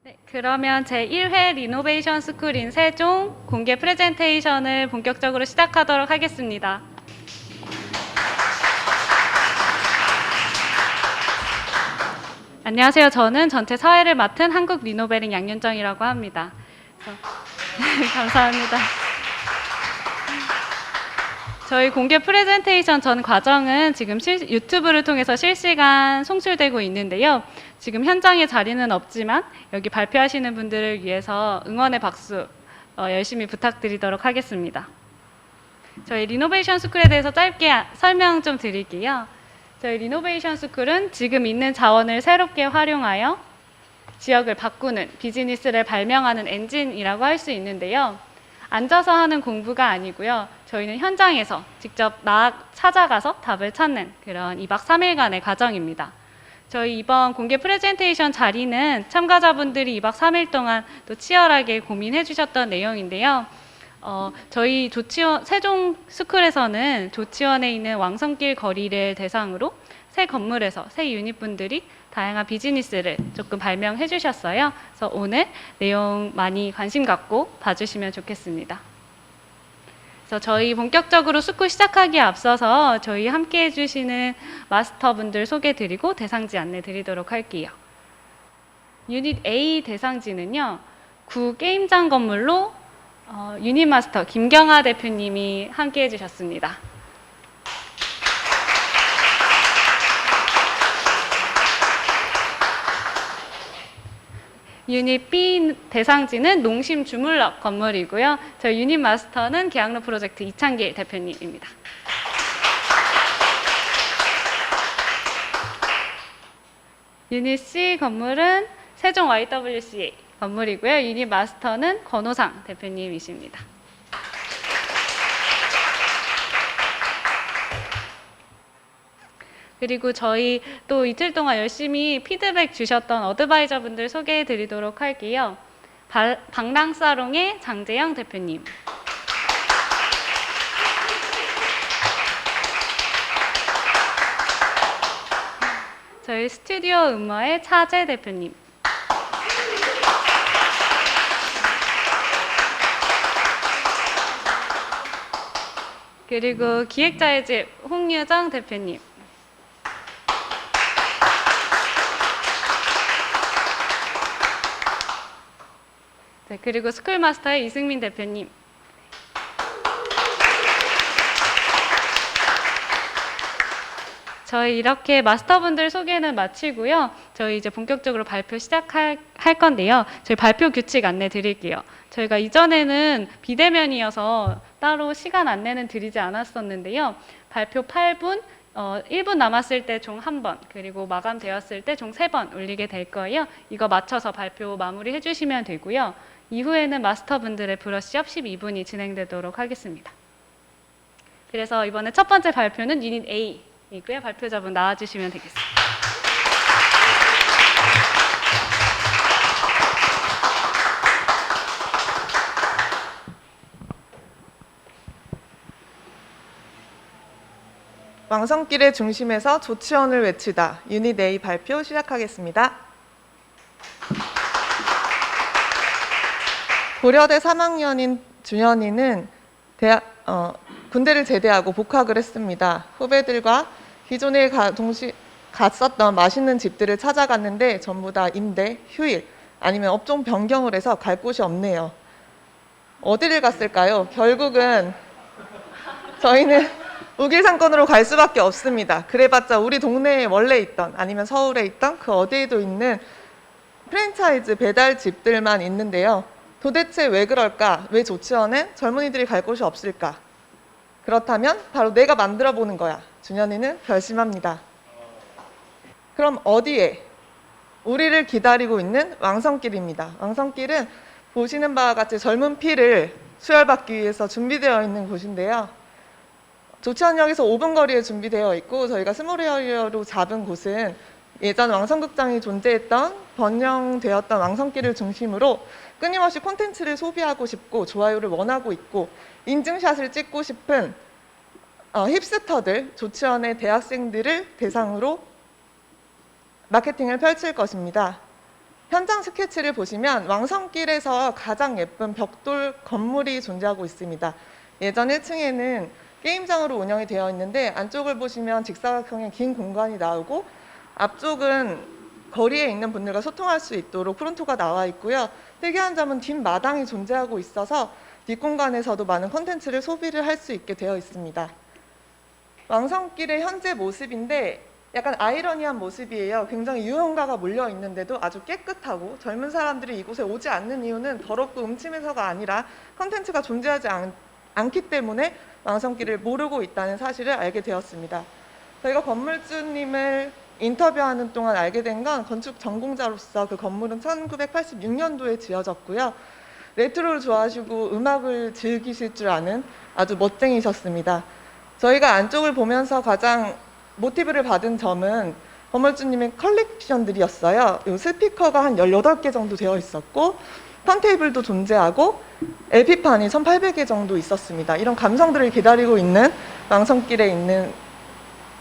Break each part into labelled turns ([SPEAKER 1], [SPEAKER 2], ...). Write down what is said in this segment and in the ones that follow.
[SPEAKER 1] 네, 그러면 제1회 리노베이션 스쿨 인 세종 공개 프레젠테이션을 본격적으로 시작하도록 하겠습니다. 안녕하세요. 저는 전체 사회를 맡은 한국 리노베링 양윤정이라고 합니다. 감사합니다. 저희 공개 프레젠테이션 전 과정은 지금 유튜브를 통해서 실시간 송출되고 있는데요. 지금 현장에 자리는 없지만 여기 발표하시는 분들을 위해서 응원의 박수 열심히 부탁드리도록 하겠습니다. 저희 리노베이션 스쿨에 대해서 짧게 설명 좀 드릴게요. 저희 리노베이션 스쿨은 지금 있는 자원을 새롭게 활용하여 지역을 바꾸는 비즈니스를 발명하는 엔진이라고 할 수 있는데요. 앉아서 하는 공부가 아니고요. 저희는 현장에서 직접 찾아가서 답을 찾는 그런 2박 3일간의 과정입니다. 저희 이번 공개 프레젠테이션 자리는 참가자분들이 2박 3일 동안 또 치열하게 고민해 주셨던 내용인데요. 저희 세종 스쿨에서는 조치원에 있는 왕성길 거리를 대상으로 새 건물에서 새 유닛분들이 다양한 비즈니스를 조금 발명해 주셨어요. 그래서 오늘 내용 많이 관심 갖고 봐주시면 좋겠습니다. 그래서 저희 본격적으로 스쿨 시작하기에 앞서서 저희 함께 해주시는 마스터분들 소개드리고 대상지 안내 드리도록 할게요. 유닛 A 대상지는요, 구 게임장 건물로 유닛 마스터 김경아 대표님이 함께 해주셨습니다. 유닛 B 대상지는 농심 주물럭 건물이고요. 저희 유닛 마스터는 계양로 프로젝트 이창길 대표님입니다. 유닛 C 건물은 세종 YWCA 건물이고요. 유닛 마스터는 권호상 대표님이십니다. 그리고 저희 또 이틀 동안 열심히 피드백 주셨던 어드바이저 분들 소개해 드리도록 할게요. 방랑사롱의 장재영 대표님. 저희 스튜디오 음머의 차재 대표님. 그리고 기획자의 집 홍유정 대표님. 네, 그리고 스쿨마스터의 이승민 대표님. 저희 이렇게 마스터분들 소개는 마치고요. 저희 이제 본격적으로 발표 시작할 건데요. 저희 발표 규칙 안내 드릴게요. 저희가 이전에는 비대면이어서 따로 시간 안내는 드리지 않았었는데요. 발표 8분, 1분 남았을 때 총 1번, 그리고 마감되었을 때 총 3번 올리게 될 거예요. 이거 맞춰서 발표 마무리 해주시면 되고요. 이후에는 마스터분들의 브러쉬업 12분이 진행되도록 하겠습니다. 그래서 이번에 첫 번째 발표는 유닛 A이고요. 발표자분 나와주시면 되겠습니다.
[SPEAKER 2] 왕성길의 중심에서 조치원을 외치다 유닛 A 발표 시작하겠습니다. 고려대 3학년인 준현이는 군대를 제대하고 복학을 했습니다. 후배들과 기존에 갔었던 맛있는 집들을 찾아갔는데 전부 다 임대, 휴일, 아니면 업종 변경을 해서 갈 곳이 없네요. 어디를 갔을까요? 결국은 저희는 우길상권으로 갈 수밖에 없습니다. 그래봤자 우리 동네에 원래 있던 아니면 서울에 있던 그 어디에도 있는 프랜차이즈 배달집들만 있는데요. 도대체 왜 그럴까? 왜 조치원엔 젊은이들이 갈 곳이 없을까? 그렇다면 바로 내가 만들어 보는 거야. 준현이는 결심합니다. 그럼 어디에? 우리를 기다리고 있는 왕성길입니다. 왕성길은 보시는 바와 같이 젊은 피를 수혈받기 위해서 준비되어 있는 곳인데요. 조치원역에서 5분 거리에 준비되어 있고 저희가 스몰에어리어로 잡은 곳은 예전 왕성극장이 존재했던 번영되었던 왕성길을 중심으로 끊임없이 콘텐츠를 소비하고 싶고 좋아요를 원하고 있고 인증샷을 찍고 싶은 힙스터들, 조치원의 대학생들을 대상으로 마케팅을 펼칠 것입니다. 현장 스케치를 보시면 왕성길에서 가장 예쁜 벽돌 건물이 존재하고 있습니다. 예전 1층에는 게임장으로 운영이 되어 있는데 안쪽을 보시면 직사각형의 긴 공간이 나오고 앞쪽은 거리에 있는 분들과 소통할 수 있도록 프론토가 나와 있고요. 특이한 점은 뒷마당이 존재하고 있어서 뒷공간에서도 많은 콘텐츠를 소비를 할 수 있게 되어 있습니다. 왕성길의 현재 모습인데 약간 아이러니한 모습이에요. 굉장히 유흥가가 몰려 있는데도 아주 깨끗하고 젊은 사람들이 이곳에 오지 않는 이유는 더럽고 음침해서가 아니라 콘텐츠가 존재하지 않기 때문에 왕성길을 모르고 있다는 사실을 알게 되었습니다. 저희가 건물주님을 인터뷰하는 동안 알게 된 건 건축 전공자로서 그 건물은 1986년도에 지어졌고요. 레트로를 좋아하시고 음악을 즐기실 줄 아는 아주 멋쟁이셨습니다. 저희가 안쪽을 보면서 가장 모티브를 받은 점은 건물주님의 컬렉션들이었어요. 이 스피커가 한 18개 정도 되어 있었고 턴테이블도 존재하고 LP판이 1800개 정도 있었습니다. 이런 감성들을 기다리고 있는 왕성길에 있는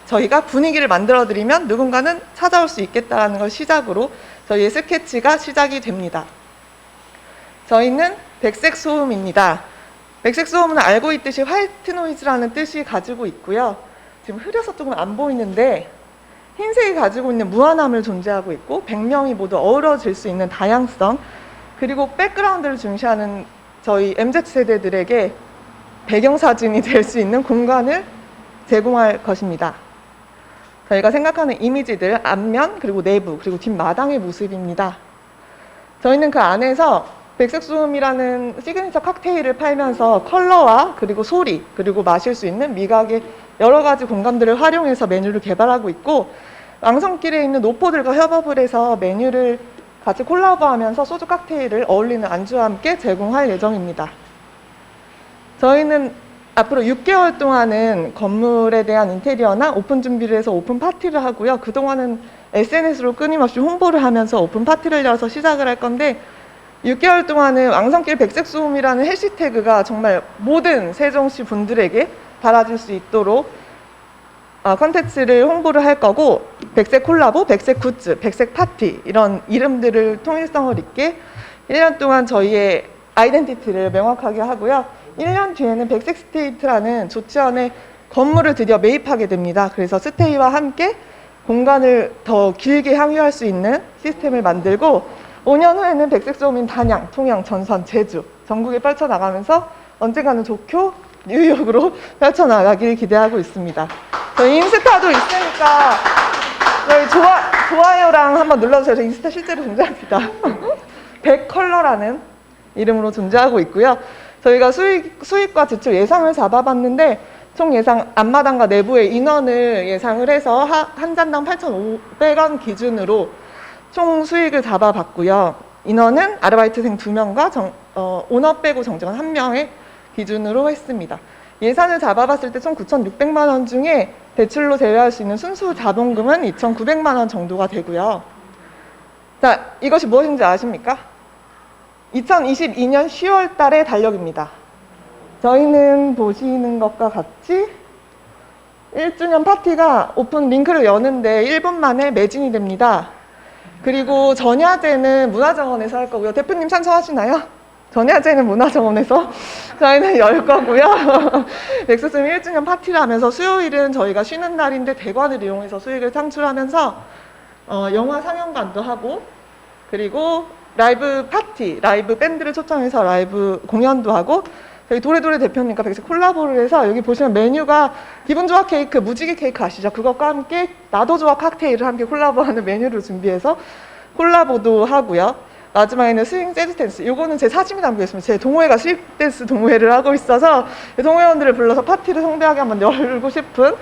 [SPEAKER 2] 저희가 분위기를 만들어드리면 누군가는 찾아올 수 있겠다는 걸 시작으로 저희의 스케치가 시작이 됩니다. 저희는 백색 소음입니다. 백색 소음은 알고 있듯이 화이트 노이즈라는 뜻이 가지고 있고요. 지금 흐려서 조금 안 보이는데 흰색이 가지고 있는 무한함을 존재하고 있고 100명이 모두 어우러질 수 있는 다양성, 그리고 백그라운드를 중시하는 저희 MZ세대들에게 배경사진이 될 수 있는 공간을 제공할 것입니다. 저희가 생각하는 이미지들 앞면 그리고 내부 그리고 뒷마당의 모습입니다. 저희는 그 안에서 백색 소음이라는 시그니처 칵테일을 팔면서 컬러와 그리고 소리 그리고 마실 수 있는 미각의 여러 가지 공간들을 활용해서 메뉴를 개발하고 있고 왕성길에 있는 노포들과 협업을 해서 메뉴를 같이 콜라보하면서 소주 칵테일을 어울리는 안주와 함께 제공할 예정입니다. 저희는 앞으로 6개월 동안은 건물에 대한 인테리어나 오픈 준비를 해서 오픈 파티를 하고요. 그동안은 SNS로 끊임없이 홍보를 하면서 오픈 파티를 열어서 시작을 할 건데 6개월 동안은 왕성길 백색소음이라는 해시태그가 정말 모든 세종시 분들에게 달아질 수 있도록 컨텐츠를 홍보를 할 거고 백색 콜라보, 백색 굿즈, 백색 파티 이런 이름들을 통일성을 잇게 1년 동안 저희의 아이덴티티를 명확하게 하고요. 1년 뒤에는 백색 스테이트라는 조치원의 건물을 드디어 매입하게 됩니다. 그래서 스테이와 함께 공간을 더 길게 향유할 수 있는 시스템을 만들고 5년 후에는 백색 소음인 단양, 통영, 전선, 제주 전국에 펼쳐나가면서 언젠가는 도쿄, 뉴욕으로 펼쳐나가길 기대하고 있습니다. 저희 인스타도 있으니까 저희 좋아요랑 한번 눌러주세요. 저희 인스타 실제로 존재합니다. 백컬러라는 이름으로 존재하고 있고요. 저희가 수익과 지출 예상을 잡아봤는데 총 예상 앞마당과 내부의 인원을 예상을 해서 한 잔당 8,500원 기준으로 총 수익을 잡아봤고요. 인원은 아르바이트생 2명과 오너 빼고 정직원 1명의 기준으로 했습니다. 예산을 잡아봤을 때 총 9,600만 원 중에 대출로 제외할 수 있는 순수 자본금은 2,900만 원 정도가 되고요. 자, 이것이 무엇인지 아십니까? 2022년 10월 달의 달력입니다. 저희는 보시는 것과 같이 1주년 파티가 오픈 링크를 여는데 1분 만에 매진이 됩니다. 그리고 전야제는 문화정원에서 할 거고요. 대표님 찬성하시나요? 전야제는 문화정원에서 저희는 열 거고요. 백스스미 1주년 파티를 하면서 수요일은 저희가 쉬는 날인데 대관을 이용해서 수익을 창출하면서 영화 상영관도 하고 그리고 라이브 파티, 라이브 밴드를 초청해서 라이브 공연도 하고 저희 도레도레 대표님과 백색 콜라보를 해서 여기 보시면 메뉴가 기분 좋아 케이크, 무지개 케이크 아시죠? 그것과 함께 나도 좋아 칵테일을 함께 콜라보하는 메뉴를 준비해서 콜라보도 하고요. 마지막에는 스윙 재즈 댄스, 요거는 제 사진이 담겨 있습니다. 제 동호회가 스윙 댄스 동호회를 하고 있어서 동호회원들을 불러서 파티를 성대하게 한번 열고 싶은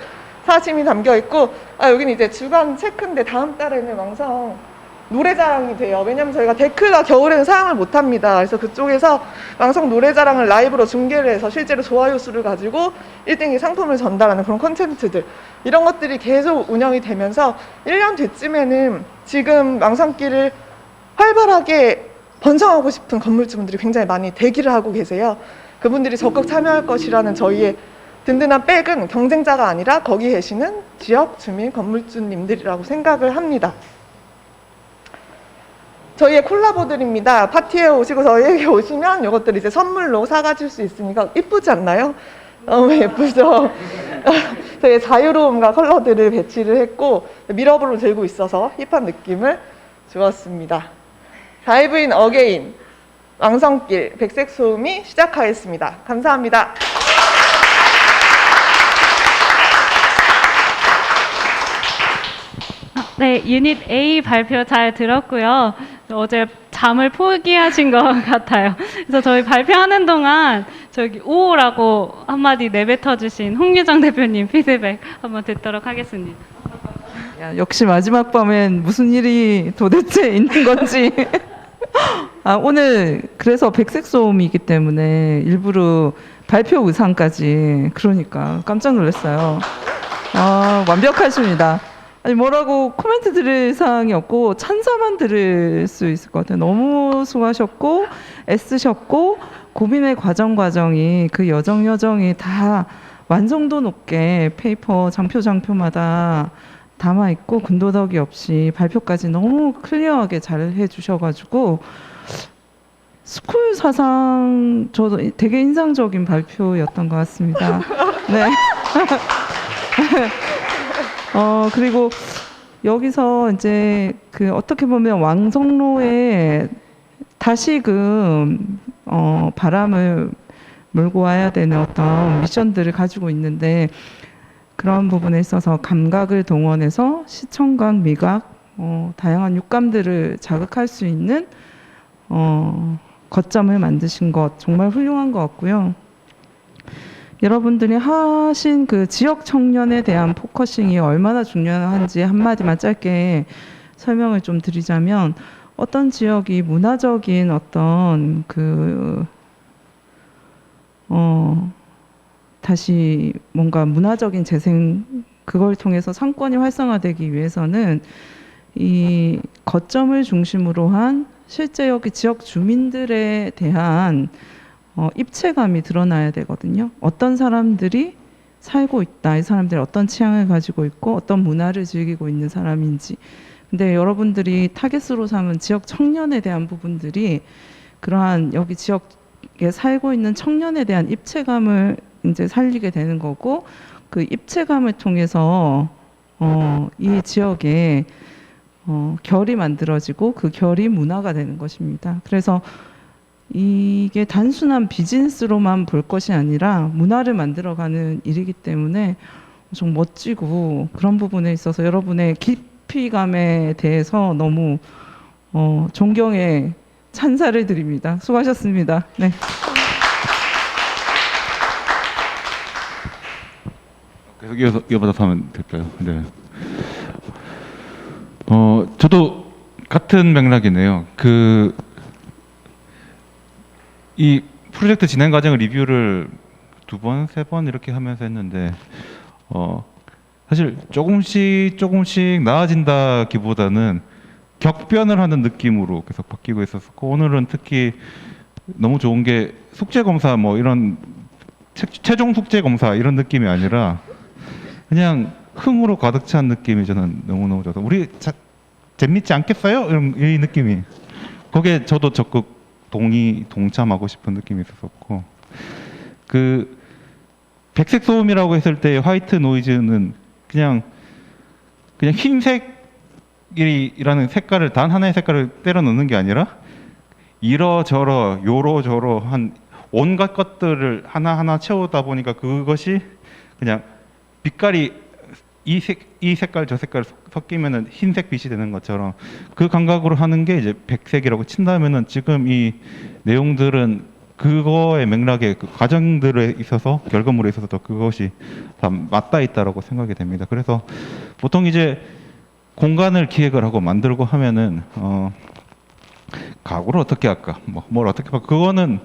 [SPEAKER 2] 사심이 담겨 있고 여기는 이제 주간 체크인데 다음 달에는 왕성 노래자랑이 돼요. 왜냐면 저희가 데크가 겨울에는 사용을 못합니다. 그래서 그쪽에서 왕성 노래자랑을 라이브로 중계를 해서 실제로 좋아요 수를 가지고 1등의 상품을 전달하는 그런 콘텐츠들 이런 것들이 계속 운영이 되면서 1년 뒤쯤에는 지금 왕성길을 활발하게 번성하고 싶은 건물주분들이 굉장히 많이 대기를 하고 계세요. 그분들이 적극 참여할 것이라는 저희의 든든한 백은 경쟁자가 아니라 거기 계시는 지역 주민 건물주님들이라고 생각을 합니다. 저희의 콜라보들입니다. 파티에 오시고 저희에게 오시면 이것들 이제 선물로 사가실 수 있으니까 이쁘지 않나요? 너무 예쁘죠? 되게 자유로움과 컬러들을 배치를 했고 미러볼로 들고 있어서 힙한 느낌을 주었습니다. 다이브인 어게인 왕성길 백색 소음이 시작하겠습니다. 감사합니다.
[SPEAKER 1] 네, 유닛 A 발표 잘 들었고요. 어제 잠을 포기하신 것 같아요. 그래서 저희 발표하는 동안 저기 오라고 한마디 내뱉어 주신 홍유정 대표님 피드백 한번 듣도록 하겠습니다.
[SPEAKER 3] 야, 역시 마지막 밤엔 무슨 일이 도대체 있는 건지. 오늘 그래서 백색 소음이기 때문에 일부러 발표 의상까지, 그러니까 깜짝 놀랐어요. 완벽하십니다. 아니, 뭐라고 코멘트 드릴 사항이 없고 찬사만 들을 수 있을 것 같아요. 너무 수고하셨고 애쓰셨고 고민의 과정이 그 여정이 다 완성도 높게 페이퍼 장표마다 담아 있고 군더더기 없이 발표까지 너무 클리어하게 잘 해주셔가지고 스쿨 사상 저도 되게 인상적인 발표였던 것 같습니다. 네. 그리고 여기서 이제 그 어떻게 보면 왕성로에 다시금 바람을 몰고 와야 되는 어떤 미션들을 가지고 있는데 그런 부분에 있어서 감각을 동원해서 시청각, 미각, 다양한 육감들을 자극할 수 있는 거점을 만드신 것 정말 훌륭한 것 같고요. 여러분들이 하신 그 지역 청년에 대한 포커싱이 얼마나 중요한지 한마디만 짧게 설명을 좀 드리자면 어떤 지역이 문화적인 어떤 다시 뭔가 문화적인 재생 그걸 통해서 상권이 활성화되기 위해서는 이 거점을 중심으로 한 실제 여기 지역 주민들에 대한 입체감이 드러나야 되거든요. 어떤 사람들이 살고 있다. 이 사람들이 어떤 취향을 가지고 있고 어떤 문화를 즐기고 있는 사람인지. 근데 여러분들이 타겟으로 삼은 지역 청년에 대한 부분들이 그러한 여기 지역에 살고 있는 청년에 대한 입체감을 이제 살리게 되는 거고 그 입체감을 통해서 이 지역에 결이 만들어지고 그 결이 문화가 되는 것입니다. 그래서 이게 단순한 비즈니스로만 볼 것이 아니라 문화를 만들어가는 일이기 때문에 좀 멋지고 그런 부분에 있어서 여러분의 깊이감에 대해서 너무 존경의 찬사를 드립니다. 수고하셨습니다. 네.
[SPEAKER 4] 계속 이어받아서 하면 될까요? 네. 저도 같은 맥락이네요. 이 프로젝트 진행 과정을 리뷰를 2번, 3번 이렇게 하면서 했는데 사실 조금씩 나아진다기보다는 격변을 하는 느낌으로 계속 바뀌고 있었고 오늘은 특히 너무 좋은 게 숙제 검사 뭐 이런 최종 숙제 검사 이런 느낌이 아니라 그냥 흥으로 가득 찬 느낌이 저는 너무너무 좋아서 우리 재밌지 않겠어요? 이 느낌이 거기에 저도 적극 동참하고 싶은 느낌이 있었고 그 백색 소음이라고 했을 때 화이트 노이즈는 그냥 흰색이라는 색깔을 단 하나의 색깔을 때려 넣는 게 아니라 이러저러 요러저러 한 온갖 것들을 하나하나 채우다 보니까 그것이 그냥 빛깔이 이 색깔 저 색깔 섞이면은 흰색 빛이 되는 것처럼 그 감각으로 하는 게 이제 백색이라고 친다면은 지금 이 내용들은 그거의 맥락에 그 과정들에 있어서 결과물에 있어서도 그것이 다 맞닿아 있다라고 생각이 됩니다. 그래서 보통 이제 공간을 기획을 하고 만들고 하면은 가구를 어떻게 할까, 뭘 어떻게 할까, 그거는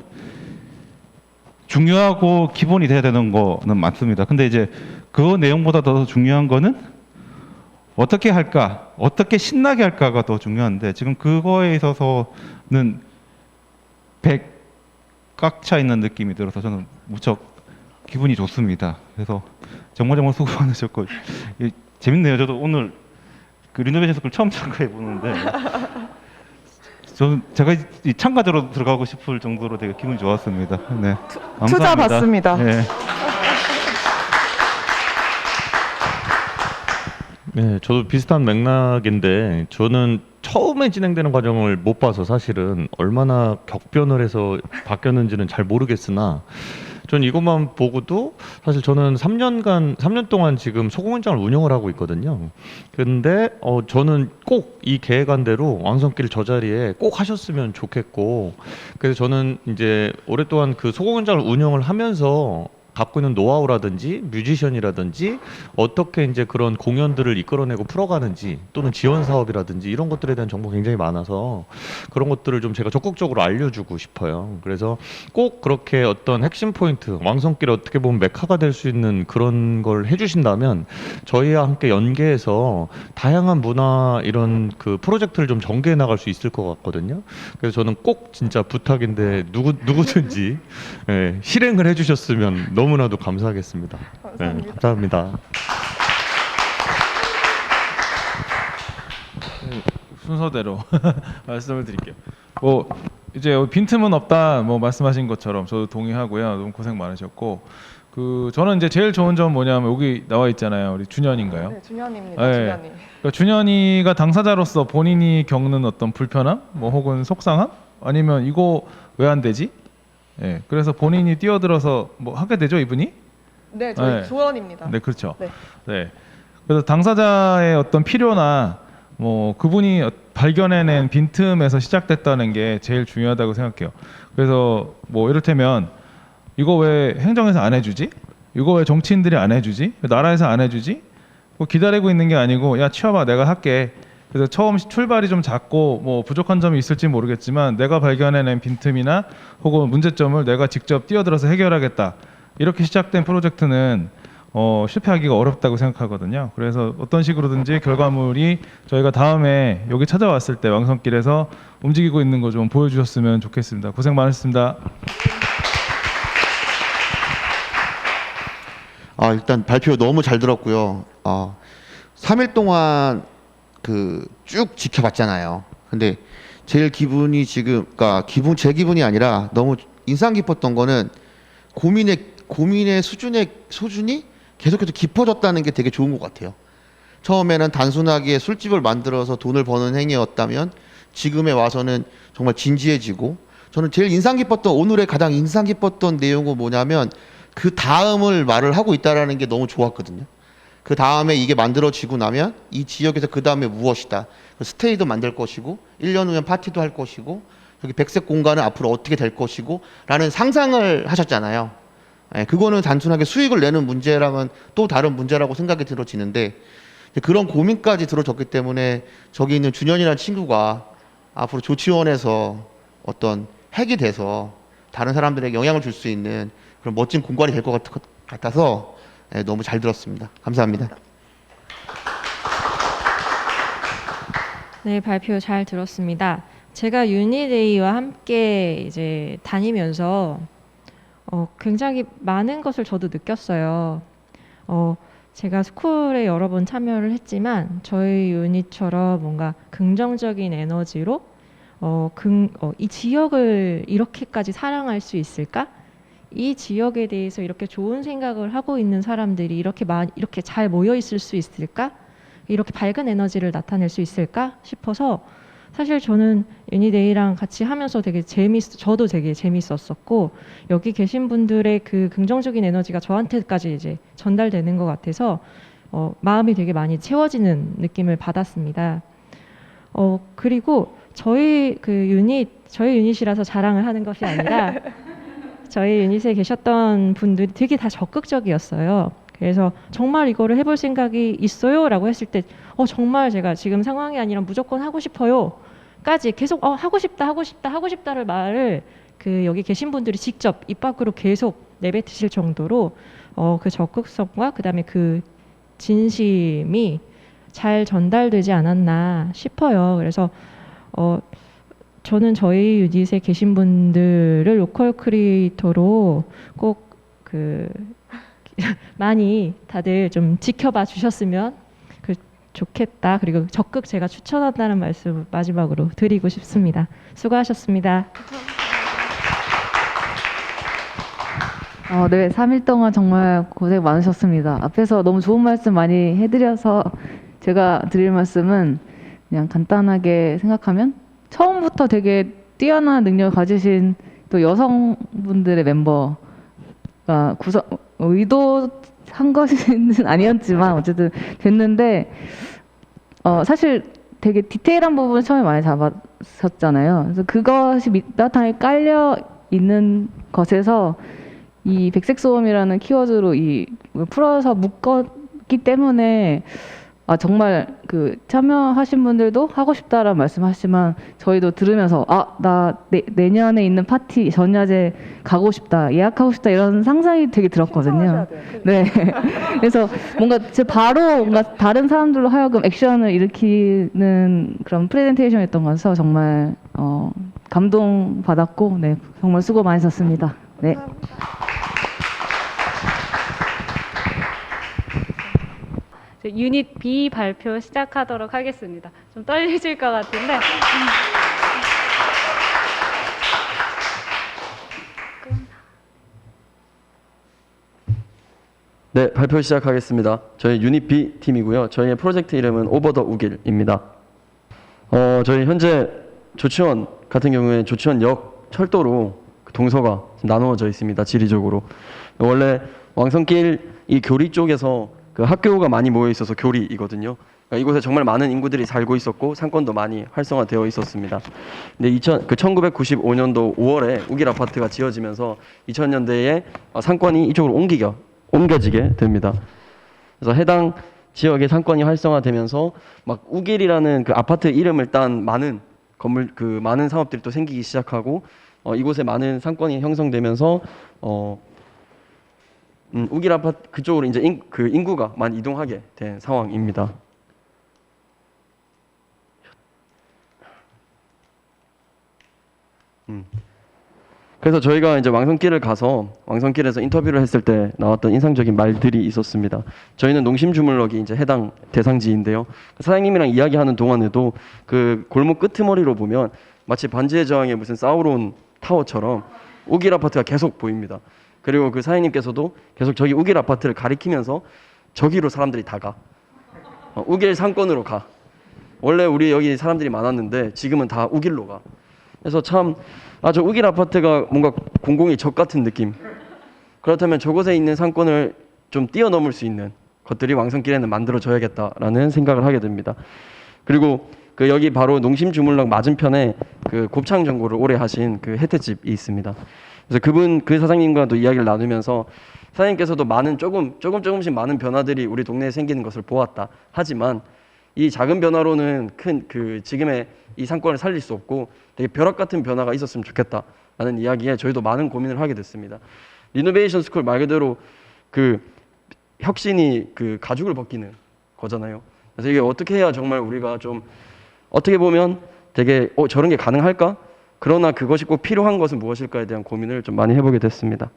[SPEAKER 4] 중요하고 기본이 돼야 되는 거는 맞습니다. 근데 이제 그 내용보다 더 중요한 거는 어떻게 할까, 어떻게 신나게 할까가 더 중요한데 지금 그거에 있어서는 꽉 차 있는 느낌이 들어서 저는 무척 기분이 좋습니다. 그래서 정말 수고 많으셨고 재밌네요. 저도 오늘 그 리노베이션 스쿨 처음 참가해 보는데 저는 제가 이 참가자로 들어가고 싶을 정도로 되게 기분이 좋았습니다. 네,
[SPEAKER 2] 투자
[SPEAKER 4] 감사합니다.
[SPEAKER 2] 받습니다.
[SPEAKER 4] 네.
[SPEAKER 5] 네, 저도 비슷한 맥락인데 저는 처음에 진행되는 과정을 못 봐서 사실은 얼마나 격변을 해서 바뀌었는지는 잘 모르겠으나 전 이것만 보고도 사실 저는 3년 동안 지금 소공연장을 운영을 하고 있거든요. 근데 저는 꼭 이 계획안대로 왕성길 저 자리에 꼭 하셨으면 좋겠고, 그래서 저는 이제 오랫동안 그 소공연장을 운영을 하면서 갖고 있는 노하우라든지 뮤지션이라든지 어떻게 이제 그런 공연들을 이끌어내고 풀어가는지 또는 지원 사업이라든지 이런 것들에 대한 정보가 굉장히 많아서 그런 것들을 좀 제가 적극적으로 알려주고 싶어요. 그래서 꼭 그렇게 어떤 핵심 포인트, 왕성길이 어떻게 보면 메카가 될 수 있는 그런 걸 해주신다면 저희와 함께 연계해서 다양한 문화 이런 그 프로젝트를 좀 전개해 나갈 수 있을 것 같거든요. 그래서 저는 꼭 진짜 부탁인데 누구든지 예, 실행을 해주셨으면 너무나도 감사하겠습니다.
[SPEAKER 2] 감사합니다.
[SPEAKER 5] 네, 감사합니다.
[SPEAKER 6] 순서대로 말씀을 드릴게요. 뭐 이제 빈틈은 없다 뭐 말씀하신 것처럼 저도 동의하고요. 너무 고생 많으셨고 그 저는 이제 제일 좋은 점 뭐냐면 여기 나와 있잖아요. 우리 준현인가요?
[SPEAKER 2] 네, 준현입니다.
[SPEAKER 6] 네.
[SPEAKER 2] 준현이.
[SPEAKER 6] 그러니까 준현이가 당사자로서 본인이 겪는 어떤 불편함, 뭐 혹은 속상함, 아니면 이거 왜 안 되지? 예, 그래서 본인이 뛰어들어서 뭐 하게 되죠, 이분이?
[SPEAKER 2] 네, 저희
[SPEAKER 6] 네.
[SPEAKER 2] 조원입니다.
[SPEAKER 6] 네, 그렇죠.
[SPEAKER 2] 네.
[SPEAKER 6] 네. 그래서 당사자의 어떤 필요나 뭐 그분이 발견해낸 빈틈에서 시작됐다는 게 제일 중요하다고 생각해요. 그래서 뭐 이를테면 이거 왜 행정에서 안 해주지? 이거 왜 정치인들이 안 해주지? 왜 나라에서 안 해주지? 뭐 기다리고 있는 게 아니고 야 치워봐 내가 할게. 그래서 처음 출발이 좀 작고 뭐 부족한 점이 있을지 모르겠지만 내가 발견해낸 빈틈이나 혹은 문제점을 내가 직접 뛰어들어서 해결하겠다. 이렇게 시작된 프로젝트는 실패하기가 어렵다고 생각하거든요. 그래서 어떤 식으로든지 결과물이 저희가 다음에 여기 찾아왔을 때 왕성길에서 움직이고 있는 거 좀 보여주셨으면 좋겠습니다. 고생 많으셨습니다.
[SPEAKER 7] 일단 발표 너무 잘 들었고요. 3일 동안 그 쭉 지켜봤잖아요. 근데 제일 기분이 지금, 그러니까 제 기분이 아니라 너무 인상 깊었던 거는 고민의 수준이 계속해서 깊어졌다는 게 되게 좋은 것 같아요. 처음에는 단순하게 술집을 만들어서 돈을 버는 행위였다면 지금에 와서는 정말 진지해지고, 저는 제일 인상 깊었던, 오늘의 가장 인상 깊었던 내용은 뭐냐면 그 다음을 말을 하고 있다라는 게 너무 좋았거든요. 그 다음에 이게 만들어지고 나면 이 지역에서 그 다음에 무엇이다. 스테이도 만들 것이고 1년 후면 파티도 할 것이고 여기 백색 공간은 앞으로 어떻게 될 것이고 라는 상상을 하셨잖아요. 그거는 단순하게 수익을 내는 문제랑은 또 다른 문제라고 생각이 들어지는데, 그런 고민까지 들어졌기 때문에 저기 있는 준현이라는 친구가 앞으로 조치원에서 어떤 핵이 돼서 다른 사람들에게 영향을 줄 수 있는 그런 멋진 공간이 될 것 같아서 너무 잘 들었습니다. 감사합니다.
[SPEAKER 8] 네, 발표 잘 들었습니다. 제가 유니데이와 함께 이제 다니면서 굉장히 많은 것을 저도 느꼈어요. 제가 스쿨에 여러 번 참여를 했지만 저희 유닛처럼 뭔가 긍정적인 에너지로 이 지역을 이렇게까지 사랑할 수 있을까? 이 지역에 대해서 이렇게 좋은 생각을 하고 있는 사람들이 이렇게 잘 모여 있을 수 있을까? 이렇게 밝은 에너지를 나타낼 수 있을까 싶어서 사실 저는 유니데이랑 같이 하면서 저도 되게 재밌었었고, 여기 계신 분들의 그 긍정적인 에너지가 저한테까지 이제 전달되는 것 같아서 마음이 되게 많이 채워지는 느낌을 받았습니다. 그리고 저희 유닛이라서 자랑을 하는 것이 아니라 저희 유닛에 계셨던 분들이 되게 다 적극적이었어요. 그래서 정말 이거를 해볼 생각이 있어요? 라고 했을 때 정말 제가 지금 상황이 아니라 무조건 하고 싶어요 까지 계속 하고 싶다를 말을 여기 계신 분들이 직접 입 밖으로 계속 내뱉으실 정도로 그 적극성과 그다음에 그 진심이 잘 전달되지 않았나 싶어요. 그래서 저는 저희 유닛에 계신 분들을 로컬 크리에이터로 꼭 많이 다들 좀 지켜봐 주셨으면 좋겠다. 그리고 적극 제가 추천한다는 말씀을 마지막으로 드리고 싶습니다. 수고하셨습니다.
[SPEAKER 9] 네, 3일 동안 정말 고생 많으셨습니다. 앞에서 너무 좋은 말씀 많이 해드려서 제가 드릴 말씀은 그냥 간단하게 생각하면 처음부터 되게 뛰어난 능력을 가지신 또 여성분들의 멤버가 의도한 것은 아니었지만 어쨌든 됐는데 사실 되게 디테일한 부분을 처음에 많이 잡았었잖아요. 그래서 그것이 밑바탕에 깔려 있는 것에서 이 백색 소음이라는 키워드로 이 풀어서 묶었기 때문에 정말 그 참여하신 분들도 하고 싶다라는 말씀하시지만 저희도 들으면서 나 내년에 있는 파티 전야제 가고 싶다, 예약하고 싶다 이런 상상이 되게 들었거든요. 네. 그래서 뭔가 바로 뭔가 다른 사람들로 하여금 액션을 일으키는 그런 프레젠테이션이었던 거라서 정말 감동 받았고, 네, 정말 수고 많으셨습니다. 네.
[SPEAKER 1] 유닛 B 발표 시작하도록 하겠습니다. 좀 떨리실 것 같은데.
[SPEAKER 10] 네, 발표 시작하겠습니다. 저희 유닛 B 팀이고요. 저희의 프로젝트 이름은 오버 더 우길입니다. 저희 현재 조치원 같은 경우에 조치원역 철도로 동서가 나누어져 있습니다. 지리적으로. 원래 왕성길 이 교리 쪽에서 그 학교가 많이 모여 있어서 교리이거든요. 그러니까 이곳에 정말 많은 인구들이 살고 있었고 상권도 많이 활성화되어 있었습니다. 근데 1995년도 5월에 우길 아파트가 지어지면서 2000년대에 상권이 이쪽으로 옮겨지게 됩니다. 그래서 해당 지역의 상권이 활성화되면서 막 우길이라는 그 아파트 이름을 딴 많은 건물, 그 많은 사업들이 또 생기기 시작하고 이곳에 많은 상권이 형성되면서 우길 아파트 그쪽으로 이제 인구가 많이 이동하게 된 상황입니다. 그래서 저희가 이제 왕성길을 가서 왕성길에서 인터뷰를 했을 때 나왔던 인상적인 말들이 있었습니다. 저희는 농심주물럭이 이제 해당 대상지인데요. 사장님이랑 이야기하는 동안에도 그 골목 끄트머리로 보면 마치 반지의 제왕의 무슨 사우론 타워처럼 우길 아파트가 계속 보입니다. 그리고 그 사장님께서도 계속 저기 우길 아파트를 가리키면서 저기로 사람들이 다 가. 우길 상권으로 가. 원래 우리 여기 사람들이 많았는데 지금은 다 우길로 가. 그래서 참 저 우길 아파트가 뭔가 공공의 적 같은 느낌. 그렇다면 저곳에 있는 상권을 좀 뛰어넘을 수 있는 것들이 왕성길에는 만들어져야겠다라는 생각을 하게 됩니다. 그리고 그 여기 바로 농심주물럭 맞은편에 그 곱창 전골을 오래 하신 그 혜태집이 있습니다. 그래서 그 사장님과도 이야기를 나누면서 사장님께서도 많은 조금씩 많은 변화들이 우리 동네에 생기는 것을 보았다. 하지만 이 작은 변화로는 큰 그 지금의 이 상권을 살릴 수 없고 되게 벼락 같은 변화가 있었으면 좋겠다라는 이야기에 저희도 많은 고민을 하게 됐습니다. 리노베이션 스쿨 말 그대로 그 혁신이 그 가죽을 벗기는 거잖아요. 그래서 이게 어떻게 해야 정말 우리가 좀 어떻게 보면 되게 저런 게 가능할까? 그러나 그것이 꼭 필요한 것은 무엇일까에 대한 고민을 좀 많이 해보게 됐습니다.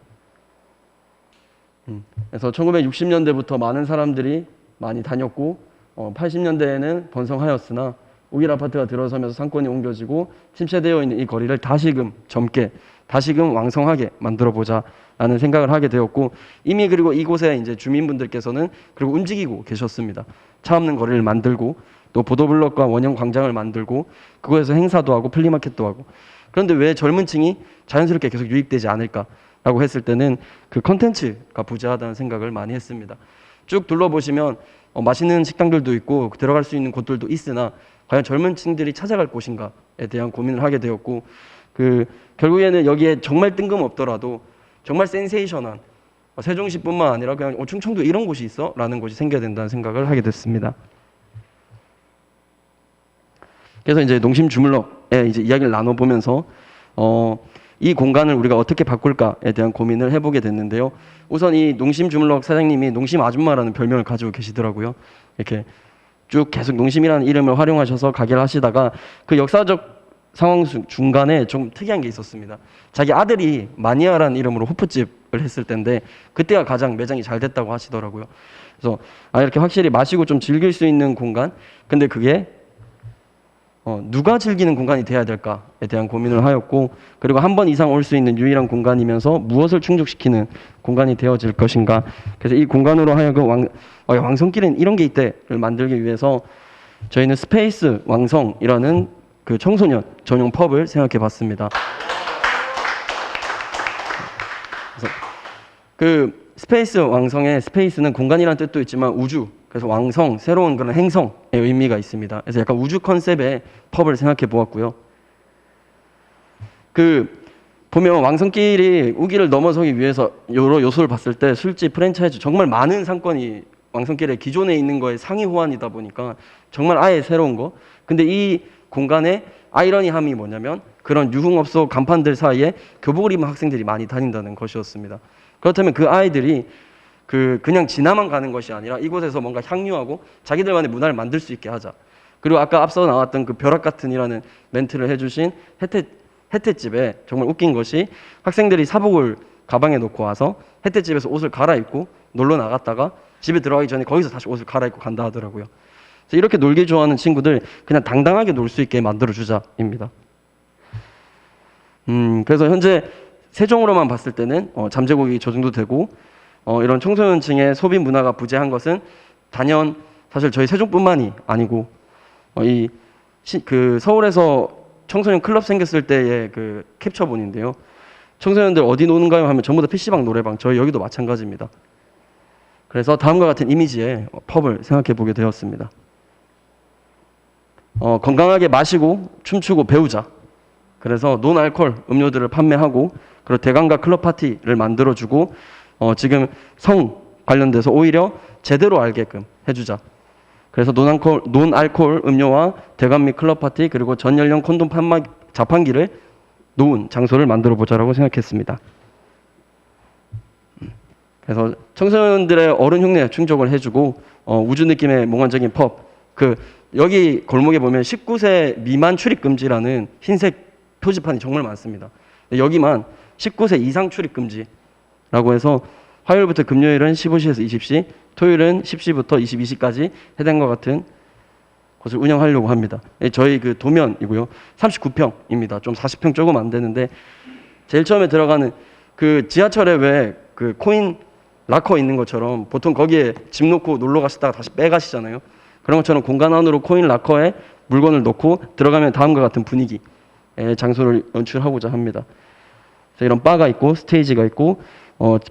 [SPEAKER 10] 그래서 1960년대부터 많은 사람들이 많이 다녔고 80년대에는 번성하였으나 우길 아파트가 들어서면서 상권이 옮겨지고 침체되어 있는 이 거리를 다시금 젊게 다시금 왕성하게 만들어보자라는 생각을 하게 되었고 이미 그리고 이곳에 이제 주민분들께서는 그리고 움직이고 계셨습니다. 차 없는 거리를 만들고 또 보도블럭과 원형 광장을 만들고 그곳에서 행사도 하고 플리마켓도 하고 그런데 왜 젊은 층이 자연스럽게 계속 유입되지 않을까라고 했을 때는 그 컨텐츠가 부재하다는 생각을 많이 했습니다. 쭉 둘러보시면 맛있는 식당들도 있고 들어갈 수 있는 곳들도 있으나 과연 젊은 층들이 찾아갈 곳인가에 대한 고민을 하게 되었고 결국에는 여기에 정말 뜬금없더라도 정말 센세이션한 세종시뿐만 아니라 그냥 충청도 이런 곳이 있어? 라는 곳이 생겨야 된다는 생각을 하게 됐습니다. 그래서 이제 농심주물럭에 이제 이야기를 나눠보면서 이 공간을 우리가 어떻게 바꿀까에 대한 고민을 해보게 됐는데요. 우선 이 농심주물럭 사장님이 농심 아줌마라는 별명을 가지고 계시더라고요. 이렇게 쭉 계속 농심이라는 이름을 활용하셔서 가게를 하시다가 그 역사적 상황 중간에 좀 특이한 게 있었습니다. 자기 아들이 마니아라는 이름으로 호프집을 했을 때인데 그때가 가장 매장이 잘 됐다고 하시더라고요. 그래서 이렇게 확실히 마시고 좀 즐길 수 있는 공간, 근데 그게 누가 즐기는 공간이 돼야 될까에 대한 고민을 하였고, 그리고 한 번 이상 올 수 있는 유일한 공간이면서 무엇을 충족시키는 공간이 되어질 것인가. 그래서 이 공간으로 하여금 왕성길엔 이런 게 있대를 만들기 위해서 저희는 스페이스 왕성이라는 그 청소년 전용 펍을 생각해 봤습니다. 그래서 그 스페이스 왕성의 스페이스는 공간이라는 뜻도 있지만 우주, 그래서 왕성, 새로운 그런 행성의 의미가 있습니다. 그래서 약간 우주 컨셉의 펍을 생각해 보았고요. 보면 왕성길이 우기를 넘어서기 위해서 여러 요소를 봤을 때 술집, 프랜차이즈 정말 많은 상권이 왕성길에 기존에 있는 거에 상위 호환이다 보니까 정말 아예 새로운 거. 근데 이 공간의 아이러니함이 뭐냐면 그런 유흥업소 간판들 사이에 교복을 입은 학생들이 많이 다닌다는 것이었습니다. 그렇다면 그 아이들이 그냥 지나만 가는 것이 아니라 이곳에서 뭔가 향유하고 자기들만의 문화를 만들 수 있게 하자. 그리고 아까 앞서 나왔던 그 벼락 같은이라는 멘트를 해주신 혜태집에 정말 웃긴 것이 학생들이 사복을 가방에 놓고 와서 혜태집에서 옷을 갈아입고 놀러 나갔다가 집에 들어가기 전에 거기서 다시 옷을 갈아입고 간다 하더라고요. 그래서 이렇게 놀기 좋아하는 친구들 그냥 당당하게 놀 수 있게 만들어주자입니다. 그래서 현재 세종으로만 봤을 때는 잠재곡이 저 정도 되고 이런 청소년층의 소비 문화가 부재한 것은 단연 사실 저희 세종뿐만이 아니고 서울에서 청소년 클럽 생겼을 때의 그 캡처본인데요. 청소년들 어디 노는가요? 하면 전부 다 PC방, 노래방, 저희 여기도 마찬가지입니다. 그래서 다음과 같은 이미지의 펍을 생각해 보게 되었습니다. 건강하게 마시고 춤추고 배우자. 그래서 논알콜 음료들을 판매하고 그리고 대강가 클럽 파티를 만들어주고 지금 성 관련돼서 오히려 제대로 알게끔 해주자. 그래서 논알콜 음료와 대관 및 클럽 파티 그리고 전 연령 콘돔 자판기를 놓은 장소를 만들어 보자라고 생각했습니다. 그래서 청소년들의 어른 흉내 충족을 해주고 우주 느낌의 몽환적인 펍. 여기 골목에 보면 19세 미만 출입 금지라는 흰색 표지판이 정말 많습니다. 여기만 19세 이상 출입 금지라고 해서 화요일부터 금요일은 15시에서 20시, 토요일은 10시부터 22시까지 해당과 같은 곳을 운영하려고 합니다. 저희 그 도면이고요. 39평입니다. 좀 40평 조금 안 되는데 제일 처음에 들어가는 그 지하철에 왜 그 코인 락커 있는 것처럼 보통 거기에 집 놓고 놀러 가시다가 다시 빼가시잖아요. 그런 것처럼 공간 안으로 코인 락커에 물건을 넣고 들어가면 다음과 같은 분위기의 장소를 연출하고자 합니다. 그래서 이런 바가 있고 스테이지가 있고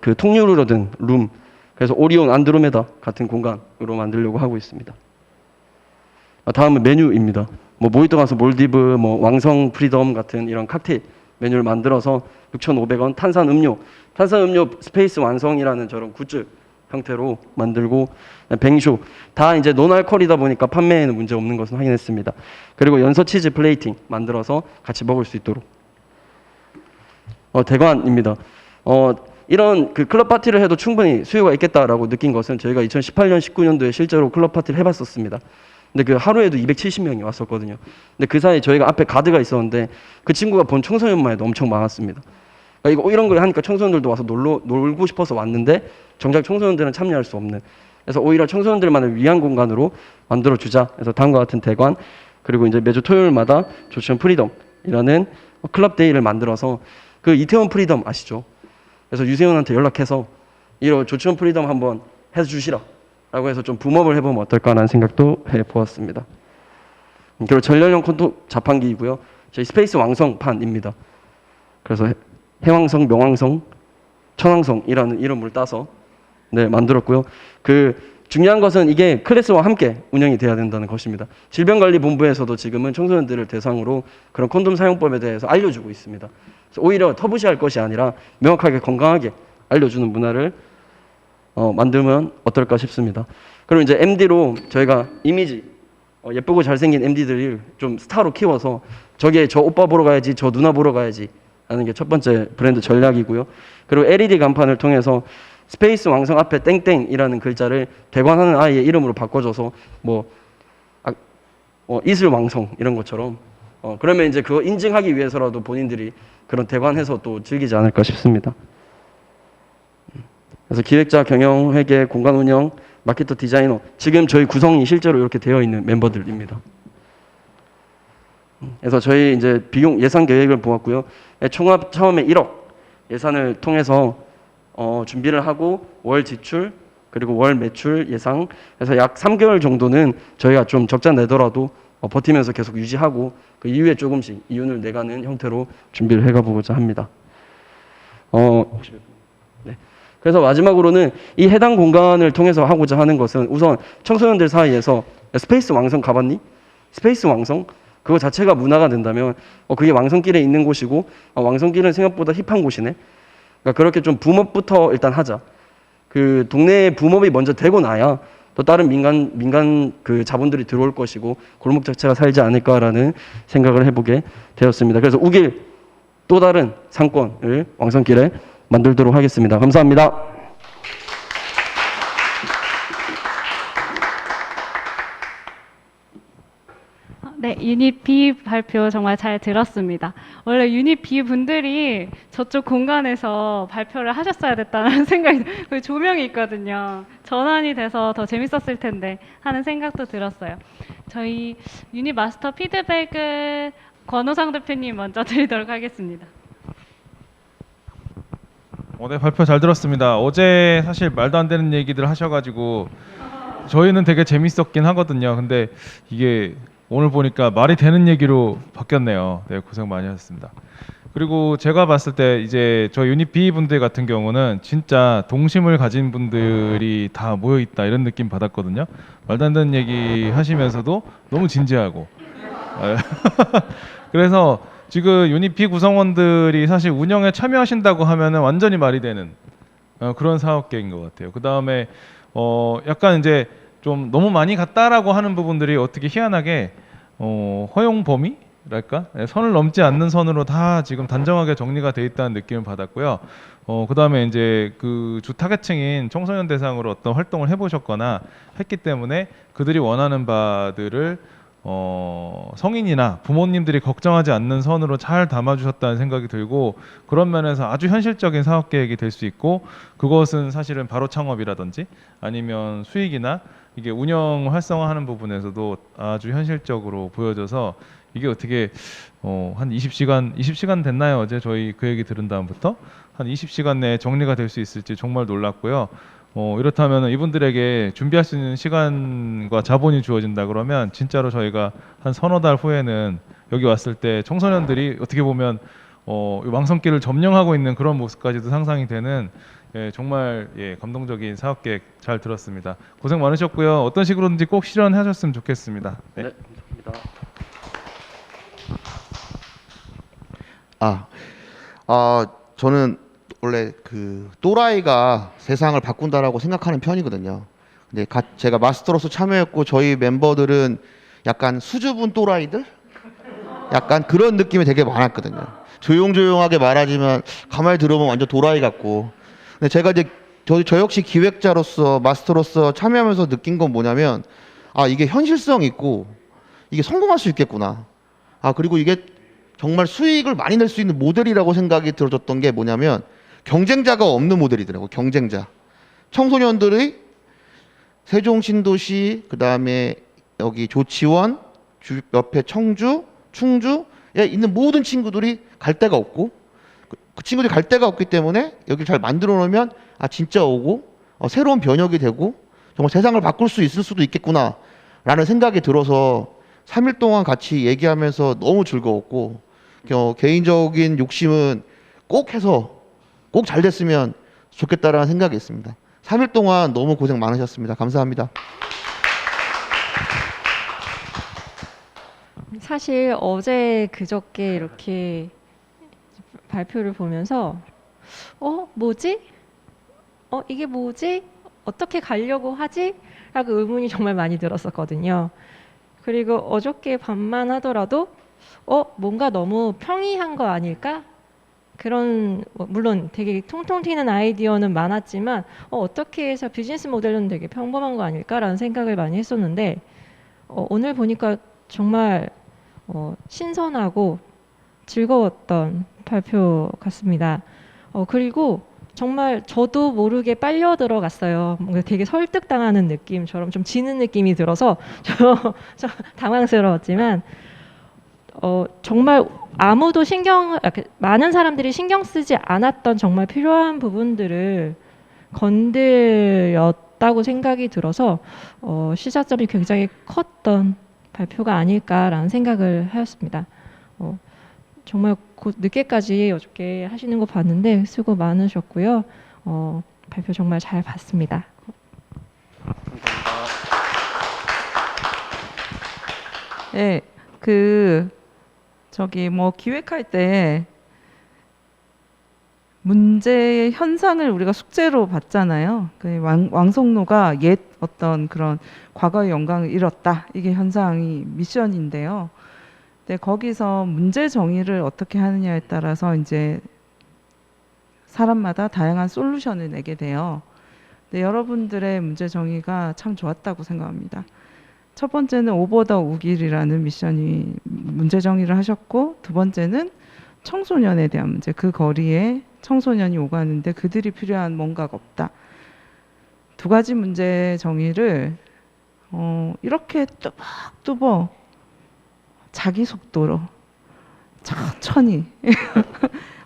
[SPEAKER 10] 그 통유리로 된 룸, 그래서 오리온 안드로메다 같은 공간으로 만들려고 하고 있습니다. 다음은 메뉴입니다. 모히또 가서 몰디브, 왕성 프리덤 같은 이런 칵테일 메뉴를 만들어서 6,500원 탄산음료 스페이스 완성이라는 저런 굿즈 형태로 만들고 뱅쇼 다 이제 논알콜이다 보니까 판매에는 문제 없는 것은 확인했습니다. 그리고 연서 치즈 플레이팅 만들어서 같이 먹을 수 있도록 대관입니다. 이런 그 클럽 파티를 해도 충분히 수요가 있겠다라고 느낀 것은 저희가 2018년, 19년도에 실제로 클럽 파티를 해봤었습니다. 근데 그 하루에도 270명이 왔었거든요. 근데 그 사이에 저희가 앞에 가드가 있었는데 그 친구가 본 청소년만 해도 엄청 많았습니다. 그러니까 이런 걸 하니까 청소년들도 와서 놀고 싶어서 왔는데 정작 청소년들은 참여할 수 없는. 그래서 오히려 청소년들만을 위한 공간으로 만들어주자. 그래서 다음과 같은 대관 그리고 이제 매주 토요일마다 조치원 프리덤이라는 클럽 데이를 만들어서 그 이태원 프리덤 아시죠? 그래서 유세훈한테 연락해서 이런 조치원 프리덤 한번 해주시라 라고 해서 좀 붐업을 해보면 어떨까라는 생각도 해보았습니다. 그리고 전연령 콘돔 자판기이고요. 저희 스페이스 왕성판입니다. 그래서 해왕성, 명왕성, 천왕성이라는 이름을 따서 만들었고요. 중요한 것은 이게 클래스와 함께 운영이 돼야 된다는 것입니다. 질병관리본부에서도 지금은 청소년들을 대상으로 그런 콘돔 사용법에 대해서 알려주고 있습니다. 그래서 오히려 터부시할 것이 아니라 명확하게 건강하게 알려주는 문화를 만들면 어떨까 싶습니다. 그리고 이제 MD로 저희가 이미지 예쁘고 잘생긴 MD들을 좀 스타로 키워서 저게 저 오빠 보러 가야지, 저 누나 보러 가야지 하는 게 첫 번째 브랜드 전략이고요. 그리고 LED 간판을 통해서 스페이스 왕성 앞에 땡땡이라는 글자를 대관하는 아이의 이름으로 바꿔줘서 이슬 왕성 이런 것처럼 그러면 이제 그거 인증하기 위해서라도 본인들이 그런 대관해서 또 즐기지 않을까 싶습니다. 그래서 기획자, 경영, 회계, 공간 운영, 마케터, 디자이너, 지금 저희 구성이 실제로 이렇게 되어 있는 멤버들입니다. 그래서 저희 이제 비용 예산 계획을 보았고요. 총합 처음에 1억 예산을 통해서 준비를 하고 월 지출 그리고 월 매출 예상, 그래서 약 3개월 정도는 저희가 좀 적자 내더라도 버티면서 계속 유지하고 그 이후에 조금씩 이윤을 내가는 형태로 준비를 해가보고자 합니다. 네. 그래서 마지막으로는 이 해당 공간을 통해서 하고자 하는 것은 우선 청소년들 사이에서 스페이스 왕성 가봤니? 스페이스 왕성? 그거 자체가 문화가 된다면 그게 왕성길에 있는 곳이고 왕성길은 생각보다 힙한 곳이네. 그러니까 그렇게 좀 붐업부터 일단 하자. 그 동네에 붐업이 먼저 되고 나야 또 다른 민간 그 자본들이 들어올 것이고 골목 자체가 살지 않을까라는 생각을 해보게 되었습니다. 그래서 우길 또 다른 상권을 왕성길에 만들도록 하겠습니다. 감사합니다.
[SPEAKER 1] 네, 유닛 B 발표 정말 잘 들었습니다. 원래 유닛 B 분들이 저쪽 공간에서 발표를 하셨어야 됐다는 생각이, 그 조명이 있거든요. 전환이 돼서 더 재밌었을 텐데 하는 생각도 들었어요. 저희 유닛 마스터 피드백을 권호상 대표님 먼저 드리도록 하겠습니다.
[SPEAKER 6] 네, 발표 잘 들었습니다. 어제 사실 말도 안 되는 얘기들 하셔가지고 저희는 되게 재밌었긴 하거든요. 근데 이게 오늘 보니까 말이 되는 얘기로 바뀌었네요. 네, 고생 많이 하셨습니다. 그리고 제가 봤을 때 이제 저 유닛 B 분들 같은 경우는 진짜 동심을 가진 분들이 다 모여 있다 이런 느낌 받았거든요. 말도 안 되는 얘기 하시면서도 너무 진지하고 그래서 지금 유닛 B 구성원들이 사실 운영에 참여하신다고 하면은 완전히 말이 되는 그런 사업 계획인 것 같아요. 그 다음에 약간 이제 좀 너무 많이 갔다라고 하는 부분들이 어떻게 희한하게 허용 범위랄까? 선을 넘지 않는 선으로 다 지금 단정하게 정리가 돼 있다는 느낌을 받았고요. 그 다음에 이제 그 주 타겟층인 청소년 대상으로 어떤 활동을 해보셨거나 했기 때문에 그들이 원하는 바들을 성인이나 부모님들이 걱정하지 않는 선으로 잘 담아주셨다는 생각이 들고 그런 면에서 아주 현실적인 사업 계획이 될 수 있고 그것은 사실은 바로 창업이라든지 아니면 수익이나 이게 운영 활성화하는 부분에서도 아주 현실적으로 보여져서 이게 어떻게 한 20시간 됐나요? 어제 저희 그 얘기 들은 다음부터 한 20시간 내에 정리가 될 수 있을지 정말 놀랐고요. 이렇다면 이분들에게 준비할 수 있는 시간과 자본이 주어진다 그러면 진짜로 저희가 한 서너 달 후에는 여기 왔을 때 청소년들이 어떻게 보면 왕성길을 점령하고 있는 그런 모습까지도 상상이 되는 정말 감동적인 사업 계획 잘 들었습니다. 고생 많으셨고요. 어떤 식으로든지 꼭 실현하셨으면 좋겠습니다. 네.
[SPEAKER 10] 네, 감사합니다.
[SPEAKER 7] 저는 원래 그 또라이가 세상을 바꾼다라고 생각하는 편이거든요. 근데 제가 마스터로서 참여했고 저희 멤버들은 약간 수줍은 또라이들? 약간 그런 느낌이 되게 많았거든요. 조용조용하게 말하지만 가만히 들어보면 완전 또라이 같고. 근데 제가 이제 저 역시 기획자로서 마스터로서 참여하면서 느낀 건 뭐냐면 이게 현실성 있고 이게 성공할 수 있겠구나. 그리고 이게 정말 수익을 많이 낼 수 있는 모델이라고 생각이 들어졌던 게 뭐냐면 경쟁자가 없는 모델이더라고요. 경쟁자. 청소년들의 세종신도시, 그 다음에 여기 조치원, 옆에 청주, 충주에 있는 모든 친구들이 갈 데가 없고 그 친구들이 갈 데가 없기 때문에 여기 잘 만들어 놓으면 진짜 오고 새로운 변혁이 되고 정말 세상을 바꿀 수 있을 수도 있겠구나 라는 생각이 들어서 3일 동안 같이 얘기하면서 너무 즐거웠고 개인적인 욕심은 꼭 해서 꼭 잘 됐으면 좋겠다라는 생각이 있습니다. 3일 동안 너무 고생 많으셨습니다. 감사합니다.
[SPEAKER 8] 사실 어제 그저께 이렇게 발표를 보면서 뭐지? 이게 뭐지? 어떻게 가려고 하지? 라고 의문이 정말 많이 들었었거든요. 그리고 어저께 밤만 하더라도 뭔가 너무 평이한 거 아닐까? 그런 물론 되게 통통 튀는 아이디어는 많았지만 어떻게 해서 비즈니스 모델은 되게 평범한 거 아닐까라는 생각을 많이 했었는데 오늘 보니까 정말 신선하고 즐거웠던 발표 같습니다. 그리고 정말 저도 모르게 빨려 들어갔어요. 뭔가 되게 설득당하는 느낌처럼 좀 지는 느낌이 들어서 좀 당황스러웠지만 정말 아무도 많은 사람들이 신경 쓰지 않았던 정말 필요한 부분들을 건드렸다고 생각이 들어서 시사점이 굉장히 컸던 발표가 아닐까라는 생각을 하였습니다. 정말 늦게까지 어저께 하시는 거 봤는데 수고 많으셨고요. 발표 정말 잘 봤습니다.
[SPEAKER 3] 네, 저기 뭐 기획할 때 문제 현상을 우리가 숙제로 봤잖아요. 그 왕성로가 옛 어떤 그런 과거의 영광을 잃었다. 이게 현상이 미션인데요. 근데 거기서 문제 정의를 어떻게 하느냐에 따라서 이제 사람마다 다양한 솔루션을 내게 돼요. 근데 여러분들의 문제 정의가 참 좋았다고 생각합니다. 첫 번째는 오버 더 우길이라는 미션이 문제 정의를 하셨고, 두 번째는 청소년에 대한 문제. 그 거리에 청소년이 오가는데 그들이 필요한 뭔가가 없다. 두 가지 문제 정의를 이렇게 뚜벅뚜벅 자기 속도로 천천히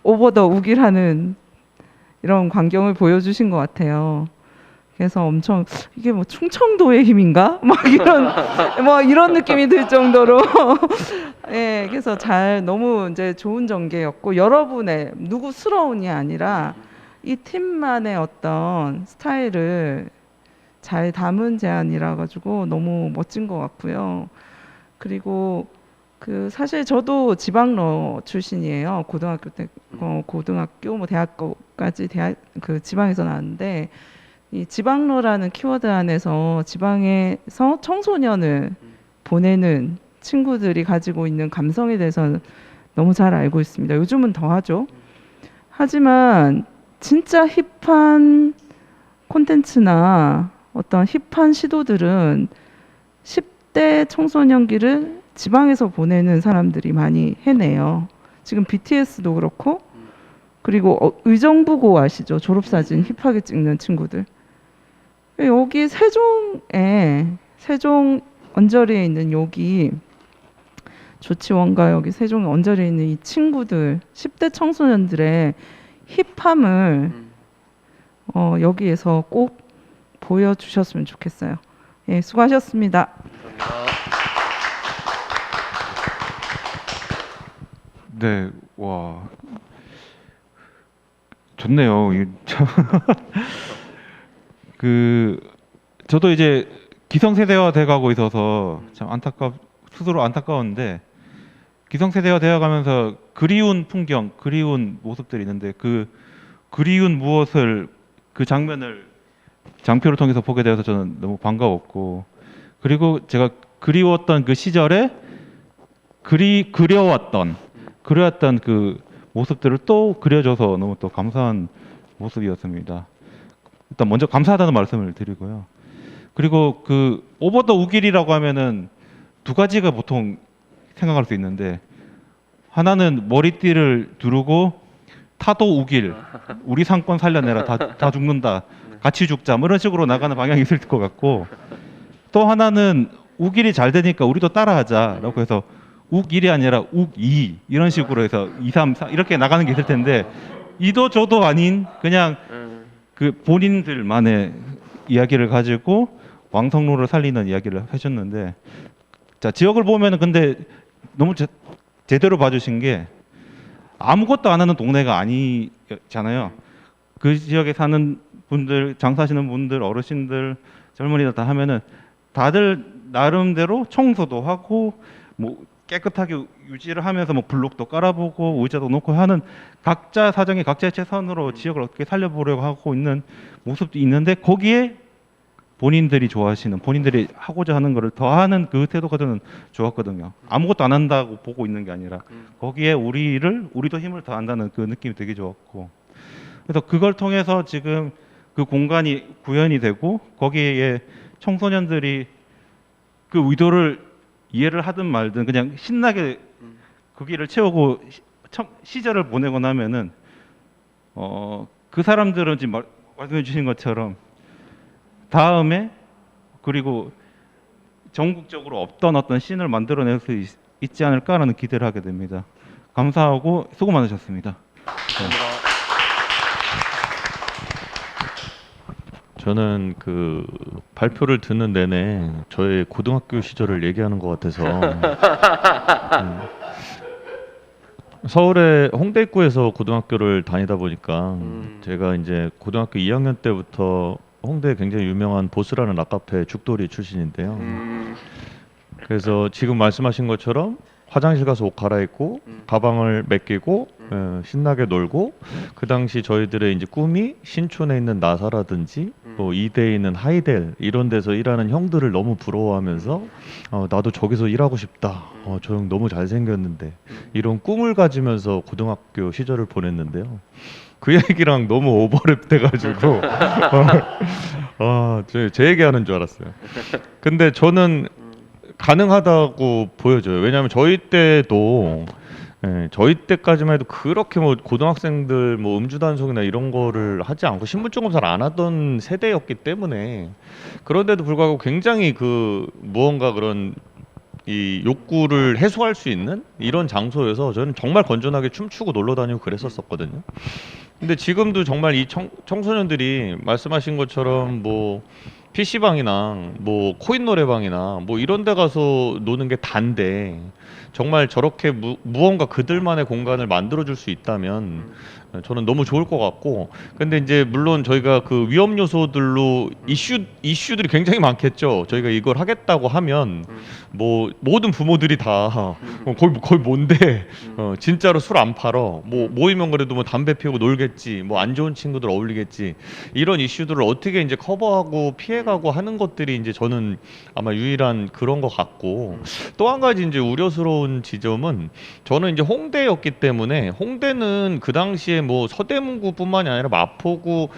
[SPEAKER 3] 오버 더 우길하는 이런 광경을 보여주신 것 같아요. 그래서 엄청 이게 뭐 충청도의 힘인가? 막 이런 느낌이 들 정도로 예, 그래서 너무 이제 좋은 전개였고, 여러분의 누구스러운이 아니라 이 팀만의 어떤 스타일을 잘 담은 제안이라 가지고 너무 멋진 것 같고요. 그리고 사실 저도 지방로 출신이에요. 고등학교 때 고등학교 뭐 대학교까지 지방에서 나왔는데, 이 지방로라는 키워드 안에서 지방에서 청소년을 보내는 친구들이 가지고 있는 감성에 대해서 너무 잘 알고 있습니다. 요즘은 더 하죠. 하지만 진짜 힙한 콘텐츠나 어떤 힙한 시도들은 10대 청소년기를 지방에서 보내는 사람들이 많이 해내요. 지금 BTS도 그렇고, 그리고 의정부고 아시죠? 졸업사진 힙하게 찍는 친구들. 여기 세종 언저리에 있는 여기 조치원가 여기 세종 언저리에 있는 이 친구들 10대 청소년들의 힙함을 여기에서 꼭 보여주셨으면 좋겠어요. 예, 수고하셨습니다.
[SPEAKER 4] 네, 와, 좋네요. 저도 이제 기성세대화 돼가고 있어서 참 스스로 안타까웠는데, 기성세대화 되어가면서 그리운 풍경, 그리운 모습들이 있는데 그 그리운 무엇을 그 장면을 장표를 통해서 보게 되어서 저는 너무 반가웠고, 그리고 제가 그리웠던 그 시절에 그려왔던 그 모습들을 또 그려줘서 너무 또 감사한 모습이었습니다. 일단 먼저 감사하다는 말씀을 드리고요. 그리고 오버 더 우길이라고 하면은 두 가지가 보통 생각할 수 있는데, 하나는 머리띠를 두르고 타도 우길, 우리 상권 살려내라, 다 죽는다, 같이 죽자, 뭐 이런 식으로 나가는 방향이 있을 것 같고, 또 하나는 우길이 잘 되니까 우리도 따라하자라고 해서 욱일이 아니라 욱이 이런 식으로 해서 2, 3, 4 이렇게 나가는 게 있을 텐데, 이도 저도 아닌 그냥 본인들만의 이야기를 가지고 왕성로를 살리는 이야기를 하셨는데, 자, 지역을 보면은 근데 너무 제대로 봐주신 게 아무것도 안 하는 동네가 아니잖아요. 그 지역에 사는 분들, 장사하시는 분들, 어르신들, 젊은이들 다 하면은 다들 나름대로 청소도 하고 뭐 깨끗하게 유지를 하면서 뭐 블록도 깔아보고 의자도 놓고 하는 각자 사정에 각자의 최선으로 지역을 어떻게 살려보려고 하고 있는 모습도 있는데, 거기에 본인들이 좋아하시는, 본인들이 하고자 하는 거를 더하는 그 태도가 저는 좋았거든요. 아무것도 안 한다고 보고 있는 게 아니라 거기에 우리도 힘을 더한다는 그 느낌이 되게 좋았고, 그래서 그걸 통해서 지금 그 공간이 구현이 되고 거기에 청소년들이 그 의도를 이해를 하든 말든 그냥 신나게 그 길을 채우고 시절을 보내고 나면은 그 사람들은 지금 말씀해 주신 것처럼 다음에 그리고 전국적으로 없던 어떤 씬을 만들어낼 수 있지 않을까라는 기대를 하게 됩니다. 감사하고 수고 많으셨습니다.
[SPEAKER 5] 저는 그 발표를 듣는 내내 저의 고등학교 시절을 얘기하는 것 같아서 서울의 홍대 입구에서 고등학교를 다니다 보니까 제가 이제 고등학교 2학년 때부터 홍대에 굉장히 유명한 보스라는 락카페 죽돌이 출신인데요. 그래서 지금 말씀하신 것처럼 화장실 가서 옷 갈아입고 가방을 맡기고 신나게 놀고, 그 당시 저희들의 이제 꿈이 신촌에 있는 나사라든지 뭐 이대에 있는 하이델 이런 데서 일하는 형들을 너무 부러워하면서 나도 저기서 일하고 싶다. 저 형 너무 잘생겼는데 이런 꿈을 가지면서 고등학교 시절을 보냈는데요. 그 얘기랑 너무 오버랩 돼가지고 제 얘기하는 줄 알았어요. 근데 저는 가능하다고 보여져요. 왜냐하면 저희 때도 저희 때까지만 해도 그렇게 뭐 고등학생들 뭐 음주 단속이나 이런 거를 하지 않고 신분증 검사를 안 하던 세대였기 때문에, 그런데도 불구하고 굉장히 그 무언가 그런 이 욕구를 해소할 수 있는 이런 장소여서 저는 정말 건전하게 춤추고 놀러 다니고 그랬었거든요. 근데 지금도 정말 이 청소년들이 말씀하신 것처럼 뭐 PC방이나 뭐 코인 노래방이나 뭐 이런 데 가서 노는 게 단데, 정말 저렇게 무언가 그들만의 공간을 만들어 줄 수 있다면 저는 너무 좋을 것 같고, 근데 이제 물론 저희가 그 위험 요소들로 이슈들이 굉장히 많겠죠. 저희가 이걸 하겠다고 하면 뭐 모든 부모들이 다 거의 뭔데 진짜로 술 안 팔어, 뭐 모이면 그래도 뭐 담배 피우고 놀겠지, 뭐 안 좋은 친구들 어울리겠지, 이런 이슈들을 어떻게 이제 커버하고 피해가고 하는 것들이 이제 저는 아마 유일한 그런 것 같고, 또 한 가지 이제 우려스러운 지점은, 저는 이제 홍대였기 때문에, 홍대는 그 당시에 뭐 서대문구뿐만이 아니라 마포구,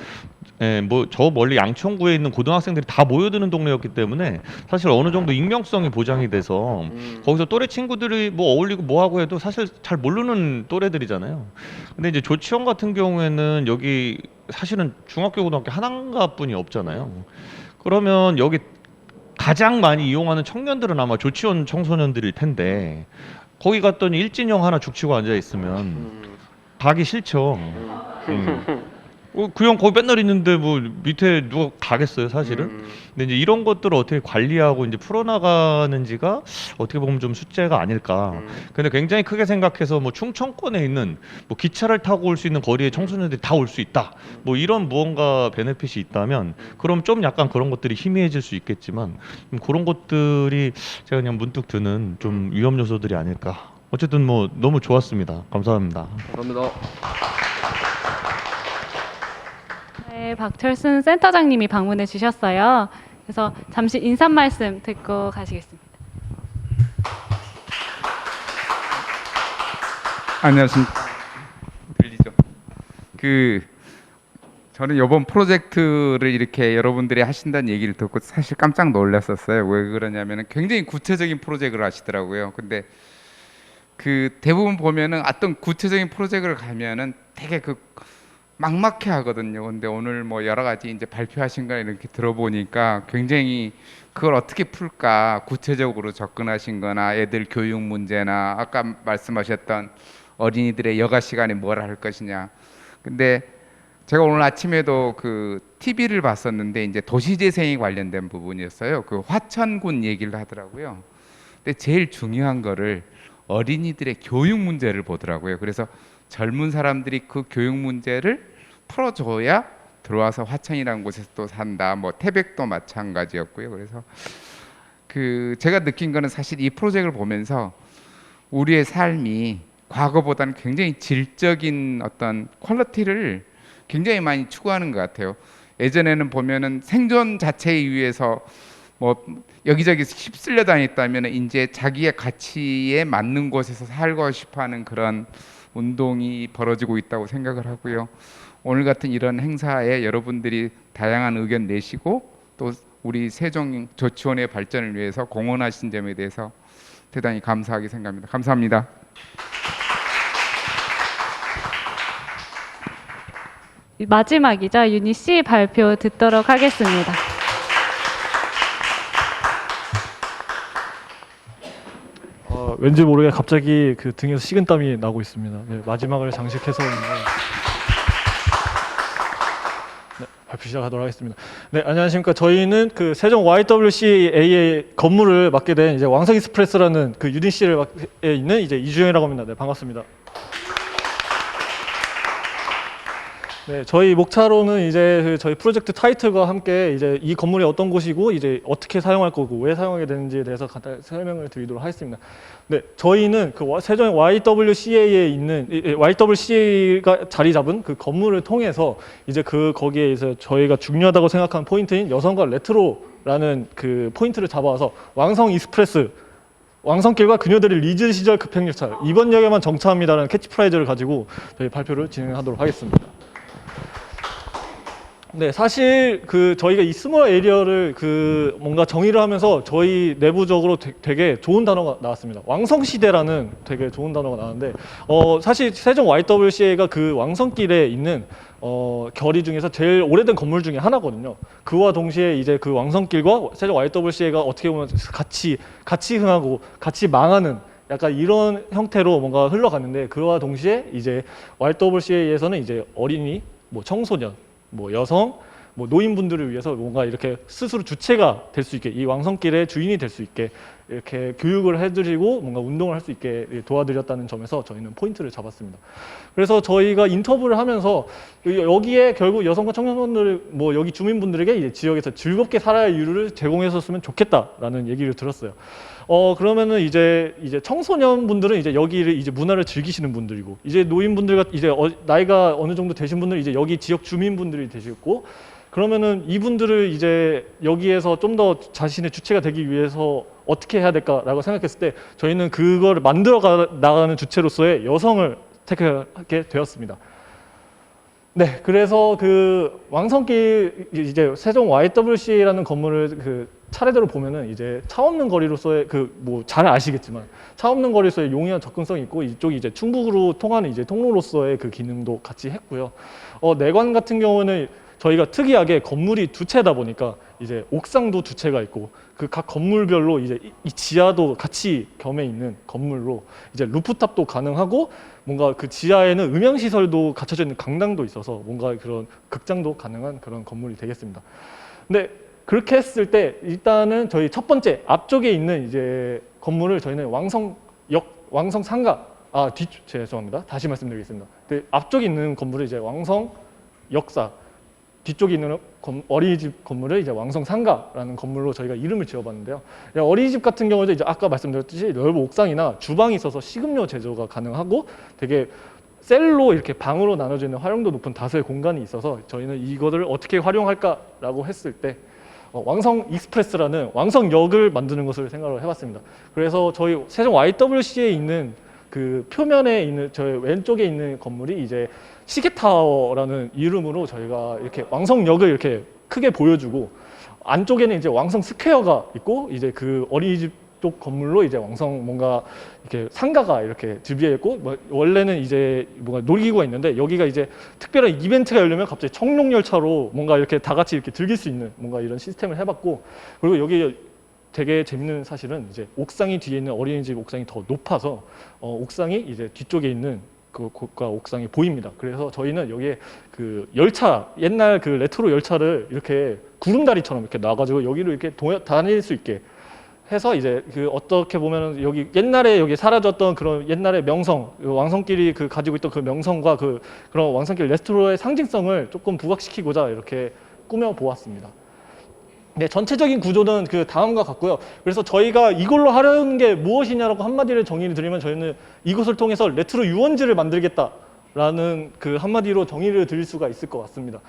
[SPEAKER 5] 뭐 저 멀리 양천구에 있는 고등학생들이 다 모여드는 동네였기 때문에 사실 어느 정도 익명성이 보장이 돼서 거기서 또래 친구들이 뭐 어울리고 뭐 하고 해도 사실 잘 모르는 또래들이잖아요. 근데 이제 조치원 같은 경우에는 여기 사실은 중학교 고등학교 하나뿐이 없잖아요. 그러면 여기 가장 많이 이용하는 청년들은 아마 조치원 청소년들일 텐데, 거기 갔더니 일진형 하나 죽치고 앉아 있으면 가기 싫죠. 그 형 거기 맨날 있는데 뭐 밑에 누가 가겠어요, 사실은. 근데 이제 이런 것들을 어떻게 관리하고 이제 풀어나가는지가 어떻게 보면 좀 숙제가 아닐까. 근데 굉장히 크게 생각해서 뭐 충청권에 있는 뭐 기차를 타고 올 수 있는 거리에 청소년들이 다 올 수 있다, 뭐 이런 무언가 베네핏이 있다면 그럼 좀 약간 그런 것들이 희미해질 수 있겠지만, 그런 것들이 제가 그냥 문득 드는 좀 위험 요소들이 아닐까. 어쨌든 뭐 너무 좋았습니다. 감사합니다.
[SPEAKER 10] 감사합니다.
[SPEAKER 1] 네, 박철순 센터장님이 방문해 주셨어요. 그래서 잠시 인사 말씀 듣고 가시겠습니다.
[SPEAKER 11] 안녕하십니까. 들리죠? 저는 이번 프로젝트를 이렇게 여러분들이 하신다는 얘기를 듣고 사실 깜짝 놀랐었어요. 왜 그러냐면은 굉장히 구체적인 프로젝트를 하시더라고요. 근데 그 대부분 보면은 어떤 구체적인 프로젝트를 가면은 되게 막막해 하거든요. 근데 오늘 뭐 여러 가지 이제 발표하신 거 이렇게 들어보니까 굉장히 그걸 어떻게 풀까 구체적으로 접근하신 거나 애들 교육 문제나 아까 말씀하셨던 어린이들의 여가 시간에 뭘 할 것이냐. 근데 제가 오늘 아침에도 그 TV를 봤었는데 이제 도시재생에 관련된 부분이었어요. 그 화천군 얘기를 하더라고요. 근데 제일 중요한 거를 어린이들의 교육 문제를 보더라고요. 그래서 젊은 사람들이 그 교육 문제를 풀어줘야 들어와서 화천이라는 곳에서 또 산다. 뭐 태백도 마찬가지였고요. 그래서 제가 느낀 거는 사실 이 프로젝트를 보면서 우리의 삶이 과거보다는 굉장히 질적인 어떤 퀄리티를 굉장히 많이 추구하는 것 같아요. 예전에는 보면은 생존 자체에 의해서 뭐 여기저기 휩쓸려 다녔다면 이제 자기의 가치에 맞는 곳에서 살고 싶어하는 그런 운동이 벌어지고 있다고 생각을 하고요. 오늘 같은 이런 행사에 여러분들이 다양한 의견 내시고 또 우리 세종 조치원의 발전을 위해서 공헌하신 점에 대해서 대단히 감사하게 생각합니다. 감사합니다.
[SPEAKER 1] 마지막이죠. 유닛 C 발표 듣도록 하겠습니다.
[SPEAKER 12] 왠지 모르게 갑자기 그 등에서 식은땀이 나고 있습니다. 네, 마지막을 장식해서 발표 시작하도록 하겠습니다. 네, 안녕하십니까. 저희는 그 세종 YWCA의 건물을 맡게 된 이제 왕성 익스프레스라는 그 유닛C에 있는 이제 이주영이라고 합니다. 네, 반갑습니다. 네, 저희 목차로는 이제 그 저희 프로젝트 타이틀과 함께 이제 이 건물이 어떤 곳이고 이제 어떻게 사용할 거고 왜 사용하게 되는지에 대해서 간단히 설명을 드리도록 하겠습니다. 네, 저희는 그 세종 YWCA에 있는 YWCA가 자리 잡은 그 건물을 통해서 이제 거기에 이제 저희가 중요하다고 생각하는 포인트인 여성과 레트로라는 그 포인트를 잡아와서 왕성 익스프레스 왕성길과 그녀들의 리즈 시절 급행열차 이번 역에만 정차합니다라는 캐치프라이즈를 가지고 저희 발표를 진행하도록 하겠습니다. 네, 사실 그 저희가 이 스몰 에리어를 그 뭔가 정의를 하면서 저희 내부적으로 되게 좋은 단어가 나왔습니다. 왕성시대라는 되게 좋은 단어가 나왔는데 사실 세종 YWCA가 그 왕성길에 있는 결의 중에서 제일 오래된 건물 중에 하나거든요. 그와 동시에 이제 그 왕성길과 세종 YWCA가 어떻게 보면 같이 흥하고 같이 망하는 약간 이런 형태로 뭔가 흘러갔는데 그와 동시에 이제 YWCA에서는 이제 어린이, 뭐 청소년, 뭐 여성, 뭐 노인분들을 위해서 뭔가 이렇게 스스로 주체가 될 수 있게 이 왕성길의 주인이 될 수 있게 이렇게 교육을 해드리고 뭔가 운동을 할 수 있게 도와드렸다는 점에서 저희는 포인트를 잡았습니다. 그래서 저희가 인터뷰를 하면서 여기에 결국 여성과 청소년들 뭐 여기 주민분들에게 이제 지역에서 즐겁게 살아야 할 이유를 제공했었으면 좋겠다라는 얘기를 들었어요. 그러면은 이제 청소년분들은 이제 여기를 이제 문화를 즐기시는 분들이고 이제 노인분들과 이제 나이가 어느 정도 되신 분들은 이제 여기 지역 주민분들이 되시고 그러면은 이분들을 이제 여기에서 좀 더 자신의 주체가 되기 위해서 어떻게 해야 될까라고 생각했을 때 저희는 그거를 만들어 나가는 주체로서의 여성을 택하게 되었습니다. 네, 그래서 그 왕성길 이제 세종 YWCA라는 건물을 그 차례대로 보면은 이제 차 없는 거리로서의 그 뭐 잘 아시겠지만 차 없는 거리로서의 용이한 접근성이 있고 이쪽이 이제 충북으로 통하는 이제 통로로서의 그 기능도 같이 했고요. 내관 같은 경우는 저희가 특이하게 건물이 두 채다 보니까 이제 옥상도 두 채가 있고 그 각 건물별로 이제 이 지하도 같이 겸해 있는 건물로 이제 루프탑도 가능하고 뭔가 그 지하에는 음향 시설도 갖춰져 있는 강당도 있어서 뭔가 그런 극장도 가능한 그런 건물이 되겠습니다. 근데 그렇게 했을 때 일단은 저희 첫 번째 앞쪽에 있는 이제 건물을 저희는 왕성 상가 죄송합니다. 다시 말씀드리겠습니다. 앞쪽에 있는 건물을 이제 왕성 역사 뒤쪽에 있는 어린이집 건물을 이제 왕성 상가라는 건물로 저희가 이름을 지어봤는데요. 어린이집 같은 경우도 이제 아까 말씀드렸듯이 넓은 옥상이나 주방이 있어서 식음료 제조가 가능하고 되게 셀로 이렇게 방으로 나눠져 있는 활용도 높은 다수의 공간이 있어서 저희는 이거를 어떻게 활용할까라고 했을 때 왕성 익스프레스라는 왕성역을 만드는 것을 생각을 해봤습니다. 그래서 저희 세종 YWC에 있는 그 표면에 있는 저희 왼쪽에 있는 건물이 이제 시계타워라는 이름으로 저희가 이렇게 왕성역을 이렇게 크게 보여주고 안쪽에는 이제 왕성 스퀘어가 있고 이제 그 어린이집 쪽 건물로 이제 왕성 뭔가 이렇게 상가가 이렇게 주비해 있고 뭐 원래는 이제 뭔가 놀이기구가 있는데 여기가 이제 특별한 이벤트가 열리면 갑자기 청룡열차로 뭔가 이렇게 다 같이 이렇게 즐길 수 있는 뭔가 이런 시스템을 해봤고 그리고 여기 되게 재밌는 사실은 이제 옥상이 뒤에 있는 어린이집 옥상이 더 높아서 옥상이 이제 뒤쪽에 있는 그 고가 옥상이 보입니다. 그래서 저희는 여기에 그 열차 옛날 그 레트로 열차를 이렇게 구름다리처럼 이렇게 놔가지고 여기로 이렇게 다닐 수 있게 해서 이제 그 어떻게 보면은 여기 옛날에 여기 사라졌던 그런 옛날의 명성 왕성길이 그 가지고 있던 그 명성과 그런 왕성길 레트로의 상징성을 조금 부각시키고자 이렇게 꾸며 보았습니다. 네, 전체적인 구조는 그 다음과 같고요. 그래서 저희가 이걸로 하려는 게 무엇이냐라고 한마디를 정의를 드리면 저희는 이것을 통해서 레트로 유원지를 만들겠다라는 그 한마디로 정의를 드릴 수가 있을 것 같습니다.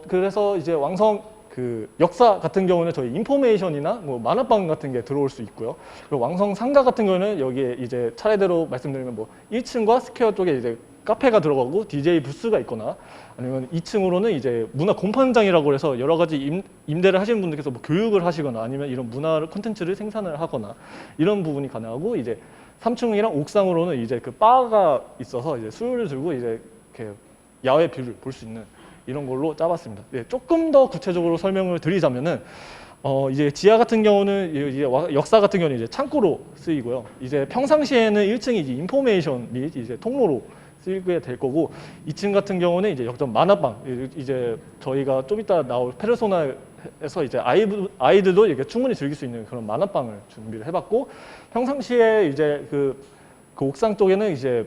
[SPEAKER 12] 그래서 이제 왕성 그 역사 같은 경우는 저희 인포메이션이나 뭐 만화방 같은 게 들어올 수 있고요. 그리고 왕성 상가 같은 경우는 여기에 이제 차례대로 말씀드리면 뭐 1층과 스퀘어 쪽에 이제 카페가 들어가고 DJ 부스가 있거나 아니면 2층으로는 이제 문화 공판장이라고 해서 여러 가지 임대를 하시는 분들께서 뭐 교육을 하시거나 아니면 이런 문화 콘텐츠를 생산을 하거나 이런 부분이 가능하고 이제 3층이랑 옥상으로는 이제 그 바가 있어서 이제 술을 들고 이제 이렇게 야외 뷰를 볼 수 있는 이런 걸로 짜봤습니다. 네, 조금 더 구체적으로 설명을 드리자면은 이제 지하 같은 경우는 이제 역사 같은 경우는 이제 창고로 쓰이고요. 이제 평상시에는 1층이 이제 인포메이션 및 이제 통로로 쓰이게 될 거고 2층 같은 경우는 이제 역전 만화방 이제 저희가 좀 이따 나올 페르소나에서 이제 아이들도 이렇게 충분히 즐길 수 있는 그런 만화방을 준비를 해봤고 평상시에 이제 그 옥상 쪽에는 이제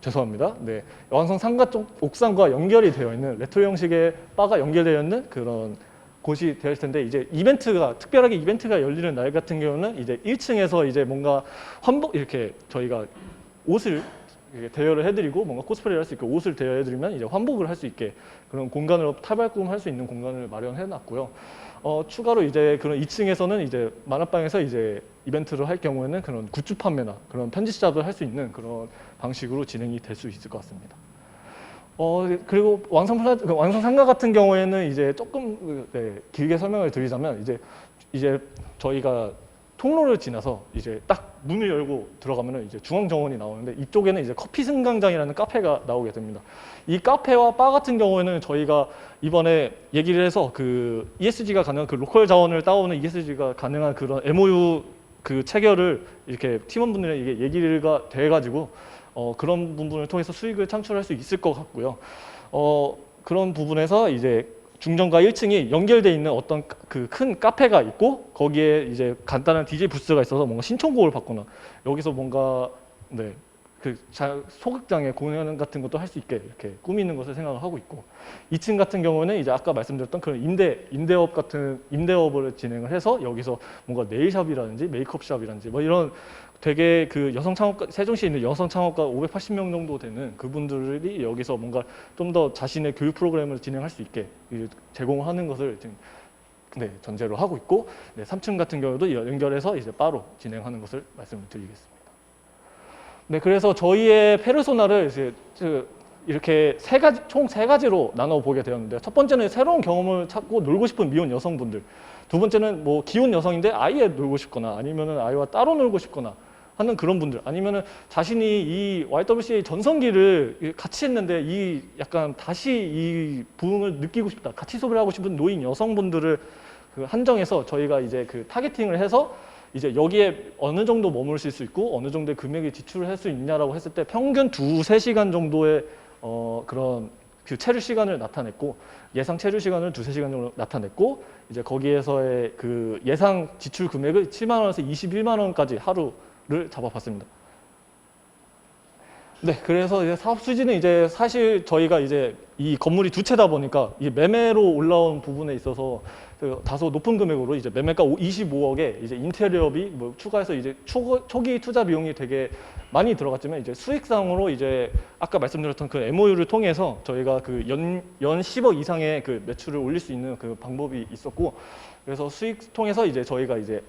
[SPEAKER 12] 죄송합니다. 네, 왕성 상가 쪽 옥상과 연결이 되어 있는 레트로 형식의 바가 연결되어 있는 그런 곳이 되어 있을 텐데 이제 특별하게 이벤트가 열리는 날 같은 경우는 이제 1층에서 이제 뭔가 환복 이렇게 저희가 옷을 대여를 해드리고 뭔가 코스프레를 할 수 있게 옷을 대여해드리면 이제 환복을 할 수 있게 그런 공간으로 탈바꿈할 수 있는 공간을 마련해놨고요. 추가로 이제 그런 2층에서는 이제 만화방에서 이제 이벤트를 할 경우에는 그런 굿즈 판매나 그런 편지 시작을 할 수 있는 그런 방식으로 진행이 될 수 있을 것 같습니다. 그리고 왕성 상가 같은 경우에는 이제 조금 길게 설명을 드리자면 이제 저희가 통로를 지나서 이제 딱 문을 열고 들어가면은 이제 중앙 정원이 나오는데 이쪽에는 이제 커피 승강장이라는 카페가 나오게 됩니다. 이 카페와 바 같은 경우에는 저희가 이번에 얘기를 해서 그 ESG가 가능한 그 로컬 자원을 따오는 ESG가 가능한 그런 MOU 그 체결을 이렇게 팀원분들이랑 이게 얘기가 돼가지고 그런 부분을 통해서 수익을 창출할 수 있을 것 같고요. 그런 부분에서 이제 중정과 1층이 연결돼 있는 어떤 그 큰 카페가 있고 거기에 이제 간단한 DJ 부스가 있어서 뭔가 신청곡을 받거나 여기서 뭔가 소극장에 공연 같은 것도 할 수 있게 이렇게 꾸미는 것을 생각을 하고 있고 2층 같은 경우는 이제 아까 말씀드렸던 그런 임대업을 진행을 해서 여기서 뭔가 네일샵이라든지 메이크업샵이라든지 뭐 이런 되게 그 여성 창업가 세종시에 있는 여성 창업가 580명 정도 되는 그분들이 여기서 뭔가 좀 더 자신의 교육 프로그램을 진행할 수 있게 제공하는 것을 지금 전제로 하고 있고 3층 같은 경우도 연결해서 이제 바로 진행하는 것을 말씀드리겠습니다. 네, 그래서 저희의 페르소나를 이제 이렇게 총 세 가지로 나눠 보게 되었는데 첫 번째는 새로운 경험을 찾고 놀고 싶은 미혼 여성분들, 두 번째는 뭐 기혼 여성인데 아이에 놀고 싶거나 아니면은 아이와 따로 놀고 싶거나 하는 그런 분들, 아니면은 자신이 이 YWCA 전성기를 같이 했는데 이 약간 다시 이 부흥을 느끼고 싶다, 같이 소비를 하고 싶은 노인 여성분들을 한정해서 저희가 이제 그 타겟팅을 해서 이제 여기에 어느 정도 머무실 수 있고 어느 정도의 금액을 지출을 할 수 있냐라고 했을 때 평균 2-3시간 정도의 그런 그 체류 시간을 나타냈고 예상 체류 시간을 2-3시간 정도 나타냈고 이제 거기에서의 그 예상 지출 금액을 7만 원에서 21만 원까지 하루를 잡아봤습니다. 네, 그래서 이제 사업 수지는 이제 사실 저희가 이제 이 건물이 두 채다 보니까 이 매매로 올라온 부분에 있어서 다소 높은 금액으로 이제 매매가 25억에 이제 인테리어비 뭐 추가해서 이제 초기 투자 비용이 되게 많이 들어갔지만 이제 수익상으로 이제 아까 말씀드렸던 그 MOU를 통해서 저희가 그 연 10억 이상의 그 매출을 올릴 수 있는 그 방법이 있었고 그래서 수익 통해서 이제 저희가 이제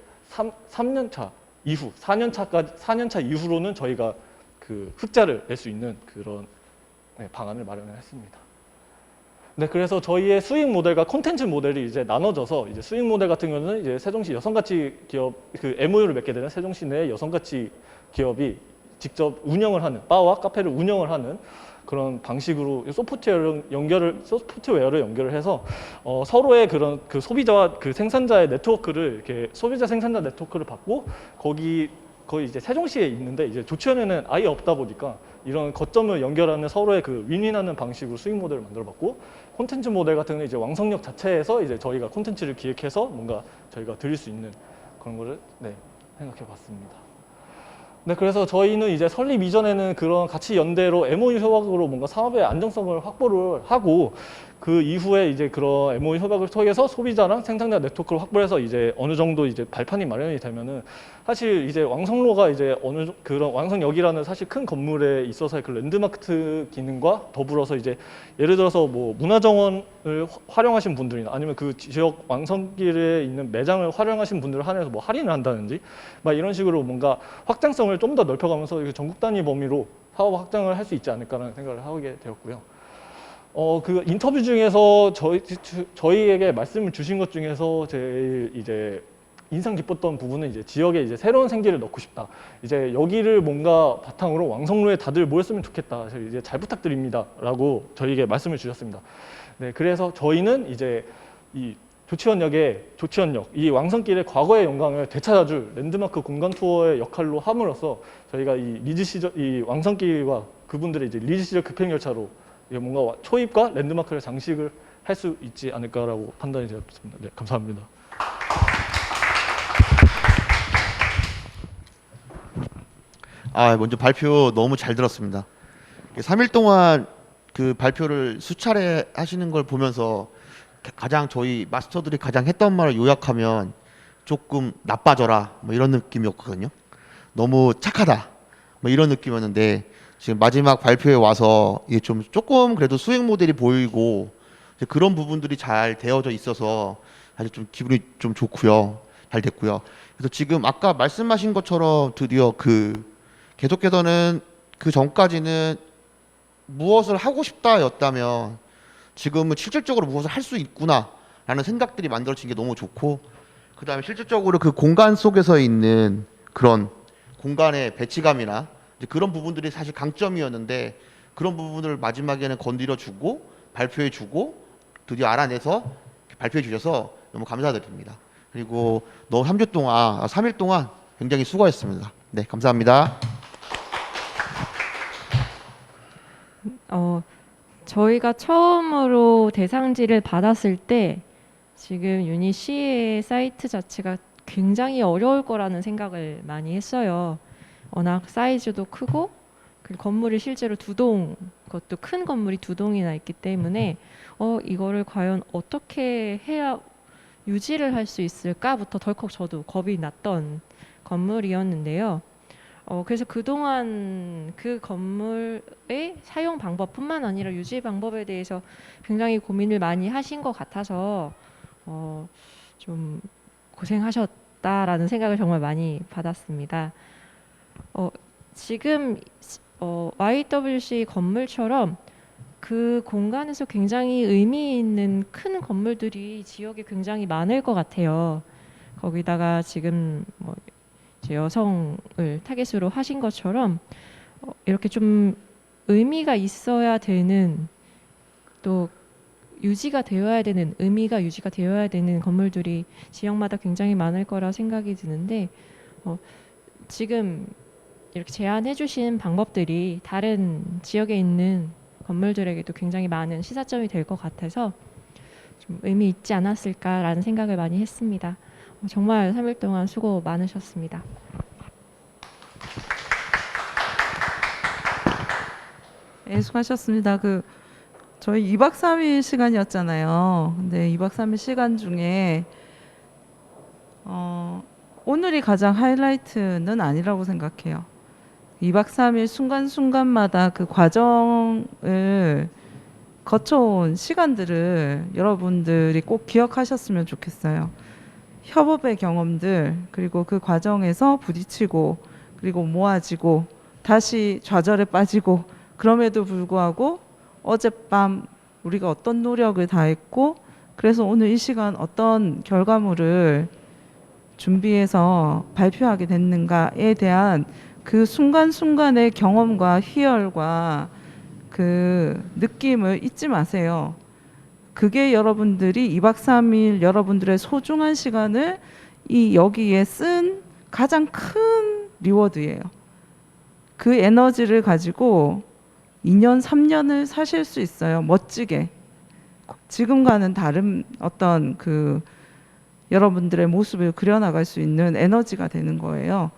[SPEAKER 12] 3년차 이후 4년차 이후로는 저희가 그 흑자를 낼 수 있는 그런 방안을 마련을 했습니다. 네, 그래서 저희의 수익 모델과 콘텐츠 모델이 이제 나눠져서 이제 수익 모델 같은 경우는 이제 세종시 여성가치 기업 그 MOU를 맺게 되는 세종시 내 여성가치 기업이 직접 운영을 하는 바와 카페를 운영을 하는 그런 방식으로 소프트웨어를 연결을 해서 서로의 그런 그 소비자와 그 생산자의 네트워크를 이렇게 소비자 생산자 네트워크를 받고 거의 이제 세종시에 있는데 이제 조치원에는 아예 없다 보니까 이런 거점을 연결하는 서로의 그 윈윈하는 방식으로 수익 모델을 만들어봤고 콘텐츠 모델 같은 경우는 이제 왕성역 자체에서 이제 저희가 콘텐츠를 기획해서 뭔가 저희가 드릴 수 있는 그런 거를 생각해봤습니다. 네, 그래서 저희는 이제 설립 이전에는 그런 같이 연대로 MOU 협약으로 뭔가 사업의 안정성을 확보를 하고 그 이후에 이제 그런 MOU 협약을 통해서 소비자랑 생산자 네트워크를 확보해서 이제 어느 정도 이제 발판이 마련이 되면은 사실 이제 왕성로가 이제 그런 왕성역이라는 사실 큰 건물에 있어서의 그 랜드마크 기능과 더불어서 이제 예를 들어서 뭐 문화정원을 활용하신 분들이나 아니면 그 지역 왕성길에 있는 매장을 활용하신 분들을 한해서 뭐 할인을 한다든지 막 이런 식으로 뭔가 확장성을 좀 더 넓혀가면서 전국 단위 범위로 사업 확장을 할 수 있지 않을까라는 생각을 하게 되었고요. 그 인터뷰 중에서 저희에게 말씀을 주신 것 중에서 제일 이제 인상 깊었던 부분은 이제 지역에 이제 새로운 생기를 넣고 싶다. 이제 여기를 뭔가 바탕으로 왕성루에 다들 모였으면 좋겠다. 그래서 이제 잘 부탁드립니다라고 저희에게 말씀을 주셨습니다. 네, 그래서 저희는 이제 이 조치원역 이 왕성길의 과거의 영광을 되찾아줄 랜드마크 공간 투어의 역할로 함으로써 저희가 이 왕성길과 그분들의 이제 리즈 시절 급행 열차로 뭔가 초입과 랜드마크를 장식을 할 수 있지 않을까라고 판단이 되었습니다. 네, 감사합니다.
[SPEAKER 7] 먼저 발표 너무 잘 들었습니다. 3일 동안 그 발표를 수차례 하시는 걸 보면서 가장 저희 마스터들이 가장 했던 말을 요약하면 조금 나빠져라 뭐 이런 느낌이었거든요. 너무 착하다 뭐 이런 느낌이었는데 지금 마지막 발표에 와서 이게 좀 조금 그래도 수행 모델이 보이고 그런 부분들이 잘 되어져 있어서 사실 좀 기분이 좀 좋고요. 잘 됐고요. 그래서 지금 아까 말씀하신 것처럼 드디어 계속해서는 그 전까지는 무엇을 하고 싶다였다면 지금은 실질적으로 무엇을 할 수 있구나라는 생각들이 만들어진 게 너무 좋고, 그 다음에 실질적으로 그 공간 속에서 있는 그런 공간의 배치감이나 이제 그런 부분들이 사실 강점이었는데 그런 부분을 마지막에는 건드려주고 발표해주고 드디어 알아내서 발표해 주셔서 너무 감사드립니다. 그리고 3일 동안 굉장히 수고했습니다. 네, 감사합니다.
[SPEAKER 8] 저희가 처음으로 대상지를 받았을 때 지금 유니C의 사이트 자체가 굉장히 어려울 거라는 생각을 많이 했어요. 워낙 사이즈도 크고 그리고 건물이 실제로 그것도 큰 건물이 2동이나 있기 때문에 이거를 과연 어떻게 해야 유지를 할 수 있을까부터 덜컥 저도 겁이 났던 건물이었는데요. 그래서 그동안 그 건물의 사용 방법뿐만 아니라 유지 방법에 대해서 굉장히 고민을 많이 하신 것 같아서 좀 고생하셨다라는 생각을 정말 많이 받았습니다. 지금 YWC 건물처럼 그 공간에서 굉장히 의미 있는 큰 건물들이 지역에 굉장히 많을 것 같아요. 거기다가 지금 이제 여성을 타겟으로 하신 것처럼 이렇게 좀 의미가 있어야 되는, 또 유지가 되어야 되는, 의미가 유지가 되어야 되는 건물들이 지역마다 굉장히 많을 거라 생각이 드는데 지금 이렇게 제안해 주신 방법들이 다른 지역에 있는 건물들에게도 굉장히 많은 시사점이 될 것 같아서 좀 의미 있지 않았을까라는 생각을 많이 했습니다. 정말 3일 동안 수고 많으셨습니다.
[SPEAKER 3] 네, 수고하셨습니다. 저희 2박 3일 시간이었잖아요. 근데 2박 3일 시간 중에 오늘이 가장 하이라이트는 아니라고 생각해요. 2박 3일 순간순간마다 그 과정을 거쳐온 시간들을 여러분들이 꼭 기억하셨으면 좋겠어요. 협업의 경험들, 그리고 그 과정에서 부딪히고 그리고 모아지고 다시 좌절에 빠지고, 그럼에도 불구하고 어젯밤 우리가 어떤 노력을 다했고 그래서 오늘 이 시간 어떤 결과물을 준비해서 발표하게 됐는가에 대한 그 순간순간의 경험과 희열과 그 느낌을 잊지 마세요. 그게 여러분들이 2박 3일 여러분들의 소중한 시간을 여기에 쓴 가장 큰 리워드예요. 그 에너지를 가지고 2년, 3년을 사실 수 있어요. 멋지게. 지금과는 다른 어떤 여러분들의 모습을 그려나갈 수 있는 에너지가 되는 거예요.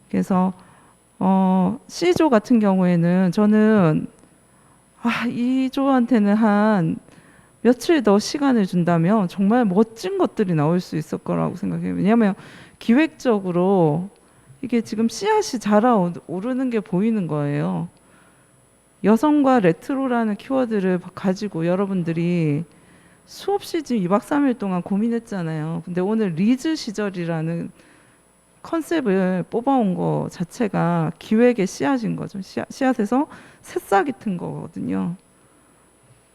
[SPEAKER 3] 그래서 C조 같은 경우에는 저는 이 조한테는 한 며칠 더 시간을 준다면 정말 멋진 것들이 나올 수 있을 거라고 생각해요. 왜냐하면 기획적으로 이게 지금 씨앗이 자라오르는 게 보이는 거예요. 여성과 레트로라는 키워드를 가지고 여러분들이 수없이 지금 2박 3일 동안 고민했잖아요. 근데 오늘 리즈 시절이라는 컨셉을 뽑아온 거 자체가 기획의 씨앗인 거죠. 씨앗에서 새싹이 튼 거거든요.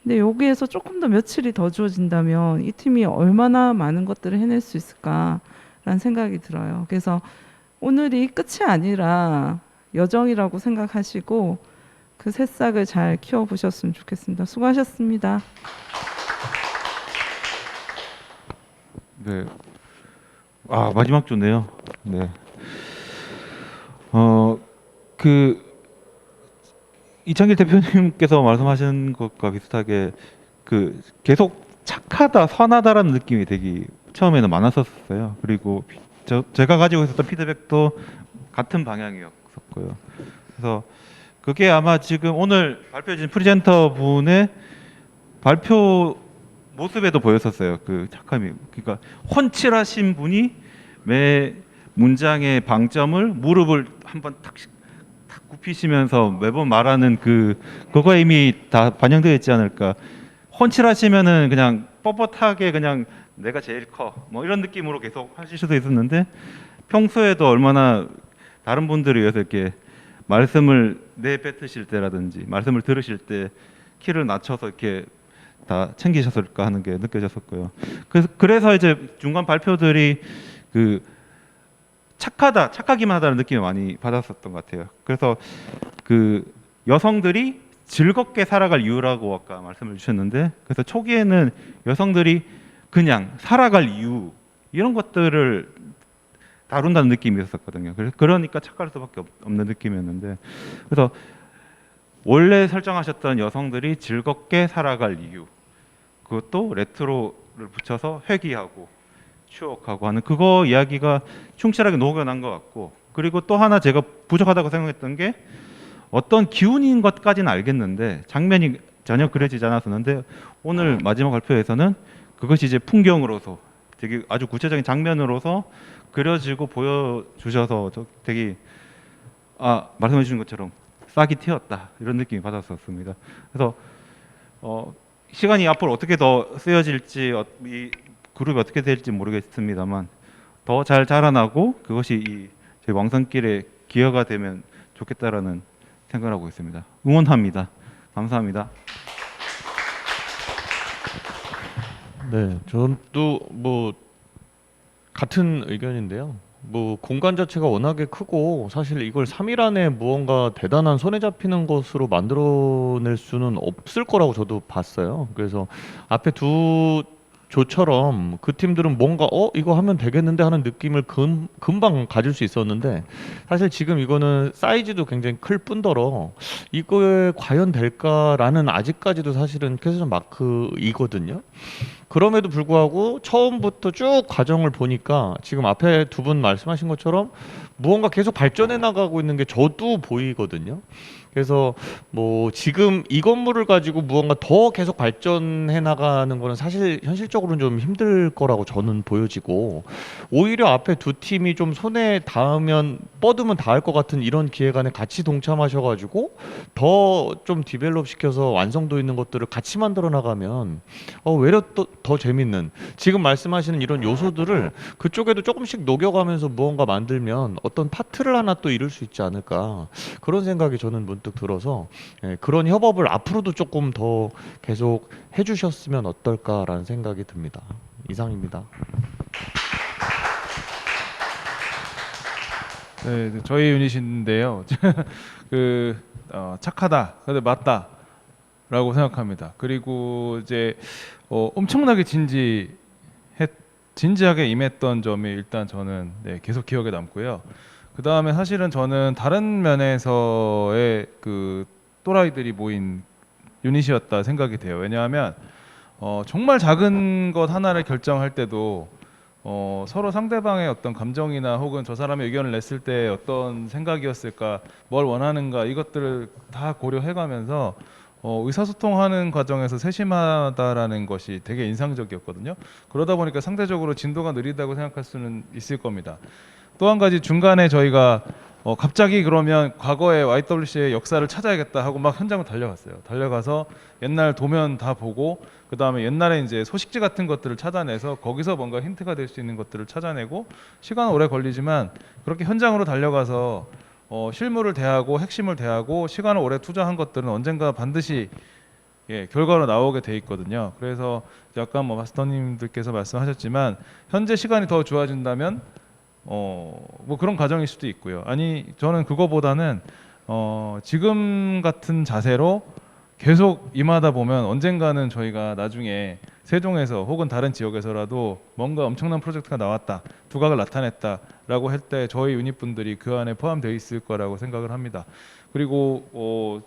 [SPEAKER 3] 근데 여기에서 조금 더 며칠이 더 주어진다면 이 팀이 얼마나 많은 것들을 해낼 수 있을까라는 생각이 들어요. 그래서 오늘이 끝이 아니라 여정이라고 생각하시고 그 새싹을 잘 키워보셨으면 좋겠습니다. 수고하셨습니다.
[SPEAKER 4] 네. 아, 마지막 주네요. 네. 이창길 대표님께서 말씀하신 것과 비슷하게 계속 착하다, 선하다라는 느낌이 되게 처음에는 많았었어요. 그리고 제가 가지고 있었던 피드백도 같은 방향이었었고요. 그래서 그게 아마 지금 오늘 발표해 주신 프리젠터 분의 발표 모습에도 보였었어요. 그 착함이. 그러니까 훤칠하신 분이 매 문장의 방점을 무릎을 한번 탁 굽히시면서 매번 말하는 그거가 이미 다 반영되어 있지 않을까. 훤칠하시면은 그냥 뻣뻣하게 그냥 내가 제일 커 뭐 이런 느낌으로 계속 하실 수도 있었는데 평소에도 얼마나 다른 분들을 위해서 이렇게 말씀을 내뱉으실 때라든지 말씀을 들으실 때 키를 낮춰서 이렇게 다 챙기셨을까 하는 게 느껴졌었고요. 그래서 이제 중간 발표들이 착하기만 하다는 느낌을 많이 받았었던 것 같아요. 그래서 여성들이 즐겁게 살아갈 이유라고 아까 말씀을 주셨는데, 그래서 초기에는 여성들이 그냥 살아갈 이유 이런 것들을 다룬다는 느낌이 있었거든요. 그러니까 착할 수밖에 없는 느낌이었는데, 그래서 원래 설정하셨던 여성들이 즐겁게 살아갈 이유, 그것도 레트로를 붙여서 회귀하고 추억하고 하는 그거 이야기가 충실하게 녹여난 것 같고, 그리고 또 하나 제가 부족하다고 생각했던 게 어떤 기운인 것까지는 알겠는데 장면이 전혀 그려지지 않았었는데 오늘 마지막 발표에서는 그것이 이제 풍경으로서 되게 아주 구체적인 장면으로서 그려지고 보여주셔서 되게 말씀해 주신 것처럼 싹이 튀었다 이런 느낌이 받았었습니다. 그래서 시간이 앞으로 어떻게 더 쓰여질지 이 그룹이 어떻게 될지 모르겠습니다만 더 잘 자라나고 그것이 저희 왕성길의 기여가 되면 좋겠다라는 생각을 하고 있습니다. 응원합니다. 감사합니다.
[SPEAKER 5] 네, 저도 뭐 같은 의견인데요. 뭐 공간 자체가 워낙에 크고 사실 이걸 3일 안에 무언가 대단한 손에 잡히는 것으로 만들어낼 수는 없을 거라고 저도 봤어요. 그래서 앞에 두 조처럼 그 팀들은 뭔가 이거 하면 되겠는데 하는 느낌을 금방 가질 수 있었는데 사실 지금 이거는 사이즈도 굉장히 클 뿐더러 이거에 과연 될까라는 아직까지도 사실은 퀘스천 마크이거든요. 그럼에도 불구하고 처음부터 쭉 과정을 보니까 지금 앞에 두 분 말씀하신 것처럼 무언가 계속 발전해 나가고 있는 게 저도 보이거든요. 그래서 뭐 지금 이 건물을 가지고 무언가 더 계속 발전해 나가는 거는 사실 현실적으로는 좀 힘들 거라고 저는 보여지고, 오히려 앞에 두 팀이 좀 손에 닿으면 뻗으면 닿을 것 같은 이런 기획안에 같이 동참하셔가지고 더 좀 디벨롭 시켜서 완성도 있는 것들을 같이 만들어 나가면 외려 더 재밌는, 지금 말씀하시는 이런 요소들을 그쪽에도 조금씩 녹여가면서 무언가 만들면 어떤 파트를 하나 또 이룰 수 있지 않을까, 그런 생각이 저는 문득 들어서 그런 협업을 앞으로도 조금 더 계속 해주셨으면 어떨까라는 생각이 듭니다. 이상입니다.
[SPEAKER 6] 네, 저희 유닛인데요. 착하다, 근데 맞다라고 생각합니다. 그리고 이제 엄청나게 진지하게 임했던 점이 일단 저는 계속 기억에 남고요. 그 다음에 사실은 저는 다른 면에서의 또라이들이 모인 유닛이었다 생각이 돼요. 왜냐하면 정말 작은 것 하나를 결정할 때도 서로 상대방의 어떤 감정이나 혹은 저 사람의 의견을 냈을 때 어떤 생각이었을까, 뭘 원하는가, 이것들을 다 고려해가면서 의사소통하는 과정에서 세심하다라는 것이 되게 인상적이었거든요. 그러다 보니까 상대적으로 진도가 느리다고 생각할 수는 있을 겁니다. 또 한 가지, 중간에 저희가 갑자기 그러면 과거의 YWC의 역사를 찾아야겠다 하고 막 현장을 달려갔어요. 달려가서 옛날 도면 다 보고, 그 다음에 옛날에 이제 소식지 같은 것들을 찾아내서 거기서 뭔가 힌트가 될 수 있는 것들을 찾아내고, 시간은 오래 걸리지만 그렇게 현장으로 달려가서 실물을 대하고 핵심을 대하고 시간을 오래 투자한 것들은 언젠가 반드시 결과로 나오게 돼 있거든요. 그래서 약간 뭐 마스터님들께서 말씀하셨지만 현재 시간이 더 좋아진다면 뭐 그런 과정일 수도 있고요. 아니 저는 그거보다는 지금 같은 자세로 계속 임하다 보면 언젠가는 저희가 나중에 세종에서 혹은 다른 지역에서라도 뭔가 엄청난 프로젝트가 나왔다, 두각을 나타냈다라고 할 때 저희 유닛분들이 그 안에 포함되어 있을 거라고 생각을 합니다. 그리고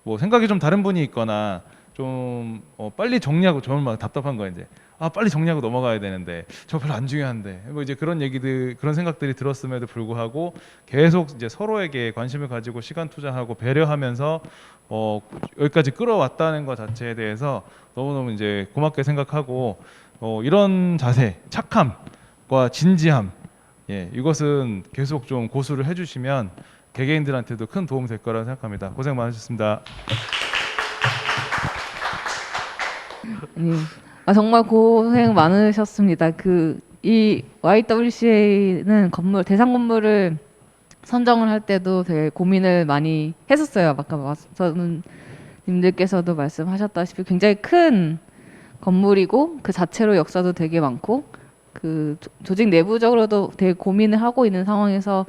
[SPEAKER 6] 뭐 생각이 좀 다른 분이 있거나 좀 빨리 정리하고, 저는 막 답답한 거예요. 이제 빨리 정리하고 넘어가야 되는데 저 별로 안 중요한데 뭐 이제 그런 얘기들, 그런 생각들이 들었음에도 불구하고 계속 이제 서로에게 관심을 가지고 시간 투자하고 배려하면서 여기까지 끌어왔다는 것 자체에 대해서 너무너무 이제 고맙게 생각하고, 이런 자세, 착함과 진지함, 이것은 계속 좀 고수를 해주시면 개개인들한테도 큰 도움 될 거라고 생각합니다. 고생 많으셨습니다.
[SPEAKER 9] 정말 고생 많으셨습니다. 이 YWCA는 대상 건물을 선정을 할 때도 되게 고민을 많이 했었어요. 아까 마스터님들께서도 말씀하셨다시피 굉장히 큰 건물이고 그 자체로 역사도 되게 많고 그 조직 내부적으로도 되게 고민을 하고 있는 상황에서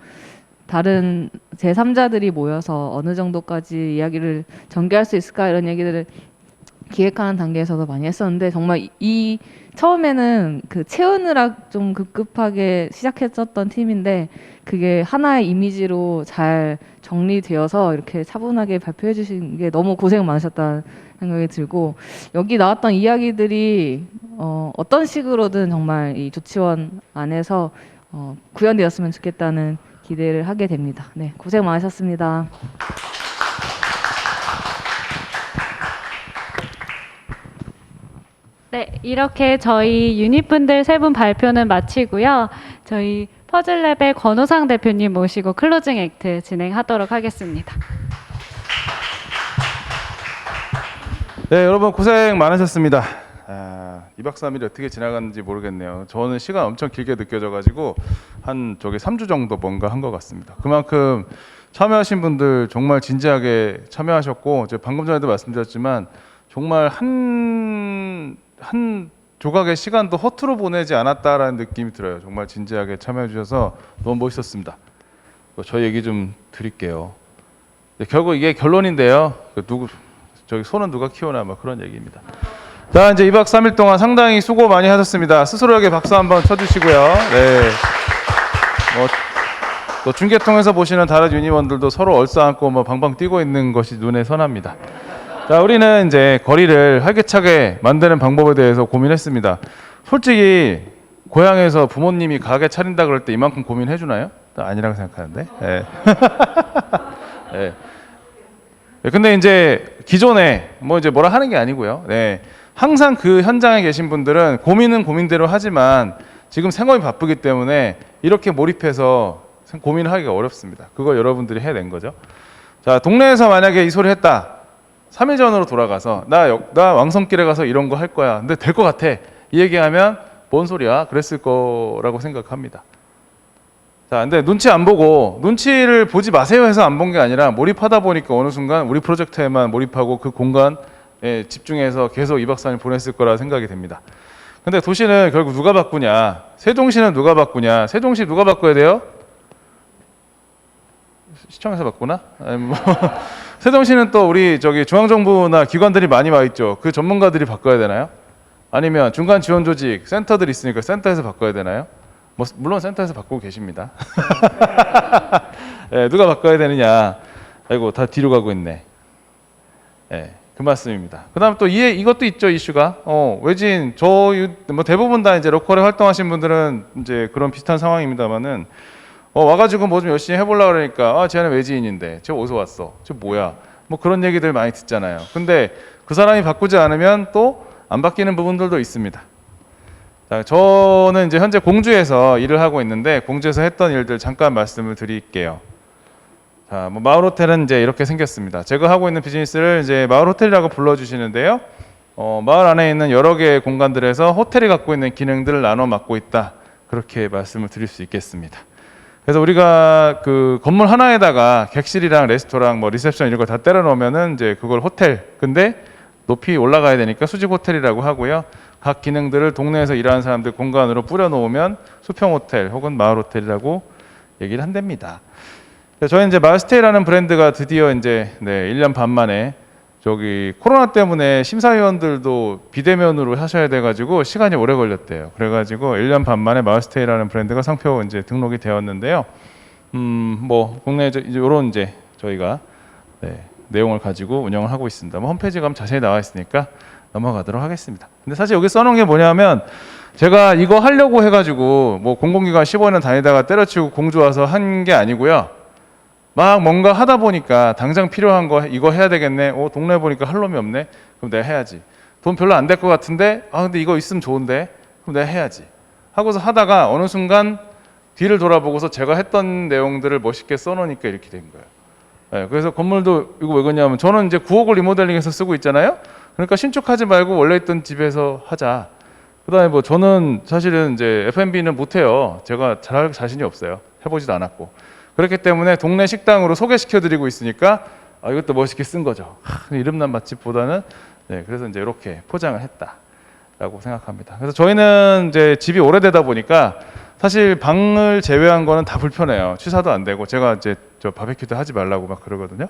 [SPEAKER 9] 다른 제3자들이 모여서 어느 정도까지 이야기를 전개할 수 있을까 이런 얘기들을 기획하는 단계에서도 많이 했었는데, 정말 처음에는 채우느라 좀 급급하게 시작했었던 팀인데 그게 하나의 이미지로 잘 정리되어서 이렇게 차분하게 발표해 주신 게 너무 고생 많으셨다는 생각이 들고, 여기 나왔던 이야기들이 어떤 식으로든 정말 이 조치원 안에서 구현되었으면 좋겠다는 기대를 하게 됩니다. 네, 고생 많으셨습니다.
[SPEAKER 1] 네, 이렇게 저희 유닛분들 3분 발표는 마치고요. 저희 퍼즐랩의 권호상 대표님 모시고 클로징 액트 진행하도록 하겠습니다.
[SPEAKER 6] 네, 여러분 고생 많으셨습니다. 2박 3일이 어떻게 지나갔는지 모르겠네요. 저는 시간 엄청 길게 느껴져가지고 한 3주 정도 뭔가 한 것 같습니다. 그만큼 참여하신 분들 정말 진지하게 참여하셨고, 제가 방금 전에도 말씀드렸지만 정말 한 조각의 시간도 허투루 보내지 않았다라는 느낌이 들어요. 정말 진지하게 참여해 주셔서 너무 멋있었습니다. 저희 얘기 좀 드릴게요. 결국 이게 결론인데요. 소는 누가 키우나 뭐 그런 얘기입니다. 자, 이제 2박 3일 동안 상당히 수고 많이 하셨습니다. 스스로에게 박수 한번 쳐주시고요. 네. 또 중계 통해서 보시는 다른 유니원들도 서로 얼싸안고 뭐 방방 뛰고 있는 것이 눈에 선합니다. 자, 우리는 이제 거리를 활기차게 만드는 방법에 대해서 고민했습니다. 솔직히 고향에서 부모님이 가게 차린다 그럴 때 이만큼 고민해 주나요? 아니라고 생각하는데. 네. 네. 근데 이제 기존에 뭐라 하는 게 아니고요. 네. 항상 그 현장에 계신 분들은 고민은 고민대로 하지만 지금 생업이 바쁘기 때문에 이렇게 몰입해서 고민을 하기가 어렵습니다. 그걸 여러분들이 해낸 거죠. 자, 동네에서 만약에 이 소리 했다. 3일 전으로 돌아가서 나 왕성길에 가서 이런 거 할 거야. 근데 될 것 같아. 이 얘기하면 뭔 소리야? 그랬을 거라고 생각합니다. 자, 근데 눈치를 보지 마세요 해서 안 본 게 아니라 몰입하다 보니까 어느 순간 우리 프로젝트에만 몰입하고 그 공간에 집중해서 계속 2박 3일 보냈을 거라 생각이 됩니다. 근데 도시는 결국 누가 바꾸냐? 세종시는 누가 바꾸냐? 세종시 누가 바꿔야 돼요? 시청에서 바꾸나? 아니 뭐 세종시는 또 우리 중앙정부나 기관들이 많이 와 있죠. 그 전문가들이 바꿔야 되나요? 아니면 중간 지원 조직, 센터들이 있으니까 센터에서 바꿔야 되나요? 물론 센터에서 바꾸고 계십니다. 네, 누가 바꿔야 되느냐? 아이고, 다 뒤로 가고 있네. 네, 그 말씀입니다. 그다음 또 이것도 있죠, 이슈가. 외진, 대부분 다 이제 로컬에 활동하신 분들은 이제 그런 비슷한 상황입니다만은 와가지고 뭐 좀 열심히 해보려고 그러니까 쟤는 외지인인데 쟤 어디서 왔어? 쟤 뭐야? 뭐 그런 얘기들 많이 듣잖아요. 근데 그 사람이 바꾸지 않으면 또 안 바뀌는 부분들도 있습니다. 자, 저는 이제 현재 공주에서 일을 하고 있는데 공주에서 했던 일들 잠깐 말씀을 드릴게요. 자, 마을 호텔은 이제 이렇게 생겼습니다. 제가 하고 있는 비즈니스를 이제 마을 호텔이라고 불러주시는데요. 마을 안에 있는 여러 개의 공간들에서 호텔이 갖고 있는 기능들을 나눠 맡고 있다. 그렇게 말씀을 드릴 수 있겠습니다. 그래서 우리가 그 건물 하나에다가 객실이랑 레스토랑, 리셉션 이런 거 다 때려 넣으면은 이제 그걸 호텔. 근데 높이 올라가야 되니까 수직 호텔이라고 하고요. 각 기능들을 동네에서 일하는 사람들 공간으로 뿌려 놓으면 수평 호텔 혹은 마을 호텔이라고 얘기를 한답니다. 저희 이제 마을스테이라는 브랜드가 드디어 이제 1년 반 만에 저기 코로나 때문에 심사위원들도 비대면으로 하셔야 돼가지고 시간이 오래 걸렸대요. 그래가지고 1년 반 만에 마을스테이라는 브랜드가 상표 이제 등록이 되었는데요. 뭐 국내 이제 이런 이제 저희가 내용을 가지고 운영을 하고 있습니다. 뭐 홈페이지 가면 자세히 나와 있으니까 넘어가도록 하겠습니다. 근데 사실 여기 써놓은 게 뭐냐면 제가 이거 하려고 해가지고 뭐 공공기관 15년 다니다가 때려치우고 공주 와서 한 게 아니고요. 막 뭔가 하다 보니까 당장 필요한 거 이거 해야 되겠네. 동네 보니까 할 놈이 없네. 그럼 내가 해야지. 돈 별로 안 될 것 같은데 근데 이거 있으면 좋은데. 그럼 내가 해야지. 하고서 하다가 어느 순간 뒤를 돌아보고서 제가 했던 내용들을 멋있게 써놓으니까 이렇게 된 거예요. 네, 그래서 건물도 이거 왜 그러냐면 저는 이제 9억을 리모델링해서 쓰고 있잖아요. 그러니까 신축하지 말고 원래 있던 집에서 하자. 그다음에 뭐 저는 사실은 이제 F&B는 못해요. 제가 잘할 자신이 없어요. 해보지도 않았고. 그렇기 때문에 동네 식당으로 소개시켜드리고 있으니까 이것도 멋있게 쓴 거죠. 이름난 맛집보다는 그래서 이제 이렇게 포장을 했다라고 생각합니다. 그래서 저희는 이제 집이 오래되다 보니까 사실 방을 제외한 거는 다 불편해요. 취사도 안 되고 제가 이제 저 바베큐도 하지 말라고 막 그러거든요.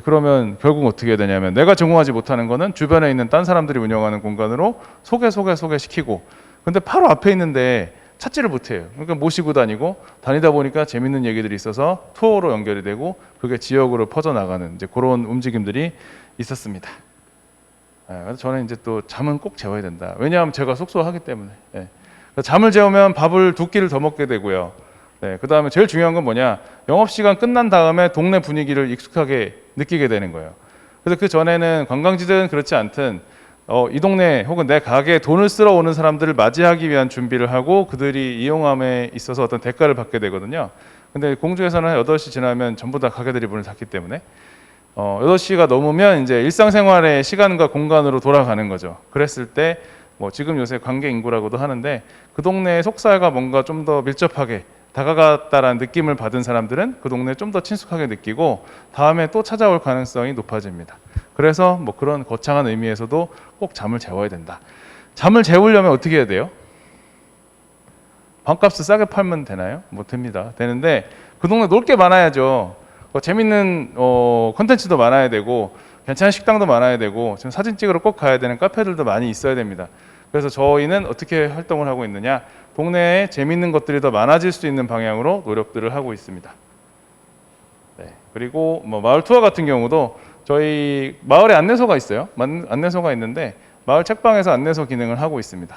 [SPEAKER 6] 그러면 결국 어떻게 해야 되냐면 내가 제공하지 못하는 거는 주변에 있는 딴 사람들이 운영하는 공간으로 소개시키고 근데 바로 앞에 있는데 찾지를 못해요. 그러니까 모시고 다니다 보니까 재밌는 얘기들이 있어서 투어로 연결이 되고 그게 지역으로 퍼져나가는 이제 그런 움직임들이 있었습니다. 그래서 저는 이제 또 잠은 꼭 재워야 된다. 왜냐하면 제가 속소하기 때문에. 잠을 재우면 밥을 2끼를 더 먹게 되고요. 그 다음에 제일 중요한 건 뭐냐? 영업시간 끝난 다음에 동네 분위기를 익숙하게 느끼게 되는 거예요. 그래서 그 전에는 관광지든 그렇지 않든 이 동네 혹은 내 가게에 돈을 쓰러 오는 사람들을 맞이하기 위한 준비를 하고 그들이 이용함에 있어서 어떤 대가를 받게 되거든요. 근데 공주에서는 8시 지나면 전부 다 가게들이 문을 닫기 때문에 8시가 넘으면 이제 일상생활의 시간과 공간으로 돌아가는 거죠. 그랬을 때 뭐 지금 요새 관계 인구라고도 하는데 그 동네의 속살과 뭔가 좀 더 밀접하게 다가갔다라는 느낌을 받은 사람들은 그 동네에 좀 더 친숙하게 느끼고 다음에 또 찾아올 가능성이 높아집니다. 그래서 뭐 그런 거창한 의미에서도 꼭 잠을 재워야 된다. 잠을 재우려면 어떻게 해야 돼요? 방값을 싸게 팔면 되나요? 못 됩니다. 되는데 그 동네 놀 게 많아야죠. 재밌는 콘텐츠도 많아야 되고 괜찮은 식당도 많아야 되고 지금 사진 찍으러 꼭 가야 되는 카페들도 많이 있어야 됩니다. 그래서 저희는 어떻게 활동을 하고 있느냐? 동네에 재밌는 것들이 더 많아질 수 있는 방향으로 노력들을 하고 있습니다. 그리고 뭐 마을 투어 같은 경우도 저희 마을에 안내소가 있어요. 안내소가 있는데 마을 책방에서 안내소 기능을 하고 있습니다.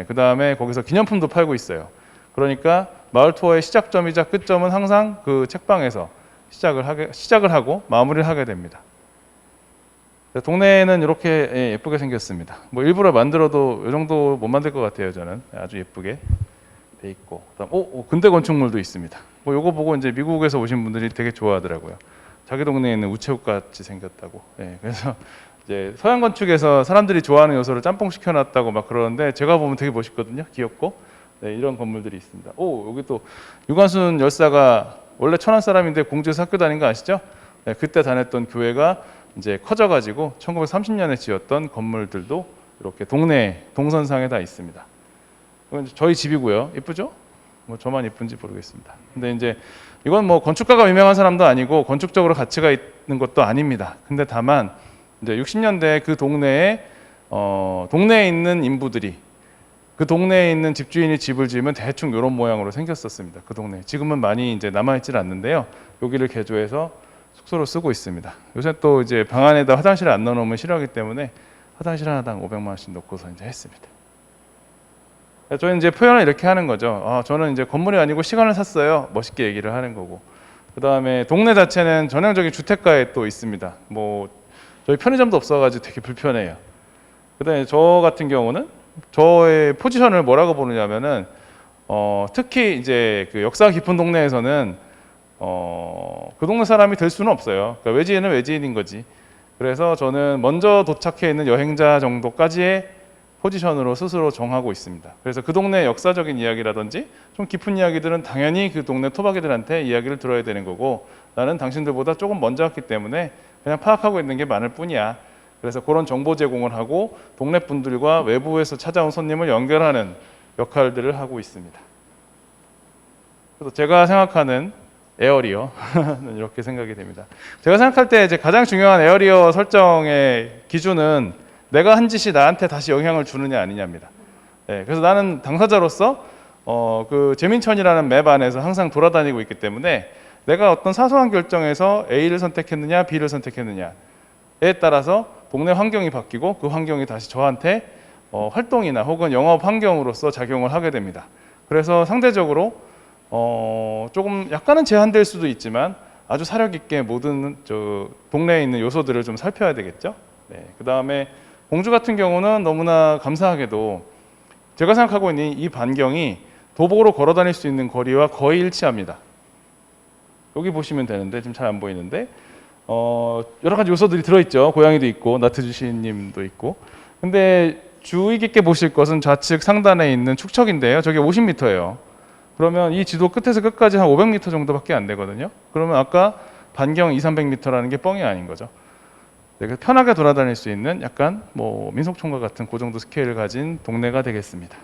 [SPEAKER 6] 그 다음에 거기서 기념품도 팔고 있어요. 그러니까 마을 투어의 시작점이자 끝점은 항상 그 책방에서 시작을 하고 마무리를 하게 됩니다. 동네는 이렇게 예쁘게 생겼습니다. 뭐 일부러 만들어도 이 정도 못 만들 것 같아요. 저는 아주 예쁘게 돼 있고, 그다음 근대 건축물도 있습니다. 뭐 요거 보고 이제 미국에서 오신 분들이 되게 좋아하더라고요. 자기 동네에 있는 우체국 같이 생겼다고. 그래서 이제 서양 건축에서 사람들이 좋아하는 요소를 짬뽕 시켜놨다고 막 그러는데 제가 보면 되게 멋있거든요. 귀엽고 이런 건물들이 있습니다. 여기 또 유관순 열사가 원래 천안 사람인데 공주에서 학교 다닌 거 아시죠? 그때 다녔던 교회가 이제 커져가지고 1930년에 지었던 건물들도 이렇게 동네 동선상에 다 있습니다. 이건 저희 집이고요. 예쁘죠? 뭐 저만 예쁜지 모르겠습니다. 근데 이제 이건 뭐 건축가가 유명한 사람도 아니고 건축적으로 가치가 있는 것도 아닙니다. 근데 다만 이제 60년대 그 동네에 있는 인부들이 그 동네에 있는 집주인이 집을 지으면 대충 이런 모양으로 생겼었습니다. 그 동네. 지금은 많이 이제 남아있질 않는데요. 여기를 개조해서 숙소로 쓰고 있습니다. 요새 또 이제 방 안에다 화장실을 안 넣어놓으면 싫어하기 때문에 화장실 하나당 500만 원씩 넣고서 이제 했습니다. 저희는 이제 표현을 이렇게 하는 거죠. 저는 이제 건물이 아니고 시간을 샀어요. 멋있게 얘기를 하는 거고. 그 다음에 동네 자체는 전형적인 주택가에 또 있습니다. 뭐 저희 편의점도 없어가지고 되게 불편해요. 그 다음에 저 같은 경우는 저의 포지션을 뭐라고 보느냐면은 특히 이제 그 역사가 깊은 동네에서는 그 동네 사람이 될 수는 없어요. 그러니까 외지인은 외지인인 거지. 그래서 저는 먼저 도착해 있는 여행자 정도까지의 포지션으로 스스로 정하고 있습니다. 그래서 그 동네 역사적인 이야기라든지 좀 깊은 이야기들은 당연히 그 동네 토박이들한테 이야기를 들어야 되는 거고 나는 당신들보다 조금 먼저 왔기 때문에 그냥 파악하고 있는 게 많을 뿐이야.
[SPEAKER 13] 그래서 그런 정보 제공을 하고 동네 분들과 외부에서 찾아온 손님을 연결하는 역할들을 하고 있습니다. 그래서 제가 생각하는 에어리어는 이렇게 생각이 됩니다. 제가 생각할 때 이제 가장 중요한 에어리어 설정의 기준은 내가 한 짓이 나한테 다시 영향을 주느냐 아니냐입니다. 네, 그래서 나는 당사자로서 그 재민천이라는 맵 안에서 항상 돌아다니고 있기 때문에 내가 어떤 사소한 결정에서 A를 선택했느냐 B를 선택했느냐에 따라서 동네 환경이 바뀌고 그 환경이 다시 저한테 활동이나 혹은 영업 환경으로서 작용을 하게 됩니다. 그래서 상대적으로 조금 약간은 제한될 수도 있지만 아주 사력 있게 모든 동네에 있는 요소들을 좀 살펴야 되겠죠. 네, 그 다음에 공주 같은 경우는 너무나 감사하게도 제가 생각하고 있는 이 반경이 도보로 걸어 다닐 수 있는 거리와 거의 일치합니다. 여기 보시면 되는데 지금 잘 안 보이는데 여러 가지 요소들이 들어있죠. 고양이도 있고 나트주시님도 있고. 근데 주의 깊게 보실 것은 좌측 상단에 있는 축척인데요. 저게 50m예요. 그러면 이 지도 끝에서 끝까지 한 500m 정도밖에 안 되거든요. 그러면 아까 반경 200~300m라는 게 뻥이 아닌 거죠. 네, 편하게 돌아다닐 수 있는 약간 뭐 민속촌과 같은 그 정도 스케일을 가진 동네가 되겠습니다.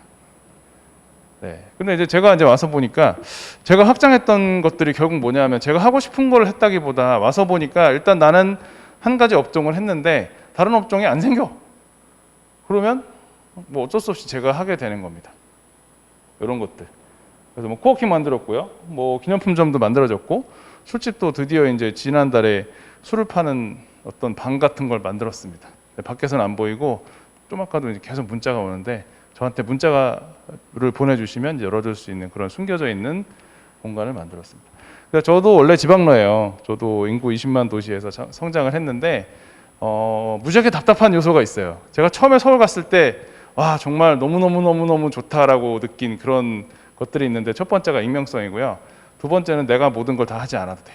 [SPEAKER 13] 네. 근데 이제 제가 와서 보니까 제가 확장했던 것들이 결국 뭐냐면 제가 하고 싶은 걸 했다기보다 와서 보니까 일단 나는 한 가지 업종을 했는데 다른 업종이 안 생겨. 그러면 뭐 어쩔 수 없이 제가 하게 되는 겁니다. 이런 것들. 그래서 뭐 코워킹 만들었고요. 뭐 기념품점도 만들어졌고 술집도 드디어 이제 지난달에 술을 파는 어떤 방 같은 걸 만들었습니다. 밖에서는 안 보이고 좀 아까도 이제 계속 문자가 오는데 저한테 문자를 보내주시면 이제 열어줄 수 있는 그런 숨겨져 있는 공간을 만들었습니다. 그래서 저도 원래 지방러예요. 저도 인구 20만 도시에서 성장을 했는데 무지하게 답답한 요소가 있어요. 제가 처음에 서울 갔을 때 와 정말 너무너무 좋다라고 느낀 그런 것들이 있는데 첫 번째가 익명성이고요. 두 번째는 내가 모든 걸 다 하지 않아도 돼.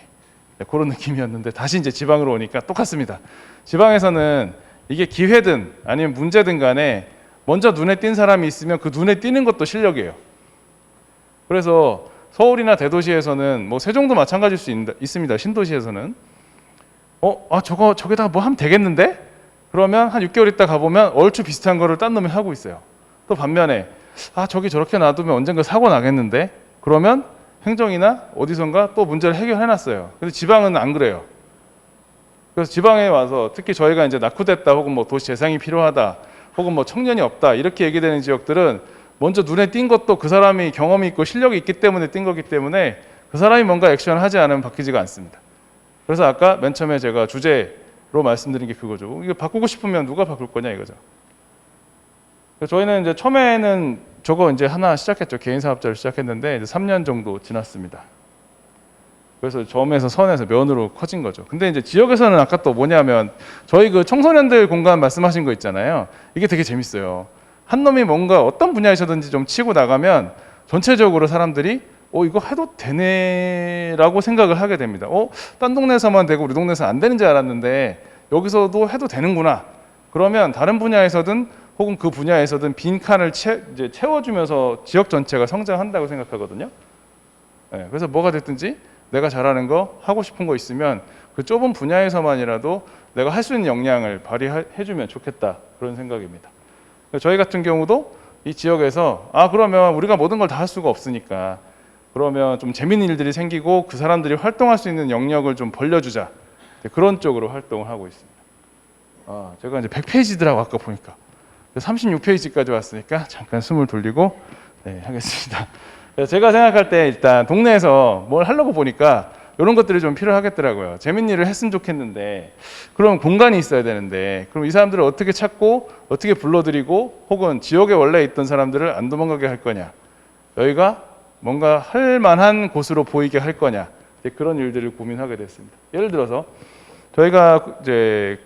[SPEAKER 13] 네, 그런 느낌이었는데 다시 이제 지방으로 오니까 똑같습니다. 지방에서는 이게 기회든 아니면 문제든 간에 먼저 눈에 띈 사람이 있으면 그 눈에 띄는 것도 실력이에요. 그래서 서울이나 대도시에서는 뭐 세종도 마찬가지일 수 있습니다. 신도시에서는 저기다가 뭐 하면 되겠는데? 그러면 한 6개월 있다 가보면 얼추 비슷한 거를 딴 놈이 하고 있어요. 또 반면에 저기 저렇게 놔두면 언젠가 사고 나겠는데? 그러면 행정이나 어디선가 또 문제를 해결해놨어요. 근데 지방은 안 그래요. 그래서 지방에 와서 특히 저희가 이제 낙후됐다 혹은 뭐 도시 재생이 필요하다 혹은 뭐 청년이 없다 이렇게 얘기되는 지역들은 먼저 눈에 띈 것도 그 사람이 경험이 있고 실력이 있기 때문에 띈 거기 때문에 그 사람이 뭔가 액션을 하지 않으면 바뀌지가 않습니다. 그래서 아까 맨 처음에 제가 주제로 말씀드린 게 그거죠. 이거 바꾸고 싶으면 누가 바꿀 거냐 이거죠. 저희는 이제 처음에는 저거 이제 하나 시작했죠. 개인 사업자를 시작했는데 이제 3년 정도 지났습니다. 그래서 점에서 선에서 면으로 커진 거죠. 근데 이제 지역에서는 아까 또 뭐냐면 저희 그 청소년들 공간 말씀하신 거 있잖아요. 이게 되게 재밌어요. 한 놈이 뭔가 어떤 분야에서든지 좀 치고 나가면 전체적으로 사람들이 이거 해도 되네라고 생각을 하게 됩니다. 딴 동네에서만 되고 우리 동네에서 안 되는 줄 알았는데 여기서도 해도 되는구나. 그러면 다른 분야에서든 혹은 그 분야에서든 빈 칸을 이제 채워주면서 지역 전체가 성장한다고 생각하거든요. 네, 그래서 뭐가 됐든지 내가 잘하는 거, 하고 싶은 거 있으면 그 좁은 분야에서만이라도 내가 할 수 있는 역량을 발휘해주면 좋겠다. 그런 생각입니다. 저희 같은 경우도 이 지역에서 그러면 우리가 모든 걸 다 할 수가 없으니까 그러면 좀 재밌는 일들이 생기고 그 사람들이 활동할 수 있는 영역을 좀 벌려주자. 그런 쪽으로 활동을 하고 있습니다. 제가 이제 100페이지더라고 아까 보니까 36페이지까지 왔으니까 잠깐 숨을 돌리고 하겠습니다. 제가 생각할 때 일단 동네에서 뭘 하려고 보니까 이런 것들이 좀 필요하겠더라고요. 재밌는 일을 했으면 좋겠는데 그럼 공간이 있어야 되는데 그럼 이 사람들을 어떻게 찾고 어떻게 불러들이고 혹은 지역에 원래 있던 사람들을 안 도망가게 할 거냐 여기가 뭔가 할 만한 곳으로 보이게 할 거냐 그런 일들을 고민하게 됐습니다. 예를 들어서 저희가 이제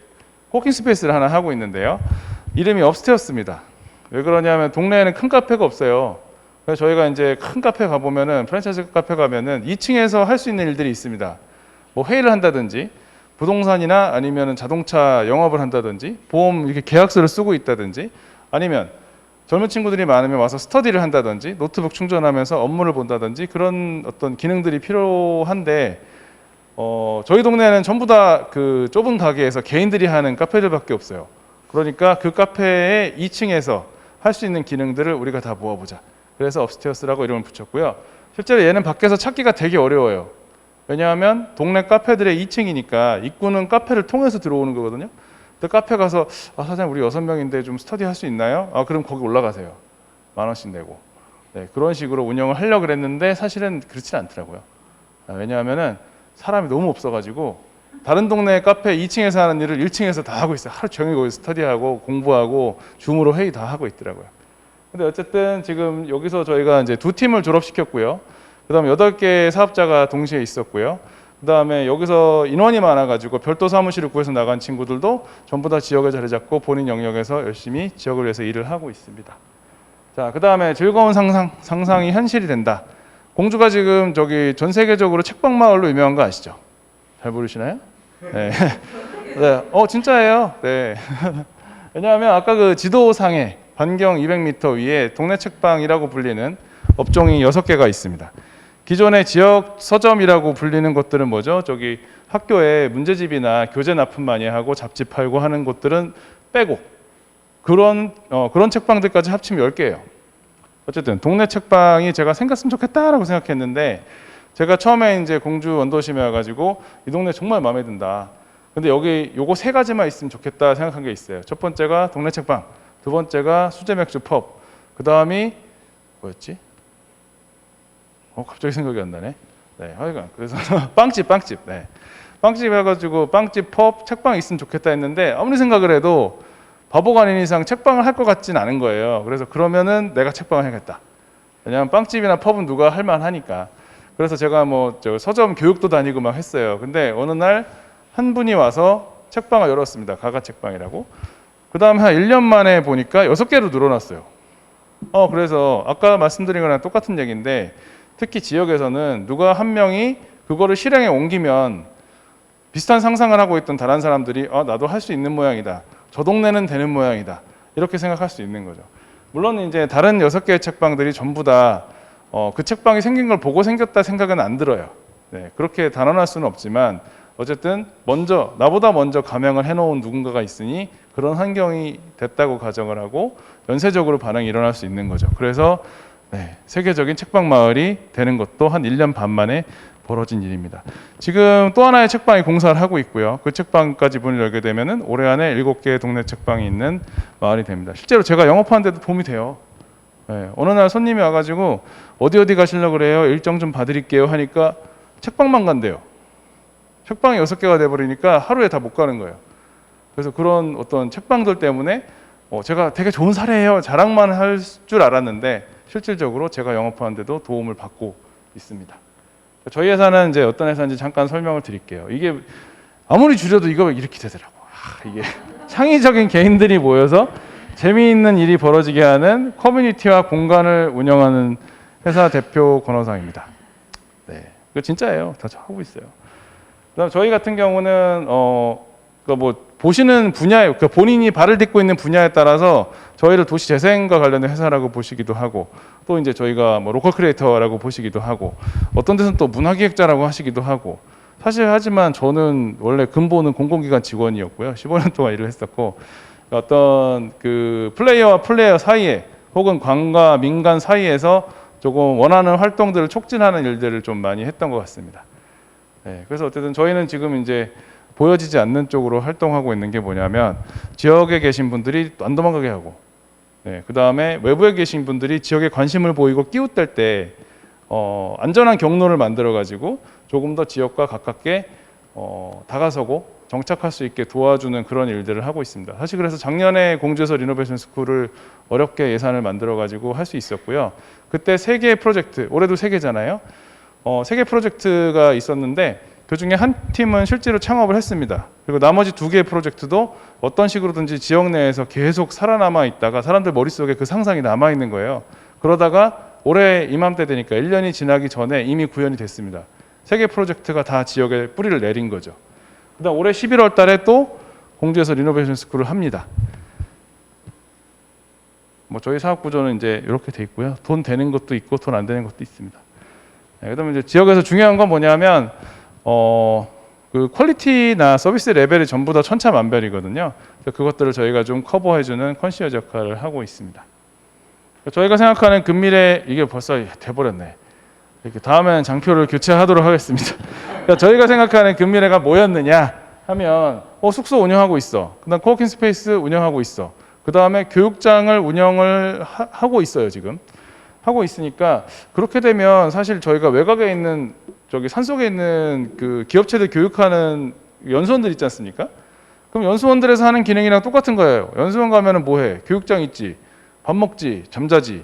[SPEAKER 13] 코워킹 스페이스를 하나 하고 있는데요. 이름이 업스테어스입니다. 왜 그러냐면 동네에는 큰 카페가 없어요. 그래서 저희가 이제 큰 카페 가보면은 프랜차이즈 카페 가면은 2층에서 할 수 있는 일들이 있습니다. 뭐 회의를 한다든지 부동산이나 아니면은 자동차 영업을 한다든지 보험 이렇게 계약서를 쓰고 있다든지 아니면 젊은 친구들이 많으면 와서 스터디를 한다든지 노트북 충전하면서 업무를 본다든지 그런 어떤 기능들이 필요한데 저희 동네는 전부 다 그 좁은 가게에서 개인들이 하는 카페들밖에 없어요. 그러니까 그 카페의 2층에서 할 수 있는 기능들을 우리가 다 모아보자. 그래서 업스테어스라고 이름을 붙였고요. 실제로 얘는 밖에서 찾기가 되게 어려워요. 왜냐하면 동네 카페들의 2층이니까 입구는 카페를 통해서 들어오는 거거든요. 근데 카페 가서 사장님 우리 6명인데 좀 스터디 할 수 있나요? 그럼 거기 올라가세요. 10,000원씩 내고. 네, 그런 식으로 운영을 하려고 그랬는데 사실은 그렇진 않더라고요. 왜냐하면은 사람이 너무 없어가지고 다른 동네 카페 2층에서 하는 일을 1층에서 다 하고 있어요. 하루 종일 거기서 스터디하고 공부하고 줌으로 회의 다 하고 있더라고요. 근데 어쨌든 지금 여기서 저희가 이제 2팀을 졸업시켰고요. 그다음에 8개의 사업자가 동시에 있었고요. 그다음에 여기서 인원이 많아가지고 별도 사무실을 구해서 나간 친구들도 전부 다 지역에 자리 잡고 본인 영역에서 열심히 지역을 위해서 일을 하고 있습니다. 자, 그다음에 즐거운 상상이 현실이 된다. 공주가 지금 저기 전 세계적으로 책방 마을로 유명한 거 아시죠? 잘 모르시나요? 네. 네. 진짜예요. 네. 왜냐하면 아까 그 지도상에 반경 200m 위에 동네 책방이라고 불리는 업종이 6개가 있습니다. 기존의 지역 서점이라고 불리는 것들은 뭐죠? 저기 학교에 문제집이나 교재 납품 많이 하고 잡지 팔고 하는 곳들은 빼고 그런 책방들까지 합치면 10개예요. 어쨌든 동네 책방이 제가 생겼으면 좋겠다라고 생각했는데 제가 처음에 이제 공주 원도심에 와가지고 이 동네 정말 마음에 든다. 근데 여기 요거 3가지만 있으면 좋겠다 생각한 게 있어요. 첫 번째가 동네 책방, 두 번째가 수제 맥주 펍, 그 다음이 뭐였지? 갑자기 생각이 안 나네. 네, 하여간 그래서 빵집. 네, 빵집 해가지고 빵집, 펍, 책방 있으면 좋겠다 했는데 아무리 생각을 해도 바보가 아닌 이상 책방을 할 것 같진 않은 거예요. 그래서 그러면은 내가 책방을 해야겠다. 왜냐하면 빵집이나 펍은 누가 할 만하니까. 그래서 제가 뭐 서점 교육도 다니고 막 했어요. 근데 어느 날 한 분이 와서 책방을 열었습니다. 가가 책방이라고. 그 다음에 한 1년 만에 보니까 6개로 늘어났어요. 그래서 아까 말씀드린 거랑 똑같은 얘기인데 특히 지역에서는 누가 한 명이 그거를 실행에 옮기면 비슷한 상상을 하고 있던 다른 사람들이 나도 할 수 있는 모양이다. 저 동네는 되는 모양이다. 이렇게 생각할 수 있는 거죠. 물론 이제 다른 6개의 책방들이 전부 다 그 책방이 생긴 걸 보고 생겼다 생각은 안 들어요. 네, 그렇게 단언할 수는 없지만 어쨌든 나보다 먼저 가명을 해놓은 누군가가 있으니 그런 환경이 됐다고 가정을 하고 연쇄적으로 반응이 일어날 수 있는 거죠. 그래서 네, 세계적인 책방 마을이 되는 것도 한 1년 반 만에 벌어진 일입니다. 지금 또 하나의 책방이 공사를 하고 있고요. 그 책방까지 문을 열게 되면은 올해 안에 7개의 동네 책방이 있는 마을이 됩니다. 실제로 제가 영업하는 데도 도움이 돼요. 네, 어느 날 손님이 와가지고 어디 가시려고 그래요? 일정 좀 봐드릴게요 하니까 책방만 간대요. 책방이 6개가 돼버리니까 하루에 다 못 가는 거예요. 그래서 그런 어떤 책방들 때문에 제가 되게 좋은 사례예요. 자랑만 할 줄 알았는데 실질적으로 제가 영업하는 데도 도움을 받고 있습니다. 저희 회사는 이제 어떤 회사인지 잠깐 설명을 드릴게요. 이게 아무리 줄여도 이거 이렇게 되더라고. 이게 창의적인 개인들이 모여서 재미있는 일이 벌어지게 하는 커뮤니티와 공간을 운영하는 회사 대표 권호상입니다. 네, 이거 진짜예요. 다 하고 있어요. 그다음 저희 같은 경우는 보시는 분야에 본인이 발을 딛고 있는 분야에 따라서 저희를 도시 재생과 관련된 회사라고 보시기도 하고 또 이제 저희가 뭐 로컬 크리에이터라고 보시기도 하고 어떤 데서는 또 문화기획자라고 하시기도 하고 하지만 저는 원래 근본은 공공기관 직원이었고요. 15년 동안 일을 했었고 어떤 그 플레이어와 플레이어 사이에 혹은 관과 민간 사이에서 조금 원하는 활동들을 촉진하는 일들을 좀 많이 했던 것 같습니다. 네, 그래서 어쨌든 저희는 지금 이제 보여지지 않는 쪽으로 활동하고 있는 게 뭐냐면 지역에 계신 분들이 안 도망가게 하고 그 다음에 외부에 계신 분들이 지역에 관심을 보이고 끼웃댈 때 안전한 경로를 만들어 가지고 조금 더 지역과 가깝게 다가서고 정착할 수 있게 도와주는 그런 일들을 하고 있습니다. 사실 그래서 작년에 공주에서 리노베이션 스쿨을 어렵게 예산을 만들어 가지고 할 수 있었고요. 그때 3개의 프로젝트, 올해도 3개잖아요. 3개 프로젝트가 있었는데 그중에 한 팀은 실제로 창업을 했습니다. 그리고 나머지 2개의 프로젝트도 어떤 식으로든지 지역 내에서 계속 살아남아 있다가 사람들 머릿속에 그 상상이 남아 있는 거예요. 그러다가 올해 이맘때 되니까 1년이 지나기 전에 이미 구현이 됐습니다. 3개 프로젝트가 다 지역에 뿌리를 내린 거죠. 그다음 올해 11월 달에 또 공주에서 리노베이션 스쿨을 합니다. 뭐 저희 사업 구조는 이제 이렇게 돼 있고요. 돈 되는 것도 있고 돈 안 되는 것도 있습니다. 그다음에 이제 지역에서 중요한 건 뭐냐면 그 퀄리티나 서비스 레벨이 전부 다 천차만별이거든요. 그래서 그것들을 저희가 좀 커버해주는 컨시어지 역할을 하고 있습니다. 저희가 생각하는 금미래 이게 벌써 돼버렸네. 이렇게 다음에는 장표를 교체하도록 하겠습니다. 그러니까 저희가 생각하는 금미래가 뭐였느냐 하면 숙소 운영하고 있어. 그다음 코워킹 스페이스 운영하고 있어. 그다음에 교육장을 운영을 하고 있어요. 지금 하고 있으니까 그렇게 되면 사실 저희가 외곽에 있는 저기 산속에 있는 그 기업체들 교육하는 연수원들 있지 않습니까? 그럼 연수원들에서 하는 기능이랑 똑같은 거예요. 연수원 가면은 뭐해? 교육장 있지, 밥 먹지, 잠자지.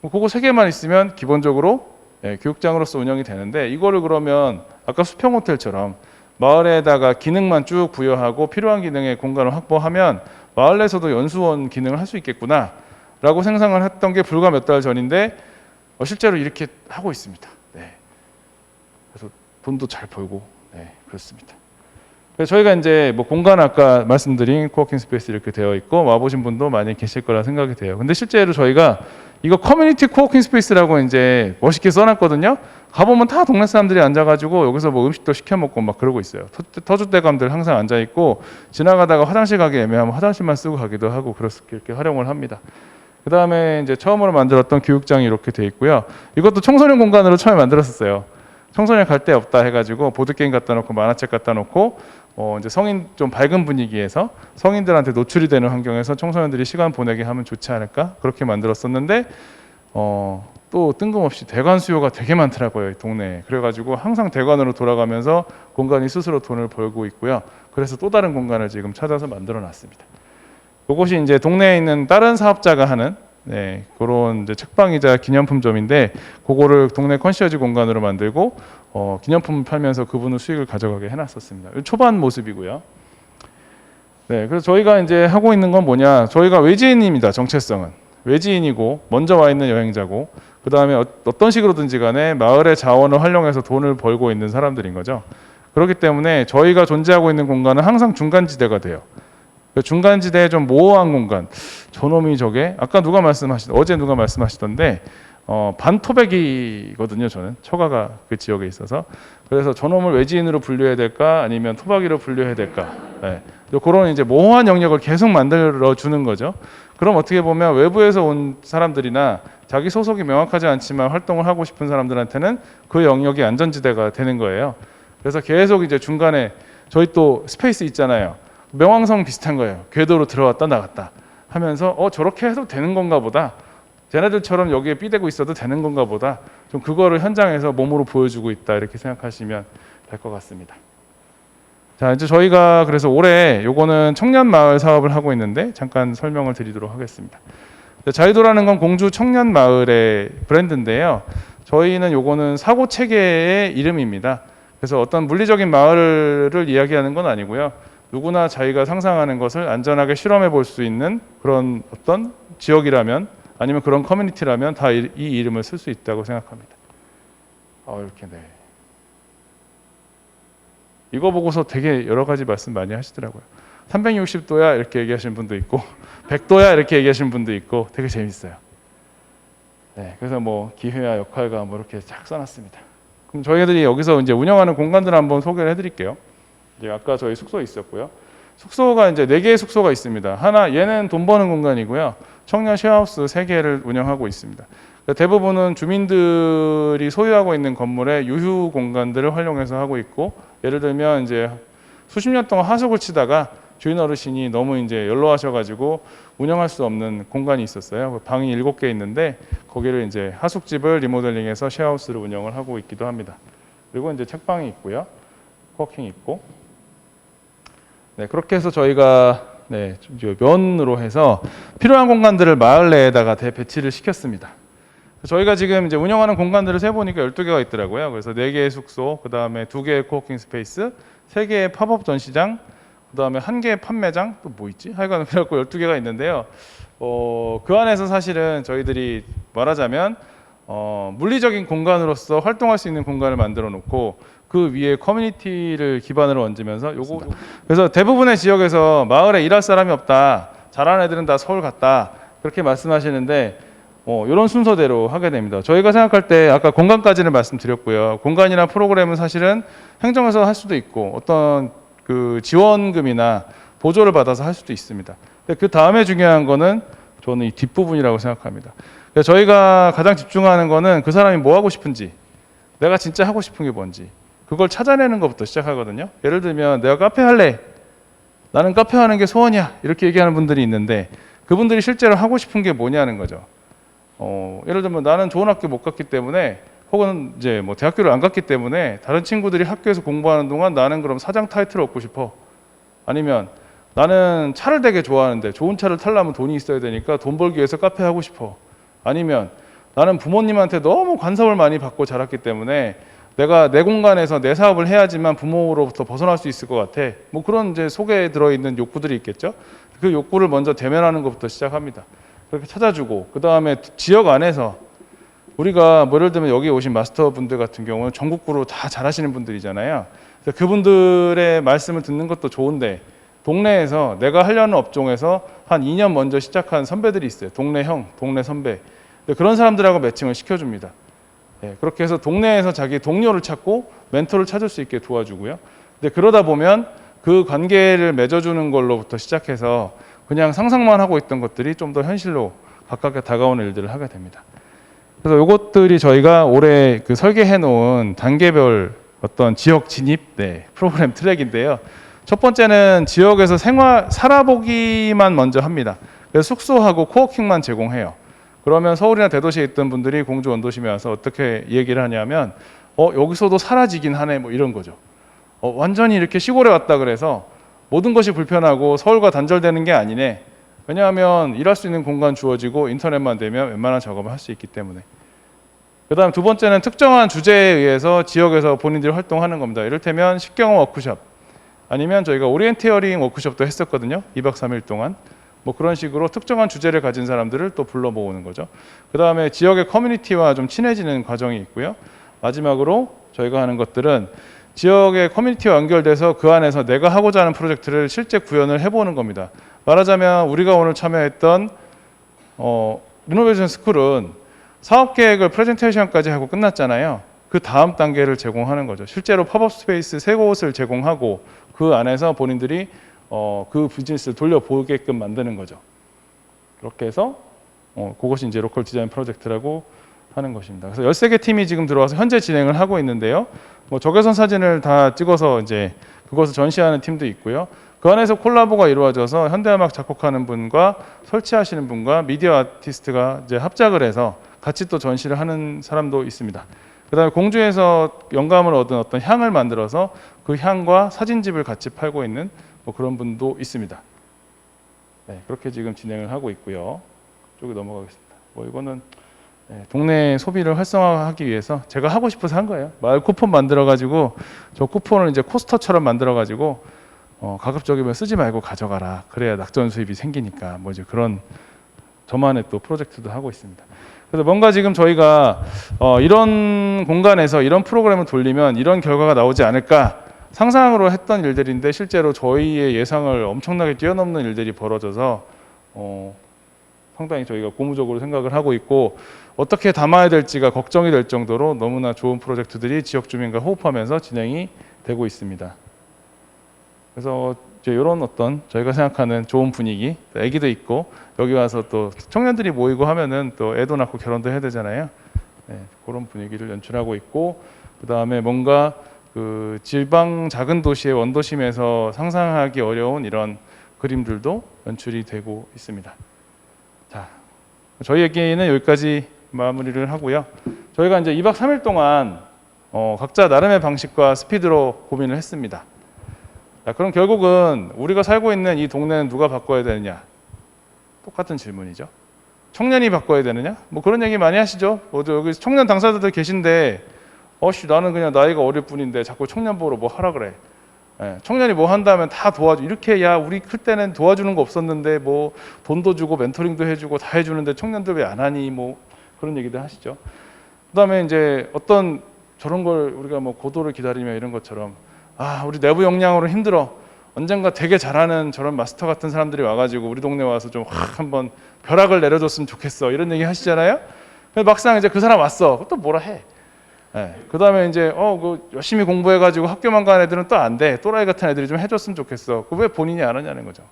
[SPEAKER 13] 그거 세 개만 있으면 기본적으로 교육장으로서 운영이 되는데 이거를 그러면 아까 수평 호텔처럼 마을에다가 기능만 쭉 부여하고 필요한 기능의 공간을 확보하면 마을 내에서도 연수원 기능을 할 수 있겠구나라고 생각을 했던 게 불과 몇 달 전인데 실제로 이렇게 하고 있습니다. 네. 그래서 돈도 잘 벌고 그렇습니다. 그래서 저희가 이제 뭐 공간 아까 말씀드린 코워킹 스페이스 이렇게 되어 있고 와보신 분도 많이 계실 거라 생각이 돼요. 근데 실제로 저희가 이거 커뮤니티 코워킹 스페이스라고 이제 멋있게 써놨거든요. 가보면 다 동네 사람들이 앉아가지고 여기서 뭐 음식도 시켜 먹고 막 그러고 있어요. 터줏대감들 항상 앉아 있고 지나가다가 화장실 가기 애매하면 화장실만 쓰고 가기도 하고 그렇게 활용을 합니다. 그 다음에 이제 처음으로 만들었던 교육장이 이렇게 돼 있고요. 이것도 청소년 공간으로 처음에 만들었었어요. 청소년 갈 데 없다 해가지고 보드게임 갖다 놓고 만화책 갖다 놓고 이제 성인 좀 밝은 분위기에서 성인들한테 노출이 되는 환경에서 청소년들이 시간 보내게 하면 좋지 않을까 그렇게 만들었었는데 또 뜬금없이 대관 수요가 되게 많더라고요, 이 동네에. 그래가지고 항상 대관으로 돌아가면서 공간이 스스로 돈을 벌고 있고요. 그래서 또 다른 공간을 지금 찾아서 만들어놨습니다. 이것이 이제 동네에 있는 다른 사업자가 하는 그런 이제 책방이자 기념품점인데 그거를 동네 컨시어지 공간으로 만들고 기념품을 팔면서 그분은 수익을 가져가게 해놨었습니다. 초반 모습이고요. 그래서 저희가 이제 하고 있는 건 뭐냐? 저희가 외지인입니다. 정체성은 외지인이고 먼저 와 있는 여행자고 그 다음에 어떤 식으로든지 간에 마을의 자원을 활용해서 돈을 벌고 있는 사람들인 거죠. 그렇기 때문에 저희가 존재하고 있는 공간은 항상 중간지대가 돼요. 중간지대에 좀 모호한 공간. 저놈이 저게 아까 어제 누가 말씀하시던데 반토박이거든요. 저는 처가가 그 지역에 있어서 그래서 저놈을 외지인으로 분류해야 될까 아니면 토박이로 분류해야 될까. 그런 이제 모호한 영역을 계속 만들어 주는 거죠. 그럼 어떻게 보면 외부에서 온 사람들이나 자기 소속이 명확하지 않지만 활동을 하고 싶은 사람들한테는 그 영역이 안전지대가 되는 거예요. 그래서 계속 이제 중간에 저희 또 스페이스 있잖아요. 명왕성 비슷한 거예요. 궤도로 들어왔다 나갔다 하면서 저렇게 해도 되는 건가 보다. 쟤네들처럼 여기에 삐대고 있어도 되는 건가 보다. 좀 그거를 현장에서 몸으로 보여주고 있다 이렇게 생각하시면 될 것 같습니다. 자, 이제 저희가 그래서 올해 요거는 청년 마을 사업을 하고 있는데 잠깐 설명을 드리도록 하겠습니다. 자유도라는 건 공주 청년 마을의 브랜드인데요. 저희는 요거는 사고 체계의 이름입니다. 그래서 어떤 물리적인 마을을 이야기하는 건 아니고요. 누구나 자기가 상상하는 것을 안전하게 실험해 볼 수 있는 그런 어떤 지역이라면 아니면 그런 커뮤니티라면 다 이 이름을 쓸 수 있다고 생각합니다. 이렇게 이거 보고서 되게 여러 가지 말씀 많이 하시더라고요. 360도야 이렇게 얘기하시는 분도 있고 100도야 이렇게 얘기하시는 분도 있고 되게 재밌어요. 그래서 뭐 기회와 역할과 뭐 이렇게 쫙 써놨습니다. 그럼 저희들이 여기서 이제 운영하는 공간들 한번 소개를 해드릴게요. 이제 아까 저희 숙소 있었고요. 숙소가 이제 4개의 숙소가 있습니다. 하나 얘는 돈 버는 공간이고요. 청년 쉐어하우스 3개를 운영하고 있습니다. 대부분은 주민들이 소유하고 있는 건물의 유휴 공간들을 활용해서 하고 있고 예를 들면 이제 수십 년 동안 하숙을 치다가 주인 어르신이 너무 이제 연로하셔가지고 운영할 수 없는 공간이 있었어요. 방이 7개 있는데 거기를 이제 하숙집을 리모델링해서 쉐어하우스를 운영을 하고 있기도 합니다. 그리고 이제 책방이 있고요. 코워킹이 있고 그렇게 해서 저희가 면으로 해서 필요한 공간들을 마을 내에다가 대배치를 시켰습니다. 저희가 지금 이제 운영하는 공간들을 세보니까 12개가 있더라고요. 그래서 4개의 숙소, 그 다음에 2개의 코워킹 스페이스, 3개의 팝업 전시장, 그 다음에 1개의 판매장, 또 뭐 있지? 하여간 그래갖고 12개가 있는데요. 그 안에서 사실은 저희들이 말하자면 물리적인 공간으로서 활동할 수 있는 공간을 만들어 놓고 그 위에 커뮤니티를 기반으로 얹으면서 그래서 대부분의 지역에서 마을에 일할 사람이 없다. 잘하는 애들은 다 서울 갔다. 그렇게 말씀하시는데 이런 순서대로 하게 됩니다. 저희가 생각할 때 아까 공간까지는 말씀드렸고요. 공간이나 프로그램은 사실은 행정에서 할 수도 있고 어떤 그 지원금이나 보조를 받아서 할 수도 있습니다. 근데 그 다음에 중요한 거는 저는 이 뒷부분이라고 생각합니다. 그래서 저희가 가장 집중하는 거는 그 사람이 뭐 하고 싶은지, 내가 진짜 하고 싶은 게 뭔지 그걸 찾아내는 것부터 시작하거든요. 예를 들면 내가 카페 할래, 나는 카페 하는 게 소원이야 이렇게 얘기하는 분들이 있는데 그분들이 실제로 하고 싶은 게 뭐냐는 거죠. 예를 들면 나는 좋은 학교 못 갔기 때문에 혹은 이제 뭐 대학교를 안 갔기 때문에 다른 친구들이 학교에서 공부하는 동안 나는 그럼 사장 타이틀을 얻고 싶어. 아니면 나는 차를 되게 좋아하는데 좋은 차를 타려면 돈이 있어야 되니까 돈 벌기 위해서 카페 하고 싶어. 아니면 나는 부모님한테 너무 간섭을 많이 받고 자랐기 때문에 내가 내 공간에서 내 사업을 해야지만 부모로부터 벗어날 수 있을 것 같아. 뭐 그런 이제 속에 들어있는 욕구들이 있겠죠. 그 욕구를 먼저 대면하는 것부터 시작합니다. 그렇게 찾아주고 그 다음에 지역 안에서 우리가 뭐 예를 들면 여기 오신 마스터분들 같은 경우는 전국구로 다 잘하시는 분들이잖아요. 그래서 그분들의 말씀을 듣는 것도 좋은데 동네에서 내가 하려는 업종에서 한 2년 먼저 시작한 선배들이 있어요. 동네 형, 동네 선배. 그런 사람들하고 매칭을 시켜줍니다. 그렇게 해서 동네에서 자기 동료를 찾고 멘토를 찾을 수 있게 도와주고요. 근데 그러다 보면 그 관계를 맺어주는 걸로부터 시작해서 그냥 상상만 하고 있던 것들이 좀 더 현실로 가깝게 다가오는 일들을 하게 됩니다. 그래서 이것들이 저희가 올해 그 설계해 놓은 단계별 어떤 지역 진입 프로그램 트랙인데요. 첫 번째는 지역에서 살아보기만 먼저 합니다. 그래서 숙소하고 코워킹만 제공해요. 그러면 서울이나 대도시에 있던 분들이 공주 원도심에 와서 어떻게 얘기를 하냐면 여기서도 사라지긴 하네 뭐 이런 거죠. 완전히 이렇게 시골에 왔다 그래서 모든 것이 불편하고 서울과 단절되는 게 아니네. 왜냐하면 일할 수 있는 공간 주어지고 인터넷만 되면 웬만한 작업을 할 수 있기 때문에. 그 다음 두 번째는 특정한 주제에 의해서 지역에서 본인들이 활동하는 겁니다. 이를테면 식경험 워크숍 아니면 저희가 오리엔티어링 워크숍도 했었거든요. 2박 3일 동안. 뭐 그런 식으로 특정한 주제를 가진 사람들을 또 불러 모으는 거죠. 그 다음에 지역의 커뮤니티와 좀 친해지는 과정이 있고요. 마지막으로 저희가 하는 것들은 지역의 커뮤니티와 연결돼서 그 안에서 내가 하고자 하는 프로젝트를 실제 구현을 해보는 겁니다. 말하자면 우리가 오늘 참여했던 리노베이션 스쿨은 사업계획을 프레젠테이션까지 하고 끝났잖아요. 그 다음 단계를 제공하는 거죠. 실제로 팝업 스페이스 3곳을 제공하고 그 안에서 본인들이 그 비즈니스를 돌려보게끔 만드는 거죠. 그렇게 해서 그것이 이제 로컬 디자인 프로젝트라고 하는 것입니다. 그래서 13개 팀이 지금 들어와서 현재 진행을 하고 있는데요. 뭐 적외선 사진을 다 찍어서 이제 그것을 전시하는 팀도 있고요. 그 안에서 콜라보가 이루어져서 현대음악 작곡하는 분과 설치하시는 분과 미디어 아티스트가 이제 합작을 해서 같이 또 전시를 하는 사람도 있습니다. 그다음에 공주에서 영감을 얻은 어떤 향을 만들어서 그 향과 사진집을 같이 팔고 있는 뭐 그런 분도 있습니다. 그렇게 지금 진행을 하고 있고요. 쪽에 넘어가겠습니다. 뭐 이거는 동네 소비를 활성화하기 위해서 제가 하고 싶어서 한 거예요. 마을 쿠폰 만들어가지고 저 쿠폰을 이제 코스터처럼 만들어가지고 가급적이면 쓰지 말고 가져가라. 그래야 낙전 수입이 생기니까 뭐 이제 그런 저만의 또 프로젝트도 하고 있습니다. 그래서 뭔가 지금 저희가 이런 공간에서 이런 프로그램을 돌리면 이런 결과가 나오지 않을까 상상으로 했던 일들인데 실제로 저희의 예상을 엄청나게 뛰어넘는 일들이 벌어져서 상당히 저희가 고무적으로 생각을 하고 있고 어떻게 담아야 될지가 걱정이 될 정도로 너무나 좋은 프로젝트들이 지역 주민과 호흡하면서 진행이 되고 있습니다. 그래서 이제 이런 어떤 저희가 생각하는 좋은 분위기, 애기도 있고 여기 와서 또 청년들이 모이고 하면은 또 애도 낳고 결혼도 해야 되잖아요. 그런 분위기를 연출하고 있고 그 다음에 뭔가 그 지방 작은 도시의 원도심에서 상상하기 어려운 이런 그림들도 연출이 되고 있습니다. 자, 저희 얘기는 여기까지 마무리를 하고요. 저희가 이제 2박 3일 동안 각자 나름의 방식과 스피드로 고민을 했습니다. 자, 그럼 결국은 우리가 살고 있는 이 동네는 누가 바꿔야 되느냐? 똑같은 질문이죠. 청년이 바꿔야 되느냐? 뭐 그런 얘기 많이 하시죠. 여기 청년 당사자들 계신데 나는 그냥 나이가 어릴 뿐인데 자꾸 청년 보러 뭐 하라 그래. 청년이 뭐 한다면 다 도와줘. 이렇게 우리 클 때는 도와주는 거 없었는데 뭐 돈도 주고 멘토링도 해주고 다 해주는데 청년들 왜 안 하니? 뭐 그런 얘기들 하시죠. 그다음에 이제 어떤 저런 걸 우리가 뭐 고도를 기다리며 이런 것처럼 우리 내부 역량으로 힘들어. 언젠가 되게 잘하는 저런 마스터 같은 사람들이 와가지고 우리 동네 와서 좀 확 한번 벼락을 내려줬으면 좋겠어 이런 얘기 하시잖아요. 근데 막상 이제 그 사람 왔어. 또 뭐라 해. 네. 그 다음에 이제 그 열심히 공부해가지고 학교만 간 애들은 또 안 돼. 또라이 같은 애들이 좀 해줬으면 좋겠어. 그 왜 본인이 안 하냐는 거죠.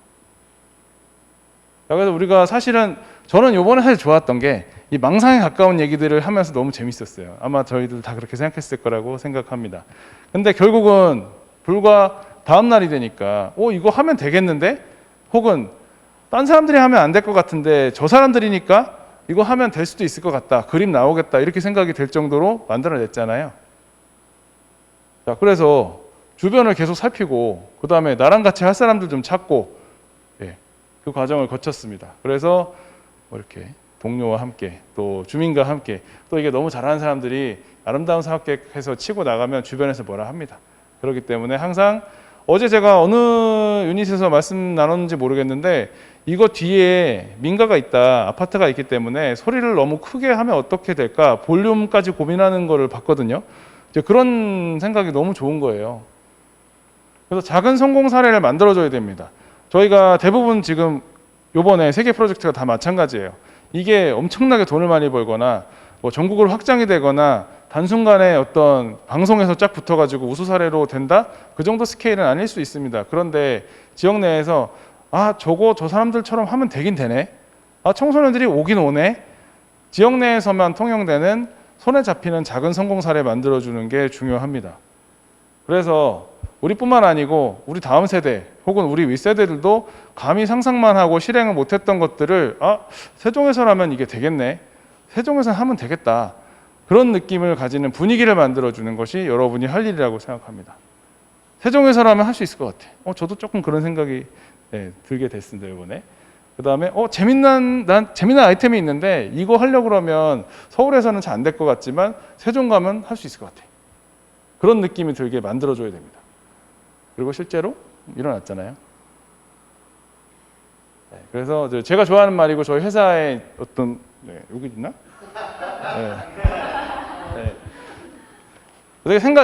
[SPEAKER 13] 그래서 우리가 사실은 저는 요번에 사실 좋았던 게 이 망상에 가까운 얘기들을 하면서 너무 재밌었어요. 아마 저희들 다 그렇게 생각했을 거라고 생각합니다. 근데 결국은 불과 다음 날이 되니까 이거 하면 되겠는데? 혹은 딴 사람들이 하면 안 될 것 같은데 저 사람들이니까 이거 하면 될 수도 있을 것 같다. 그림 나오겠다. 이렇게 생각이 될 정도로 만들어냈잖아요. 자, 그래서 주변을 계속 살피고 그 다음에 나랑 같이 할 사람들 좀 찾고 그 과정을 거쳤습니다. 그래서 이렇게 동료와 함께 또 주민과 함께 또 이게 너무 잘하는 사람들이 아름다운 사업계획해서 치고 나가면 주변에서 뭐라 합니다. 그렇기 때문에 항상 어제 제가 어느 유닛에서 말씀 나눴는지 모르겠는데 이거 뒤에 민가가 있다, 아파트가 있기 때문에 소리를 너무 크게 하면 어떻게 될까 볼륨까지 고민하는 거를 봤거든요. 이제 그런 생각이 너무 좋은 거예요. 그래서 작은 성공 사례를 만들어줘야 됩니다. 저희가 대부분 지금 요번에 3개 프로젝트가 다 마찬가지예요. 이게 엄청나게 돈을 많이 벌거나 뭐 전국으로 확장이 되거나 단순간에 어떤 방송에서 쫙 붙어가지고 우수 사례로 된다? 그 정도 스케일은 아닐 수 있습니다. 그런데 지역 내에서 저거 저 사람들처럼 하면 되긴 되네. 청소년들이 오긴 오네. 지역 내에서만 통용되는 손에 잡히는 작은 성공 사례 만들어주는 게 중요합니다. 그래서 우리뿐만 아니고 우리 다음 세대 혹은 우리 윗세대들도 감히 상상만 하고 실행을 못했던 것들을 세종에서라면 이게 되겠네. 세종에서 하면 되겠다. 그런 느낌을 가지는 분위기를 만들어주는 것이 여러분이 할 일이라고 생각합니다. 세종에서라면 할 수 있을 것 같아. 저도 조금 그런 생각이 들게 됐습니다. 이번에. 그 다음에 재밌는 아이템이 있는데 이거 하려고 그러면 서울에서는 잘 안 될 것 같지만 세종 가면 할 수 있을 것 같아. 그런 느낌이 들게 만들어줘야 됩니다. 그리고 실제로 일어났잖아요. 그래서 제가 좋아하는 말이고 저희 회사에 어떤 여기 있나?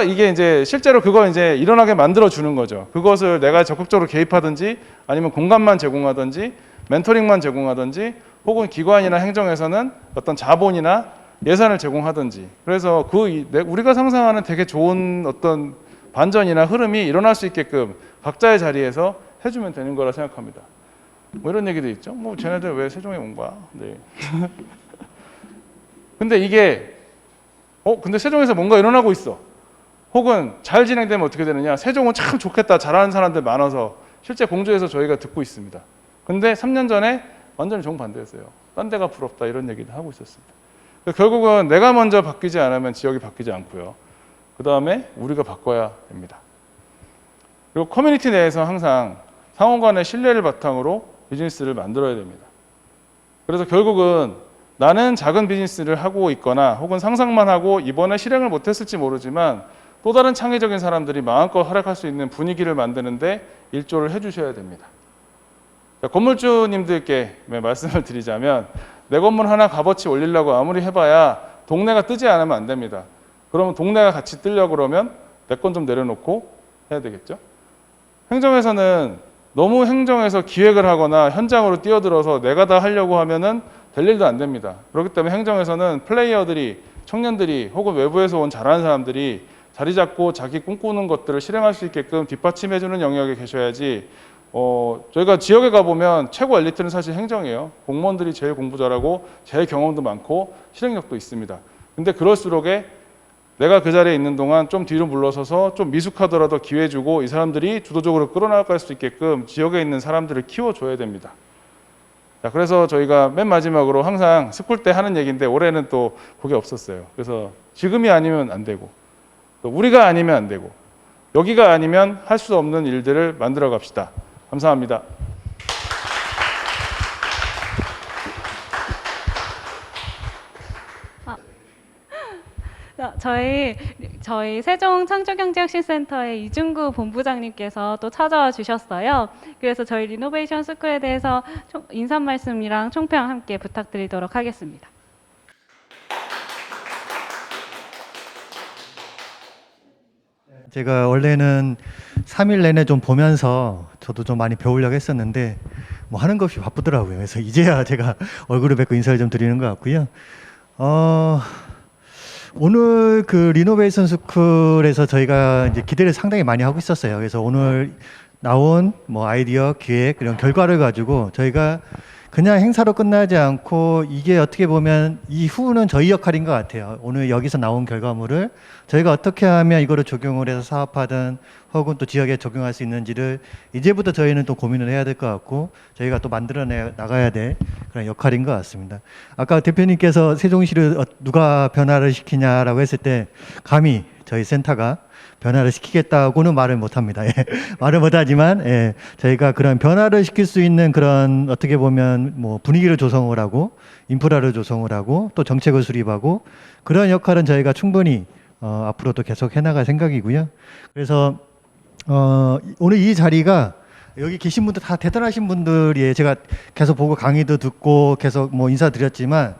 [SPEAKER 13] 이게 이제 실제로 그거 이제 일어나게 만들어 주는 거죠. 그것을 내가 적극적으로 개입하든지 아니면 공간만 제공하든지 멘토링만 제공하든지 혹은 기관이나 행정에서는 어떤 자본이나 예산을 제공하든지. 그래서 우리가 상상하는 되게 좋은 어떤 반전이나 흐름이 일어날 수 있게끔 각자의 자리에서 해주면 되는 거라 생각합니다. 뭐 이런 얘기도 있죠. 쟤네들 왜 세종에 온 거야? 네. 근데 이게 근데 세종에서 뭔가 일어나고 있어. 혹은 잘 진행되면 어떻게 되느냐? 세종은 참 좋겠다. 잘하는 사람들 많아서 실제 공주에서 저희가 듣고 있습니다. 근데 3년 전에 완전히 정반대였어요. 딴 데가 부럽다 이런 얘기도 하고 있었습니다. 결국은 내가 먼저 바뀌지 않으면 지역이 바뀌지 않고요. 그 다음에 우리가 바꿔야 됩니다. 그리고 커뮤니티 내에서 항상 상호 간의 신뢰를 바탕으로 비즈니스를 만들어야 됩니다. 그래서 결국은 나는 작은 비즈니스를 하고 있거나 혹은 상상만 하고 이번에 실행을 못했을지 모르지만 또 다른 창의적인 사람들이 마음껏 활약할 수 있는 분위기를 만드는데 일조를 해주셔야 됩니다. 건물주님들께 말씀을 드리자면 내 건물 하나 값어치 올리려고 아무리 해봐야 동네가 뜨지 않으면 안 됩니다. 그러면 동네가 같이 뜨려고 그러면 내 건 좀 내려놓고 해야 되겠죠. 행정에서는 너무 행정에서 기획을 하거나 현장으로 뛰어들어서 내가 다 하려고 하면은 될 일도 안 됩니다. 그렇기 때문에 행정에서는 플레이어들이, 청년들이 혹은 외부에서 온 잘하는 사람들이 자리 잡고 자기 꿈꾸는 것들을 실행할 수 있게끔 뒷받침해주는 영역에 계셔야지. 저희가 지역에 가보면 최고 엘리트는 사실 행정이에요. 공무원들이 제일 공부 잘하고 제일 경험도 많고 실행력도 있습니다. 근데 그럴수록에 내가 그 자리에 있는 동안 좀 뒤로 물러서서 좀 미숙하더라도 기회 주고 이 사람들이 주도적으로 끌어나갈 수 있게끔 지역에 있는 사람들을 키워줘야 됩니다. 자, 그래서 저희가 맨 마지막으로 항상 스쿨 때 하는 얘기인데 올해는 또 그게 없었어요. 그래서 지금이 아니면 안 되고 또 우리가 아니면 안 되고 여기가 아니면 할 수 없는 일들을 만들어 갑시다. 감사합니다.
[SPEAKER 1] 저희 세종 창조경제혁신센터의 이중구 본부장님께서 또 찾아와 주셨어요. 그래서 저희 리노베이션 스쿨에 대해서 인사 말씀이랑 총평 함께 부탁드리도록 하겠습니다.
[SPEAKER 14] 제가 원래는 3일 내내 좀 보면서 저도 좀 많이 배우려고 했었는데 뭐 하는 것 없이 바쁘더라고요. 그래서 이제야 제가 얼굴을 뵙고 인사를 좀 드리는 것 같고요. 오늘 그 리노베이션 스쿨에서 저희가 이제 기대를 상당히 많이 하고 있었어요. 그래서 오늘 나온 뭐 아이디어, 기획 이런 결과를 가지고 저희가 그냥 행사로 끝나지 않고 이게 어떻게 보면 이후는 저희 역할인 것 같아요. 오늘 여기서 나온 결과물을 저희가 어떻게 하면 이거를 적용을 해서 사업하든 혹은 또 지역에 적용할 수 있는지를 이제부터 저희는 또 고민을 해야 될 것 같고 저희가 또 만들어내 나가야 될 그런 역할인 것 같습니다. 아까 대표님께서 세종시를 누가 변화를 시키냐라고 했을 때 감히 저희 센터가 변화를 시키겠다고는 말을 못합니다. 예. 말을 못하지만 예. 저희가 그런 변화를 시킬 수 있는 그런 어떻게 보면 뭐 분위기를 조성을 하고 인프라를 조성을 하고 또 정책을 수립하고 그런 역할은 저희가 충분히 앞으로도 계속 해나갈 생각이고요. 그래서 오늘 이 자리가 여기 계신 분들 다 대단하신 분들이에요. 제가 계속 보고 강의도 듣고 계속 뭐 인사드렸지만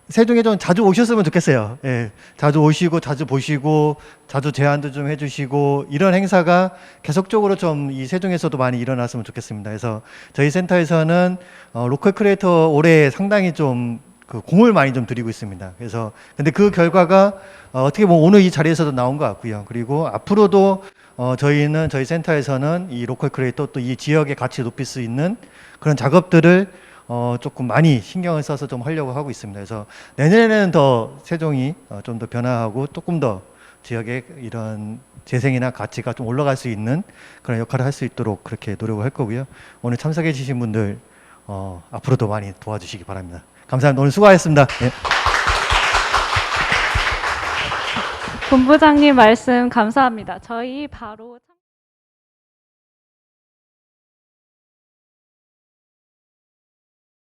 [SPEAKER 14] 세종에 좀 자주 오셨으면 좋겠어요. 예, 자주 오시고 자주 보시고 자주 제안도 좀 해주시고 이런 행사가 계속적으로 좀 이 세종에서도 많이 일어났으면 좋겠습니다. 그래서 저희 센터에서는 로컬 크리에이터 올해 상당히 좀 그 공을 많이 좀 들이고 있습니다. 그래서 근데 그 결과가 어떻게 보면 오늘 이 자리에서도 나온 것 같고요. 그리고 앞으로도 저희는 저희 센터에서는 이 로컬 크리에이터 또 이 지역의 가치 높일 수 있는 그런 작업들을 조금 많이 신경을 써서 좀 하려고 하고 있습니다. 그래서 내년에는 더 세종이 좀 더 변화하고 조금 더 지역의 이런 재생이나 가치가 좀 올라갈 수 있는 그런 역할을 할 수 있도록 그렇게 노력을 할 거고요. 오늘 참석해 주신 분들 앞으로도 많이 도와주시기 바랍니다. 감사합니다. 오늘 수고하셨습니다. 네.
[SPEAKER 1] 본부장님 말씀 감사합니다. 저희 바로